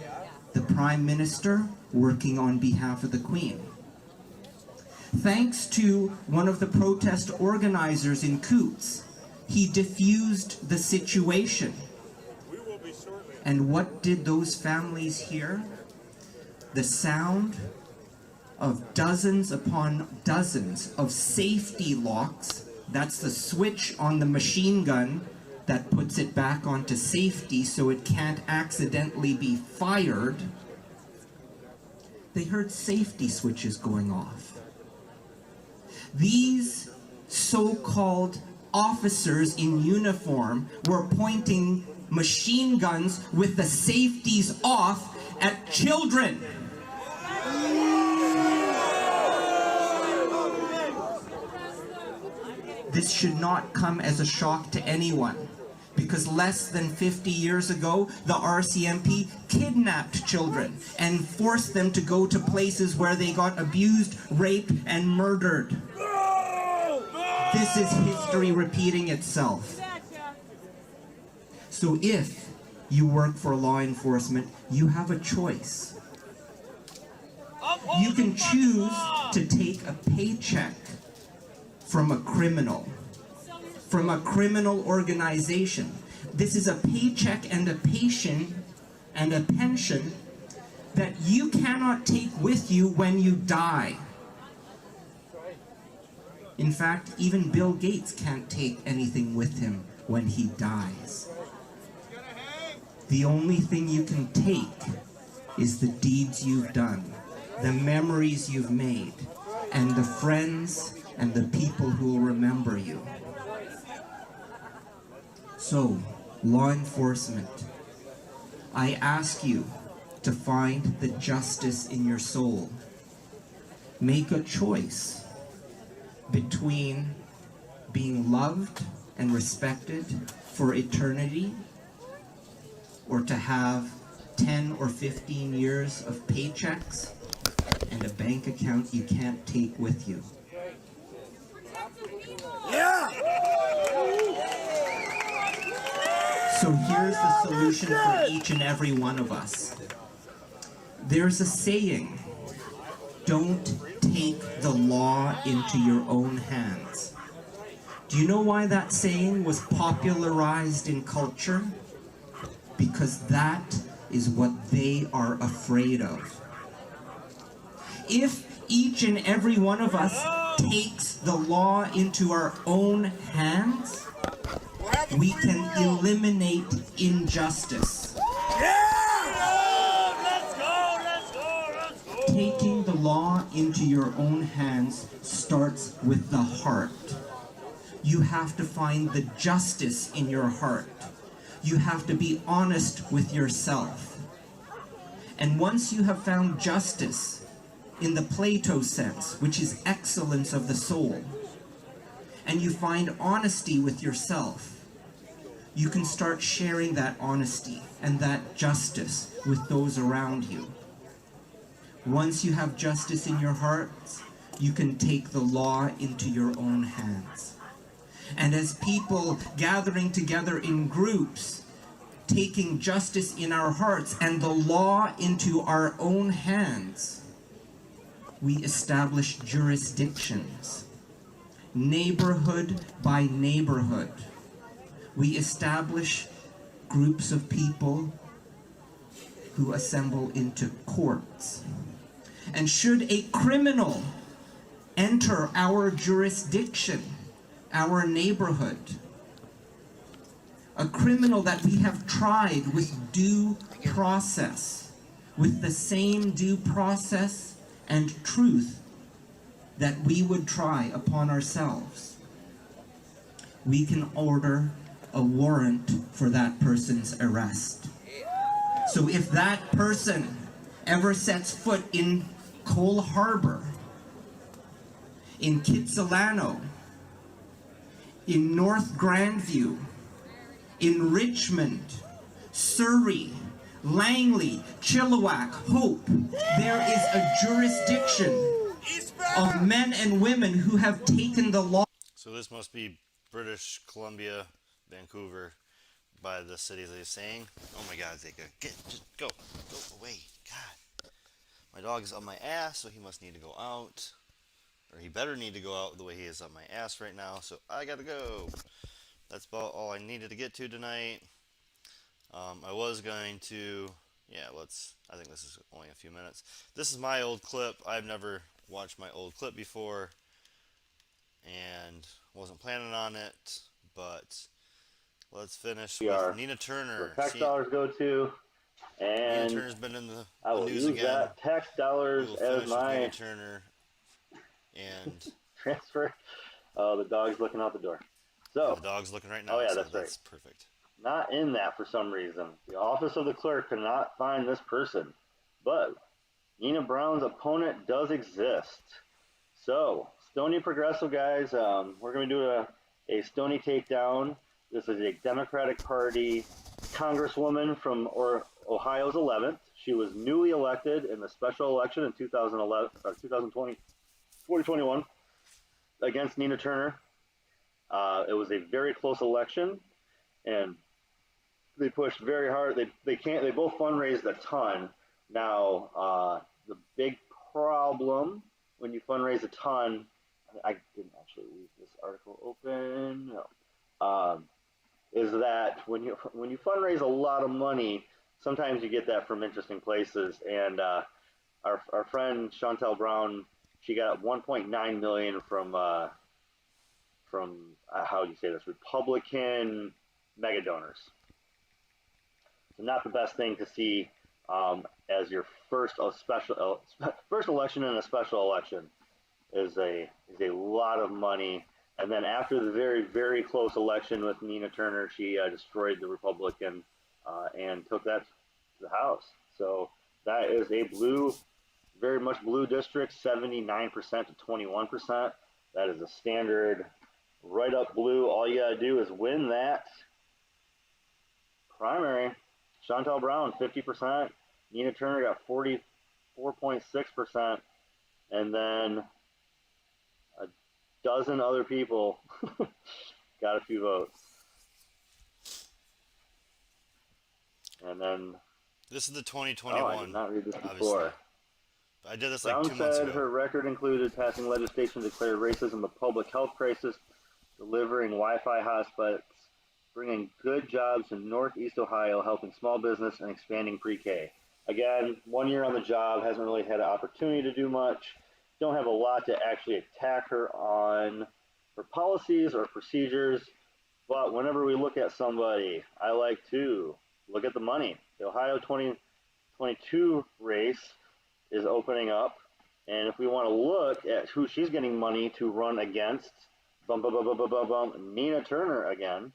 the Prime Minister working on behalf of the Queen. Thanks to one of the protest organizers in Coutts, he diffused the situation. And what did those families hear? The sound of dozens upon dozens of safety locks. That's the switch on the machine gun that puts it back onto safety so it can't accidentally be fired. They heard safety switches going off. These so-called officers in uniform were pointing machine guns with the safeties off at children. This should not come as a shock to anyone, because less than 50 years ago, the RCMP kidnapped children and forced them to go to places where they got abused, raped, and murdered. This is history repeating itself. So if you work for law enforcement, you have a choice. You can choose to take a paycheck from a criminal organization. This is a paycheck and a pension that you cannot take with you when you die. In fact, even Bill Gates can't take anything with him when he dies. The only thing you can take is the deeds you've done, the memories you've made, and the friends and the people who will remember you. So, law enforcement, I ask you to find the justice in your soul. Make a choice between being loved and respected for eternity, or to have 10 or 15 years of paychecks and a bank account you can't take with you. So here's the solution for each and every one of us. There's a saying, don't take the law into your own hands. Do you know why that saying was popularized in culture? Because that is what they are afraid of. If each and every one of us takes the law into our own hands, we can eliminate injustice. Taking the law into your own hands starts with the heart. You have to find the justice in your heart. You have to be honest with yourself. And once you have found justice in the Plato sense, which is excellence of the soul, and you find honesty with yourself, you can start sharing that honesty and that justice with those around you. Once you have justice in your hearts, you can take the law into your own hands. And as people gathering together in groups, taking justice in our hearts and the law into our own hands, we establish jurisdictions, neighborhood by neighborhood. We establish groups of people who assemble into courts. And should a criminal enter our jurisdiction, our neighborhood, a criminal that we have tried with due process, with the same due process and truth that we would try upon ourselves, we can order a warrant for that person's arrest. So if that person ever sets foot in Cole Harbor, in Kitsilano, in North Grandview, in Richmond, Surrey, Langley, Chilliwack, Hope, there is a jurisdiction of men and women who have taken the law. So this must be British Columbia, Vancouver, by the cities they're saying. Oh my God, Zeka, just go away. God, my dog is on my ass, so he must need to go out, or he better need to go out the way he is on my ass right now. So I gotta go. That's about all I needed to get to tonight. I was going to, I think this is only a few minutes. This is my old clip. I've never watched my old clip before, and wasn't planning on it, but let's finish with Nina Turner. Tax dollars go to, and Nina Turner's been in the I will news use again. that tax dollars as my Nina Turner and transfer. Oh, the dog's looking out the door. So the dog's looking right now. Oh yeah, so that's right. That's perfect. Not in that for some reason. The office of the clerk could not find this person, but Nina Brown's opponent does exist. So, Stony Progressive guys, we're going to do a stony takedown. This is a Democratic Party congresswoman from Ohio's 11th. She was newly elected in the special election in 2011, 2021 against Nina Turner. It was a very close election, and they pushed very hard. They both fundraised a ton. Now, the big problem when you fundraise a ton, I didn't actually leave this article open. No. Is that when you fundraise a lot of money, sometimes you get that from interesting places. And our friend Chantel Brown, she got 1.9 million from how do you say this, Republican mega donors. So not the best thing to see as your first election in a special election is a lot of money. And then after the very, very close election with Nina Turner, she destroyed the Republican and took that to the House. So that is a very much blue district, 79% to 21%. That is a standard right up blue. All you gotta do is win that primary. Chantel Brown, 50%. Nina Turner got 44.6%. And then a dozen other people got a few votes. And then this is the 2021. Oh, I did not read this before. I did this Brown like 2 months ago. said her record included passing legislation to declare racism a public health crisis, delivering Wi-Fi hotspots, bringing good jobs in Northeast Ohio, helping small business, and expanding pre-K. Again, 1 year on the job, hasn't really had an opportunity to do much. Don't have a lot to actually attack her on her policies or procedures. But whenever we look at somebody, I like to look at the money. The Ohio 2022 race is opening up. And if we want to look at who she's getting money to run against, Nina Turner again.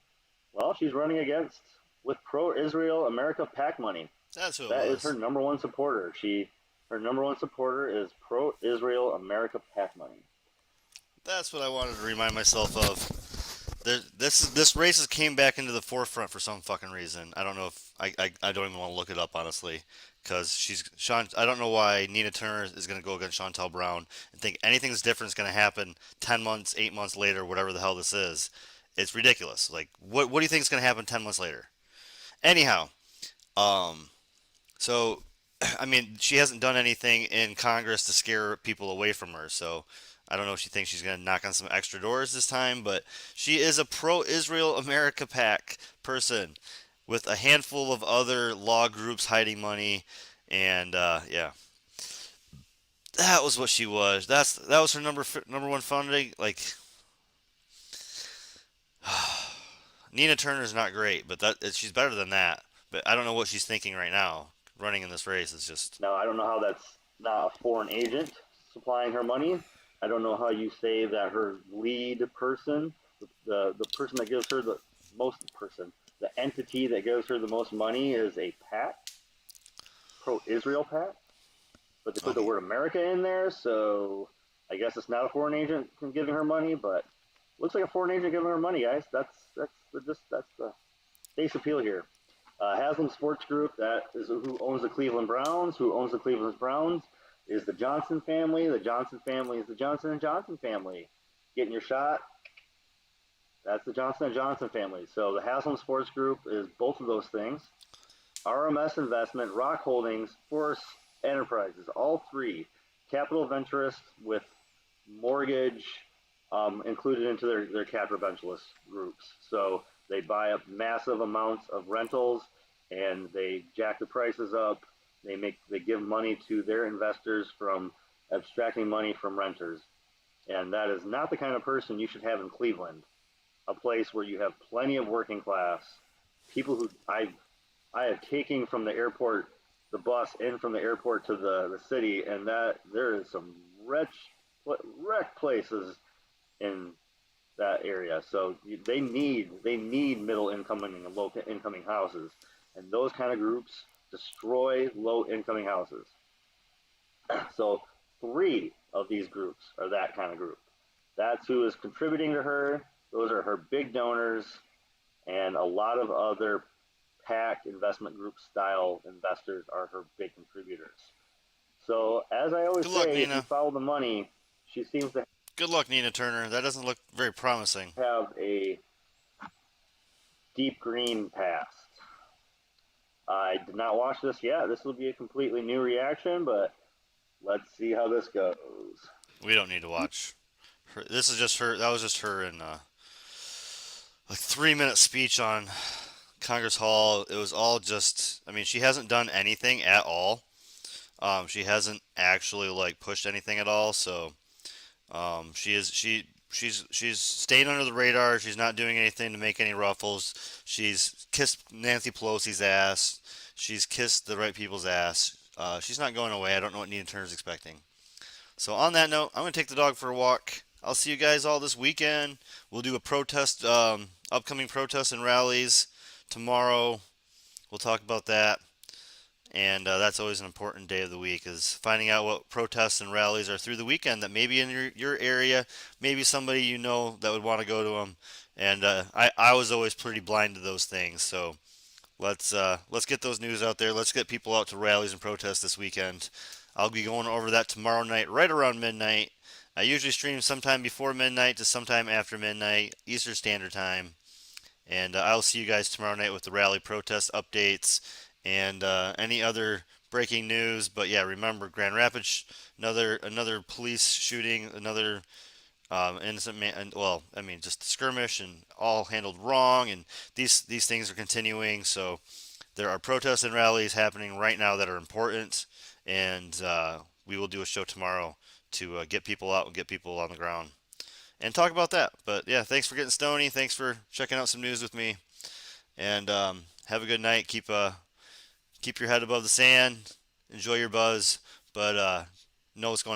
Well, she's running against with pro-Israel America PAC money. That's who it That was. is her number one supporter. Her number one supporter is pro-Israel America PAC money. That's what I wanted to remind myself of. This race came back into the forefront for some fucking reason. I don't know if I don't even want to look it up honestly, because I don't know why Nina Turner is going to go against Chantel Brown and think anything's different is going to happen 10 months, 8 months later, whatever the hell this is. It's ridiculous. Like, what do you think is going to happen 10 months later? Anyhow, so, I mean, she hasn't done anything in Congress to scare people away from her, so I don't know if she thinks she's going to knock on some extra doors this time, but she is a pro-Israel America PAC person with a handful of other law groups hiding money, and, yeah. That was what she was. That was her number one funding, like... Nina Turner's not great, but she's better than that. But I don't know what she's thinking right now. Running in this race is just... Now, I don't know how that's not a foreign agent supplying her money. I don't know how you say that her lead person, the person that gives her the entity that gives her the most money is a PAC, pro-Israel PAC. But they put the word America in there, so I guess it's not a foreign agent giving her money, but looks like a foreign agent giving her money, guys. That's the base appeal here. Haslam Sports Group, that is who owns the Cleveland Browns. Who owns the Cleveland Browns is the Johnson family. The Johnson family is the Johnson & Johnson family. Getting your shot, that's the Johnson & Johnson family. So the Haslam Sports Group is both of those things. RMS Investment, Rock Holdings, Force Enterprises, all three. Capital Venturist with mortgage included into their capital venturist groups. So they buy up massive amounts of rentals and they jack the prices up. They give money to their investors from abstracting money from renters. And that is not the kind of person you should have in Cleveland, a place where you have plenty of working class people who I have taken from the airport, the bus in from the airport to the city, and that there is some wreck places in that area. So they need middle incoming and low incoming houses, and those kind of groups destroy low incoming houses. So 3 of these groups are that kind of group. That's who is contributing to her. Those are her big donors, and a lot of other PAC investment group style investors are her big contributors. So, as I always Good luck, say, if you Nina. follow the money, she seems to Good luck, Nina Turner. That doesn't look very promising. have a deep green past. I did not watch this yet. This will be a completely new reaction, but let's see how this goes. We don't need to watch. This is just her. That was just her in a 3-minute speech on Congress Hall. It was all just. I mean, she hasn't done anything at all. She hasn't actually like pushed anything at all. So she's staying under the radar. She's not doing anything to make any ruffles. She's kissed Nancy Pelosi's ass. She's kissed the right people's ass. She's not going away. I don't know what Nina Turner's expecting. So on that note, I'm gonna take the dog for a walk. I'll see you guys all this weekend. We'll do a protest, upcoming protests and rallies tomorrow. We'll talk about that. And that's always an important day of the week, is finding out what protests and rallies are through the weekend that maybe in your area, maybe somebody you know that would want to go to them. And I was always pretty blind to those things. So let's get those news out there. Let's get people out to rallies and protests this weekend. I'll be going over that tomorrow night, right around midnight. I usually stream sometime before midnight to sometime after midnight, Eastern Standard Time. And I'll see you guys tomorrow night with the rally protest updates and any other breaking news. But yeah, remember Grand Rapids, another police shooting, another innocent man. Well, I mean, just skirmish and all handled wrong. And these things are continuing. So there are protests and rallies happening right now that are important, and we will do a show tomorrow to get people out and get people on the ground and talk about that. But yeah, thanks for getting stony. Thanks for checking out some news with me, and have a good night. Keep your head above the sand. Enjoy your buzz, but know what's going on.